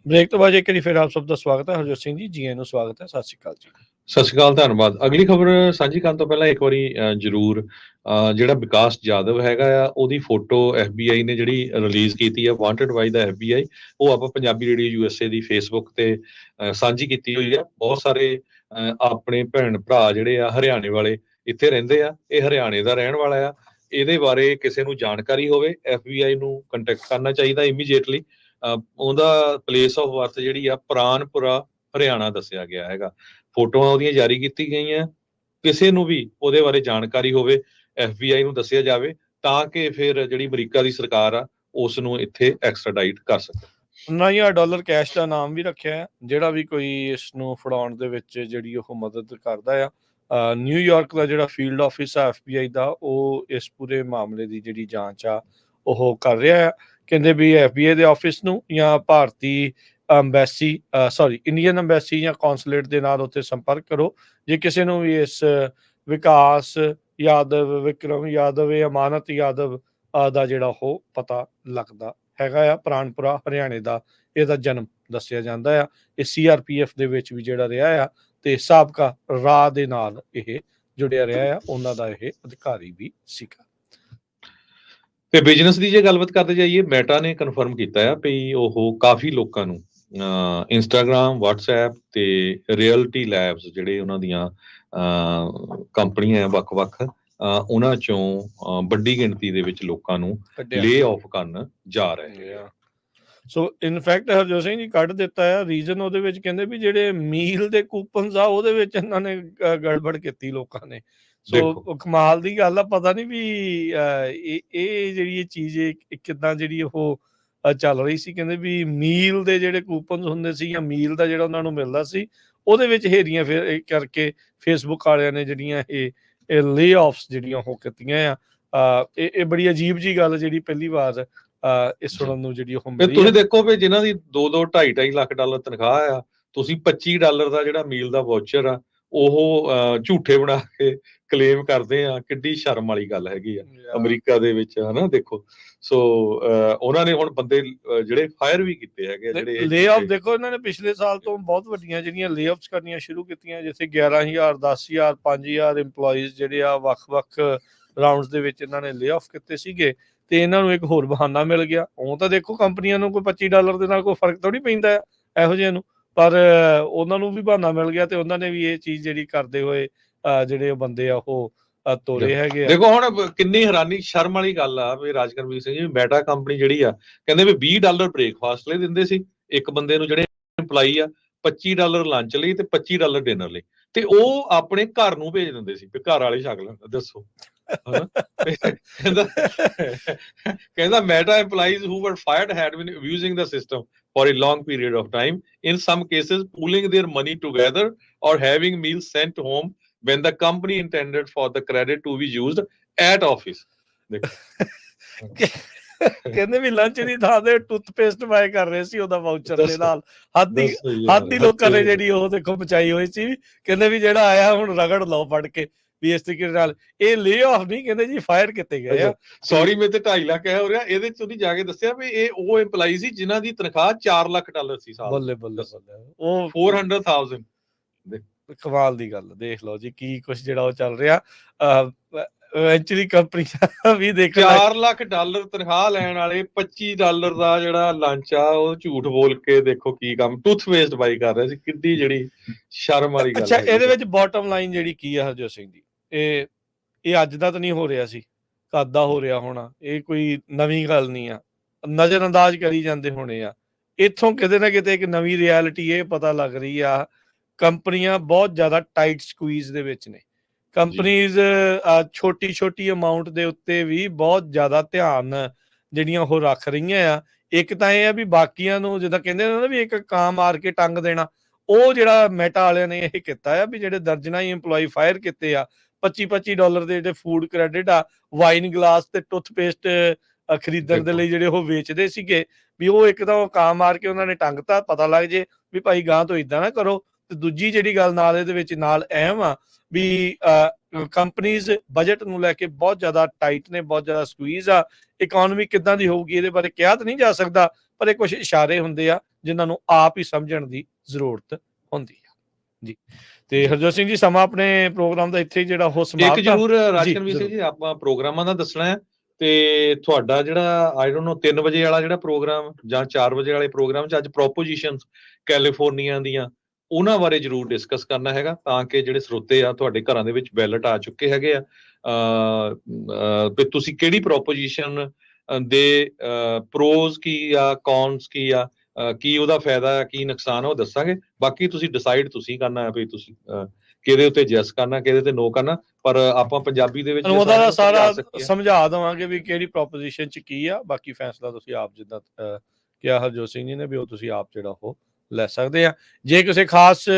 A: ਬ੍ਰੇਕ ਤੋਂ ਬਾਅਦ ਇੱਕ ਵਾਰੀ ਫਿਰ ਆਪ ਸਭ ਦਾ ਸਵਾਗਤ ਹੈ। ਹਰਜੋਤ ਸਿੰਘ ਜੀ, ਜੀ ਆਇਆਂ ਨੂੰ ਸਵਾਗਤ ਹੈ। ਸਤਿ ਸ਼੍ਰੀ ਅਕਾਲ ਜੀ।
B: ਸਤਿ ਸ਼੍ਰੀ ਅਕਾਲ, ਧੰਨਵਾਦ। ਅਗਲੀ ਖਬਰ ਸਾਂਝੀ ਕਰਨ ਤੋਂ ਪਹਿਲਾਂ ਇੱਕ ਵਾਰੀ ਜ਼ਰੂਰ ਜਿਹੜਾ ਵਿਕਾਸ ਜਾਧਵ ਹੈਗਾ ਆ, ਉਹਦੀ ਫੋਟੋ FBI ਨੇ ਜਿਹੜੀ ਰਿਲੀਜ਼ ਕੀਤੀ ਆ, ਵਾਂਟਡ ਬਾਈ ਦਾ FBI, ਉਹ ਆਪਾਂ ਪੰਜਾਬੀ ਰੇਡੀਓ USA ਦੀ ਫੇਸਬੁੱਕ ਤੇ ਸਾਂਝੀ ਕੀਤੀ ਹੋਈ ਆ। ਬਹੁਤ ਸਾਰੇ ਆਪਣੇ ਭੈਣ ਭਰਾ ਜਿਹੜੇ ਆ ਹਰਿਆਣੇ ਵਾਲੇ ਇੱਥੇ ਰਹਿੰਦੇ ਆ, ਇਹ ਹਰਿਆਣੇ ਦਾ ਰਹਿਣ ਵਾਲਾ ਆ। ਇਹਦੇ ਬਾਰੇ ਕਿਸੇ ਨੂੰ ਜਾਣਕਾਰੀ ਹੋਵੇ, FBI ਨੂੰ ਕੰਟੈਕਟ ਕਰਨਾ ਚਾਹੀਦਾ ਇਮੀਡੀਏਟਲੀ। ਉਹਦਾ ਪਲੇਸ ਆਫ ਬਰਥ ਜਿਹੜੀ ਆ ਪ੍ਰਾਨਪੁਰਾ ਹਰਿਆਣਾ ਦੱਸਿਆ ਗਿਆ ਹੈਗਾ। ਫੋਟੋਆਂ ਉਹਦੀਆਂ ਜਾਰੀ ਕੀਤੀ ਗਈਆਂ। ਕਿਸੇ ਨੂੰ ਵੀ ਉਹਦੇ ਬਾਰੇ ਜਾਣਕਾਰੀ ਹੋਵੇ, FBI ਨੂੰ ਦੱਸਿਆ ਜਾਵੇ, ਤਾਂ ਕਿ ਫਿਰ ਜਿਹੜੀ ਅਮਰੀਕਾ ਦੀ ਸਰਕਾਰ ਆ ਉਸ ਨੂੰ ਇੱਥੇ ਐਕਸਟ੍ਰਾਡਾਈਟ ਕਰ ਸਕੇ।
A: $9,000 ਕੈਸ਼ ਦਾ ਨਾਮ ਵੀ ਰੱਖਿਆ ਹੈ। ਜਿਹੜਾ ਵੀ ਕੋਈ ਇਸ ਨੂੰ ਫੜਾਉਣ ਦੇ ਵਿੱਚ ਜਿਹੜੀ ਉਹ ਮਦਦ ਕਰਦਾ ਆ, ਨਿਊਯਾਰਕ ਦਾ ਜਿਹੜਾ ਫੀਲਡ ਆਫਿਸ ਆ FBI ਦਾ, ਉਹ ਇਸ ਪੂਰੇ ਮਾਮਲੇ ਦੀ ਜਿਹੜੀ ਜਾਂਚ ਆ ਉਹ ਕਰ ਰਿਹਾ ਆ। ਕਹਿੰਦੇ ਵੀ FBI ਦੇ ਆਫਿਸ ਨੂੰ ਜਾਂ ਭਾਰਤੀ ਇੰਡੀਅਨ ਅੰਬੈਸੀ ਜਾਂ ਕੌਂਸੂਲੇਟ ਦੇ ਨਾਲ ਉੱਥੇ ਸੰਪਰਕ ਕਰੋ ਜੇ ਕਿਸੇ ਨੂੰ ਵੀ ਇਸ ਵਿਕਾਸ ਯਾਦਵ, ਵਿਕਰਮ ਯਾਦਵ, ਅਮਾਨਤ ਯਾਦਵ ਦਾ ਜਿਹੜਾ ਉਹ ਪਤਾ ਲੱਗਦਾ ਹੈਗਾ ਆ। ਪ੍ਰਾਨਪੁਰਾ ਹਰਿਆਣੇ ਦਾ ਇਹਦਾ ਜਨਮ ਦੱਸਿਆ ਜਾਂਦਾ ਆ। ਇਹ CRPF ਦੇ ਵਿੱਚ ਵੀ ਜਿਹੜਾ ਰਿਹਾ ਆ ਤੇ ਸਾਬਕਾ ਰਾਹ ਦੇ ਨਾਲ ਇਹ ਜੁੜਿਆ ਰਿਹਾ ਆ। ਉਹਨਾਂ ਦਾ ਇਹ ਅਧਿਕਾਰੀ ਵੀ ਸੀਗਾ।
B: ਤੇ ਬਿਜ਼ਨਸ ਦੀ ਜੇ ਗੱਲਬਾਤ ਕਰਦੇ ਜਾਈਏ, ਮੈਟਾ ਨੇ ਕਨਫਰਮ ਕੀਤਾ ਆ ਵੀ ਉਹ ਕਾਫੀ ਲੋਕਾਂ ਨੂੰ ਇੰਸਟਾਗ੍ਰਾਮ, WhatsApp ਤੇ ਰੀਅਲਟੀ ਲੈਬਸ ਜਿਹੜੇ ਉਹਨਾਂ ਦੀਆਂ ਕੰਪਨੀਆਂ ਆ ਵੱਖ-ਵੱਖ, ਉਹਨਾਂ ਚੋਂ ਵੱਡੀ ਗਿਣਤੀ ਦੇ ਵਿੱਚ ਲੋਕਾਂ ਨੂੰ ਲੇ ਆਫ ਕਰਨ ਜਾ ਰਹੇ ਆ।
A: ਸੋ ਇਨਫੈਕਟ ਹਰਜੋਤ ਸਿੰਘ ਜੀ ਕੱਢ ਦਿੱਤਾ ਆ ਰੀਜ਼ਨ। ਉਹਦੇ ਵਿੱਚ ਕਹਿੰਦੇ ਵੀ ਜਿਹੜੇ ਮੀਲ ਦੇ ਕੂਪਨਸ ਆ ਉਹਦੇ ਵਿੱਚ ਇਹਨਾਂ ਨੇ ਗੜਬੜ ਕੀਤੀ ਲੋਕਾਂ ਨੇ। ਸੋ ਕਮਾਲ ਦੀ ਗੱਲ ਆ। ਪਤਾ ਨਹੀਂ ਵੀ ਇਹ ਜਿਹੜੀ ਇਹ ਚੀਜ਼ ਕਿੱਦਾਂ ਜਿਹੜੀ ਉਹ ਚੱਲ ਰਹੀ ਸੀ। ਕਹਿੰਦੇ ਵੀ ਮੀਲ ਦੇ ਜਿਹੜੇ ਕੂਪਨਸ ਹੁੰਦੇ ਸੀ ਜਾਂ ਮੀਲ ਦਾ ਜਿਹੜਾ ਉਹਨਾਂ ਨੂੰ ਮਿਲਦਾ ਸੀ, ਉਹਦੇ ਵਿੱਚ ਹੇਰੀਆਂ ਫਿਰ ਕਰਕੇ ਫੇਸਬੁੱਕ ਵਾਲਿਆਂ ਨੇ ਜਿਹੜੀਆਂ ਇਹ ਲੇ ਆਫਸ ਜਿਹੜੀਆਂ ਉਹ ਕੀਤੀਆਂ ਆ। ਇਹ ਬੜੀ ਅਜੀਬ ਜੀ ਗੱਲ ਜਿਹੜੀ ਪਹਿਲੀ ਵਾਰ ਇਸ ਸੁਣਨ ਨੂੰ ਜਿਹੜੀ ਉਹ ਮਿਲੀ।
B: ਤੁਸੀਂ ਦੇਖੋ ਵੀ ਜਿਨ੍ਹਾਂ ਦੀ 2-2 2.5 ਲੱਖ ਡਾਲਰ ਤਨਖਾਹ ਆ, ਤੁਸੀਂ $25 ਦਾ ਜਿਹੜਾ ਮੀਲ ਦਾ ਵਾਊਚਰ ਆ ਉਹ ਝੂਠੇ ਬਣਾ ਕੇ ਕਲੇਮ ਕਰਦੇ ਆ। ਕਿੱਡੀ ਸ਼ਰਮ ਵਾਲੀ ਗੱਲ ਹੈਗੀ ਆ ਅਮਰੀਕਾ ਦੇ ਵਿੱਚ, ਹਨਾ। ਦੇਖੋ, ਸੋ ਉਹਨਾਂ ਨੇ ਹੁਣ ਬੰਦੇ ਜਿਹੜੇ ਫਾਇਰ ਵੀ ਕੀਤੇ ਹੈਗੇ ਜਿਹੜੇ
A: ਲੇ ਆਫ। ਦੇਖੋ ਇਹਨਾਂ ਨੇ ਪਿਛਲੇ ਸਾਲ ਤੋਂ ਬਹੁਤ ਵੱਡੀਆਂ ਜਿਹੜੀਆਂ ਲੇ ਆਫਸ ਕਰਨੀਆਂ ਸ਼ੁਰੂ ਕੀਤੀਆਂ, ਜਿੱਥੇ 11,000, 10,000, 5,000 EMPLOYEES ਜਿਹੜੇ ਆ ਵੱਖ-ਵੱਖ ਰਾਉਂਡਸ ਦੇ ਵਿੱਚ ਇਹਨਾਂ ਨੇ ਲੇ ਆਫ ਕੀਤੇ ਸੀਗੇ। ਤੇ ਇਹਨਾਂ ਨੂੰ ਇੱਕ ਹੋਰ ਬਹਾਨਾ ਮਿਲ ਗਿਆ। ਉਹ ਤਾਂ ਦੇਖੋ ਕੰਪਨੀਆਂ ਨੂੰ ਕੋਈ $25 ਦੇ ਨਾਲ ਕੋਈ ਫਰਕ ਥੋੜੀ ਪੈਂਦਾ ਆ ਇਹੋ ਜਿਹਿਆਂ ਨੂੰ, ਪਰ ਉਹਨਾਂ ਨੂੰ ਵੀ ਬਹਾਨਾ ਮਿਲ ਗਿਆ ਤੇ ਉਹਨਾਂ ਨੇ ਵੀ ਇਹ ਚੀਜ਼ ਜਿਹੜੀ ਕਰਦੇ ਹੋਏ ਜਿਹੜੇ ਬੰਦੇ ਆ ਉਹ ਤੋਰੇ ਹੈਗੇ ਆ।
B: ਦੇਖੋ ਹੁਣ ਕਿੰਨੀ ਹੈਰਾਨੀ, ਸ਼ਰਮ ਵਾਲੀ ਗੱਲ ਆ ਵੀ ਰਾਜਕਰਮਜੀਤ ਸਿੰਘ ਜੀ, ਮੈਟਾ ਕੰਪਨੀ ਜਿਹੜੀ ਆ, ਕਹਿੰਦੇ ਵੀ $20 ਬ੍ਰੇਕਫਾਸਟ ਲਈ ਦਿੰਦੇ ਸੀ ਇੱਕ ਬੰਦੇ ਨੂੰ, ਜਿਹੜੇ EMPLOYEE ਆ, $25 ਲੰਚ ਲਈ ਤੇ $25 ਡਿਨਰ ਲਈ, ਤੇ ਉਹ ਆਪਣੇ ਘਰ ਨੂੰ ਭੇਜ ਦਿੰਦੇ ਸੀ ਵੀ ਘਰ ਵਾਲੇ ਛਕ ਲੈਣ। ਦੱਸੋ। ਕਹਿੰਦਾ meta EMPLOYEES who were fired had been abusing the system for a long period of time, in some cases pooling their money together or having meals sent home when the company intended for the credit to be used at office.
A: ਕਹਿੰਦੇ ਵੀ lunch ਦੀ ਥਾਂ ਤੇ toothpaste bye ਕਰ ਰਹੇ ਸੀ ਉਹਦਾ voucher ਦੇ ਨਾਲ। ਹੱਦ ਹੀ ਲੋਕਾਂ ਨੇ ਜਿਹੜੀ ਉਹ ਦੇਖੋ ਬਚਾਈ ਹੋਈ ਸੀ। ਕਹਿੰਦੇ ਵੀ ਜਿਹੜਾ ਆਇਆ ਹੁਣ ਰਗੜ ਲਓ ਫੜ ਕੇ ਵੀ ਇਸ ਤਰੀਕੇ ਨਾਲ। ਇਹ ਲੇ ਆਫ ਨਹੀਂ, ਕਹਿੰਦੇ ਜੀ ਫਾਇਰ ਕੀਤੇ ਗਏ ਆ।
B: ਸੌਰੀ, ਮੇਰੇ ਤੇ 2.5 ਲੱਖ ਹੋ ਰਿਹਾ। ਇਹਦੇ ਚ ਉਹਦੀ ਜਾ ਕੇ ਦੱਸਿਆ ਵੀ ਇਹ ਉਹ EMPLOYEE ਸੀ ਜਿਨ੍ਹਾਂ ਦੀ ਤਨਖਾਹ $4 ਲੱਖ ਸੀ ਸਾਲ।
A: ਬੱਲੇ ਬੱਲੇ ਬੱਲੇ। ਉਹ
B: 400,000।
A: ਕਮਾਲ ਦੀ ਗੱਲ। ਦੇਖ ਲਓ ਜੀ ਕੀ ਕੁਛ ਜਿਹੜਾ ਉਹ ਚੱਲ ਰਿਹਾ। ਵੈਂਚਰੀ ਕੰਪਨੀ ਵੀ ਦੇਖ
B: $4 ਲੱਖ ਤਨਖਾਹ ਲੈਣ ਵਾਲੇ $25 ਦਾ ਜਿਹੜਾ ਲੰਚ ਆ ਉਹ ਝੂਠ ਬੋਲ ਕੇ ਦੇਖੋ ਕੀ ਕੰਮ, ਟੂਥਪੇਸਟ ਬਾਈ ਕਰ ਰਹੇ ਸੀ। ਕਿੱਡੀ ਜਿਹੜੀ ਸ਼ਰਮ ਵਾਲੀ ਗੱਲ।
A: ਅੱਛਾ, ਇਹਦੇ ਵਿੱਚ ਬਾਟਮ ਲਾਈਨ ਜਿਹੜੀ ਕੀ ਆ ਹਰਜੋਤ ਸਿੰਘ ਜੀ, ਇਹ ਅੱਜ ਦਾ ਤਾਂ ਨਹੀਂ ਹੋ ਰਿਹਾ ਸੀ, ਕਦ ਦਾ ਹੋ ਰਿਹਾ ਹੋਣਾ। ਇਹ ਕੋਈ ਨਵੀਂ ਗੱਲ ਨਹੀਂ ਆ। ਨਜ਼ਰ ਅੰਦਾਜ਼ ਕਰੀ ਜਾਂਦੇ ਹੋਣੇ ਆ। ਇੱਥੋਂ ਕਿਤੇ ਨਾ ਕਿਤੇ ਇੱਕ ਨਵੀਂ ਰਿਐਲਿਟੀ ਇਹ ਪਤਾ ਲੱਗ ਰਹੀ ਆ। ਕੰਪਨੀਆਂ ਬਹੁਤ ਜ਼ਿਆਦਾ ਟਾਈਟ ਸਕੁਈਜ਼ ਦੇ ਵਿੱਚ ਨੇ। ਕੰਪਨੀਜ਼ ਛੋਟੀ ਅਮਾਊਂਟ ਦੇ ਉੱਤੇ ਵੀ ਬਹੁਤ ਜ਼ਿਆਦਾ ਧਿਆਨ ਜਿਹੜੀਆਂ ਉਹ ਰੱਖ ਰਹੀਆਂ ਆ। ਇੱਕ ਤਾਂ ਇਹ ਆ ਵੀ ਬਾਕੀਆਂ ਨੂੰ ਜਿੱਦਾਂ ਕਹਿੰਦੇ ਨੇ ਨਾ ਵੀ ਇੱਕ ਕਾਂ ਮਾਰ ਕੇ ਟੰਗ ਦੇਣਾ, ਉਹ ਜਿਹੜਾ ਮੈਟਾ ਵਾਲਿਆਂ ਨੇ ਇਹ ਕੀਤਾ ਆ ਵੀ ਜਿਹੜੇ ਦਰਜਨਾਂ ਹੀ EMPLOYEE ਫਾਇਰ ਕੀਤੇ ਆ। $25 ਦੇ ਜਿਹੜੇ ਫੂਡ ਕ੍ਰੈਡਿਟ ਆ, ਵਾਈਨ ਗਲਾਸ ਤੇ ਟੂਥਪੇਸਟ ਖਰੀਦਣ ਦੇ ਲਈ ਜਿਹੜੇ ਉਹ ਵੇਚਦੇ ਸੀਗੇ, ਵੀ ਉਹ ਇੱਕ ਤਾਂ ਉਹ ਕਾਂ ਮਾਰ ਕੇ ਉਹਨਾਂ ਨੇ ਟੰਗਤਾ। ਪਤਾ ਲੱਗ ਜੇ ਵੀ ਭਾਈ ਗਾਂ ਤੋਂ ਏਦਾਂ ਨਾ ਕਰੋ ਤੇ ਦੂਜੀ ਜਿਹੜੀ ਗੱਲ ਨਾਲ ਇਹਦੇ ਵਿੱਚ ਨਾਲ ਅਹਿਮ ਆ ਵੀ ਕੰਪਨੀਜ਼ ਬਜਟ ਨੂੰ ਲੈ ਕੇ ਬਹੁਤ ਜ਼ਿਆਦਾ ਟਾਈਟ ਨੇ, ਬਹੁਤ ਜ਼ਿਆਦਾ ਸਕਵੀਜ਼ ਆ। ਇਕਨੋਮੀ ਕਿੱਦਾਂ ਦੀ ਹੋਊਗੀ ਇਹਦੇ ਬਾਰੇ ਕਿਹਾ ਤਾਂ ਨਹੀਂ ਜਾ ਸਕਦਾ, ਪਰ ਇਹ ਕੁਝ ਇਸ਼ਾਰੇ ਹੁੰਦੇ ਆ ਜਿਨ੍ਹਾਂ ਨੂੰ ਆਪ ਹੀ ਸਮਝਣ ਦੀ ਜ਼ਰੂਰਤ ਹੁੰਦੀ ਆ ਜੀ। ਤੇ ਹਰਜੋਤ ਸਿੰਘ ਜੀ, ਸਮਾਂ ਆਪਣੇ ਪ੍ਰੋਗਰਾਮ ਦਾ ਇੱਥੇ ਜਿਹੜਾ ਉਹ
B: ਇੱਕ
A: ਸਮਾਪਤ ਆ।
B: ਜ਼ਰੂਰ ਰਾਜਕਨਵੀਰ ਸਿੰਘ
A: ਜ਼ਰੂਰ।
B: ਜੀ, ਆਪਾਂ ਪ੍ਰੋਗਰਾਮਾਂ ਦਾ ਦੱਸਣਾ ਹੈ ਤੇ ਤੁਹਾਡਾ ਜਿਹੜਾ ਆਈ ਡੋਨਟ ਨੋ 3 ਵਜੇ ਵਾਲਾ ਜਿਹੜਾ ਪ੍ਰੋਗਰਾਮ ਜਾਂ 4 ਵਜੇ ਵਾਲੇ ਪ੍ਰੋਗਰਾਮ 'ਚ ਅੱਜ ਪ੍ਰੋਪੋਜੀਸ਼ਨਸ ਕੈਲੀਫੋਰਨੀਆ ਦੀਆਂ ਉਹਨਾਂ ਬਾਰੇ ਜ਼ਰੂਰ ਡਿਸਕਸ ਕਰਨਾ ਹੈਗਾ, ਤਾਂ ਕਿ ਜਿਹੜੇ ਸਰੋਤੇ ਆ ਤੁਹਾਡੇ ਘਰਾਂ ਦੇ ਵਿੱਚ ਬੈਲਟ ਆ ਚੁੱਕੇ ਹੈਗੇ ਆ, ਵੀ ਤੁਸੀਂ ਕਿਹੜੀ ਪ੍ਰੋਪੋਜੀਸ਼ਨ ਦੇ ਪ੍ਰੋਜ਼ ਕੀ ਆ, ਕੌਨਸ ਕੀ ਆ, ਕੀ ਉਹਦਾ ਫਾਇਦਾ ਹੈ, ਕੀ ਨੁਕਸਾਨ ਆ, ਉਹ ਦੱਸਾਂਗੇ। ਬਾਕੀ ਤੁਸੀਂ ਡਿਸਾਈਡ ਤੁਸੀਂ ਕਰਨਾ ਹੈ ਵੀ ਤੁਸੀਂ ਕਿਹਦੇ ਉੱਤੇ ਯੈਸ ਕਰਨਾ, ਕਿਹਦੇ ਤੇ ਨੋ ਕਰਨਾ, ਪਰ ਆਪਾਂ ਪੰਜਾਬੀ ਦੇ ਵਿੱਚ
A: ਉਹਦਾ ਸਾਰਾ ਸਮਝਾ ਦੇਵਾਂਗੇ ਵੀ ਕਿਹੜੀ ਪ੍ਰੋਪੋਜੀਸ਼ਨ 'ਚ ਕੀ ਆ। ਬਾਕੀ ਫੈਸਲਾ ਤੁਸੀਂ ਆਪ ਜਿੱਦਾਂ ਕਿਹਾ ਹਰਜੋਤ ਸਿੰਘ ਜੀ ਨੇ ਵੀ ਉਹ ਤੁਸੀਂ ਆਪ ਜਿਹੜਾ ਉਹ ਲੈ ਸਕਦੇ ਆ। ਜੇ ਕਿਸੇ ਖਾਸ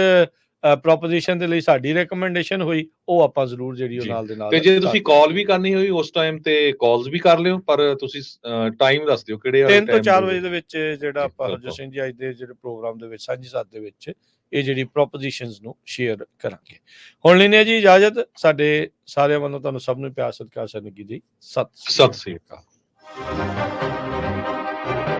A: ਪ੍ਰੋਪੋਜੀਸ਼ਨ ਦੇ ਲਈ ਸਾਡੀ ਰეკਮੈਂਡੇਸ਼ਨ ਹੋਈ, ਉਹ ਆਪਾਂ ਜ਼ਰੂਰ ਜਿਹੜੀ ਉਹ ਨਾਲ ਦੇ ਨਾਲ।
B: ਤੇ ਜੇ ਤੁਸੀਂ ਕਾਲ ਵੀ ਕਰਨੀ ਹੋਈ ਉਸ ਟਾਈਮ ਤੇ ਕਾਲਸ ਵੀ ਕਰ ਲਿਓ, ਪਰ ਤੁਸੀਂ ਟਾਈਮ ਦੱਸ ਦਿਓ ਕਿਹੜੇ 3
A: ਤੋਂ 4 ਵਜੇ ਦੇ ਵਿੱਚ ਜਿਹੜਾ ਆਪਾਂ ਹਰਜੋਤ ਸਿੰਘ ਜੀ ਅੱਜ ਦੇ ਜਿਹੜੇ ਪ੍ਰੋਗਰਾਮ ਦੇ ਵਿੱਚ ਸਾਂਝੀ ਸਾਥ ਦੇ ਵਿੱਚ ਇਹ ਜਿਹੜੀ ਪ੍ਰੋਪੋਜੀਸ਼ਨਸ ਨੂੰ ਸ਼ੇਅਰ ਕਰਾਂਗੇ। ਹੁਣ ਲੈਣੇ ਜੀ ਇਜਾਜ਼ਤ। ਸਾਡੇ ਸਾਰਿਆਂ ਵੱਲੋਂ ਤੁਹਾਨੂੰ ਸਭ ਨੂੰ ਪਿਆਰ ਸਤਿਕਾਰ ਜੀ। ਸਤਿ ਸ੍ਰੀ ਅਕਾਲ।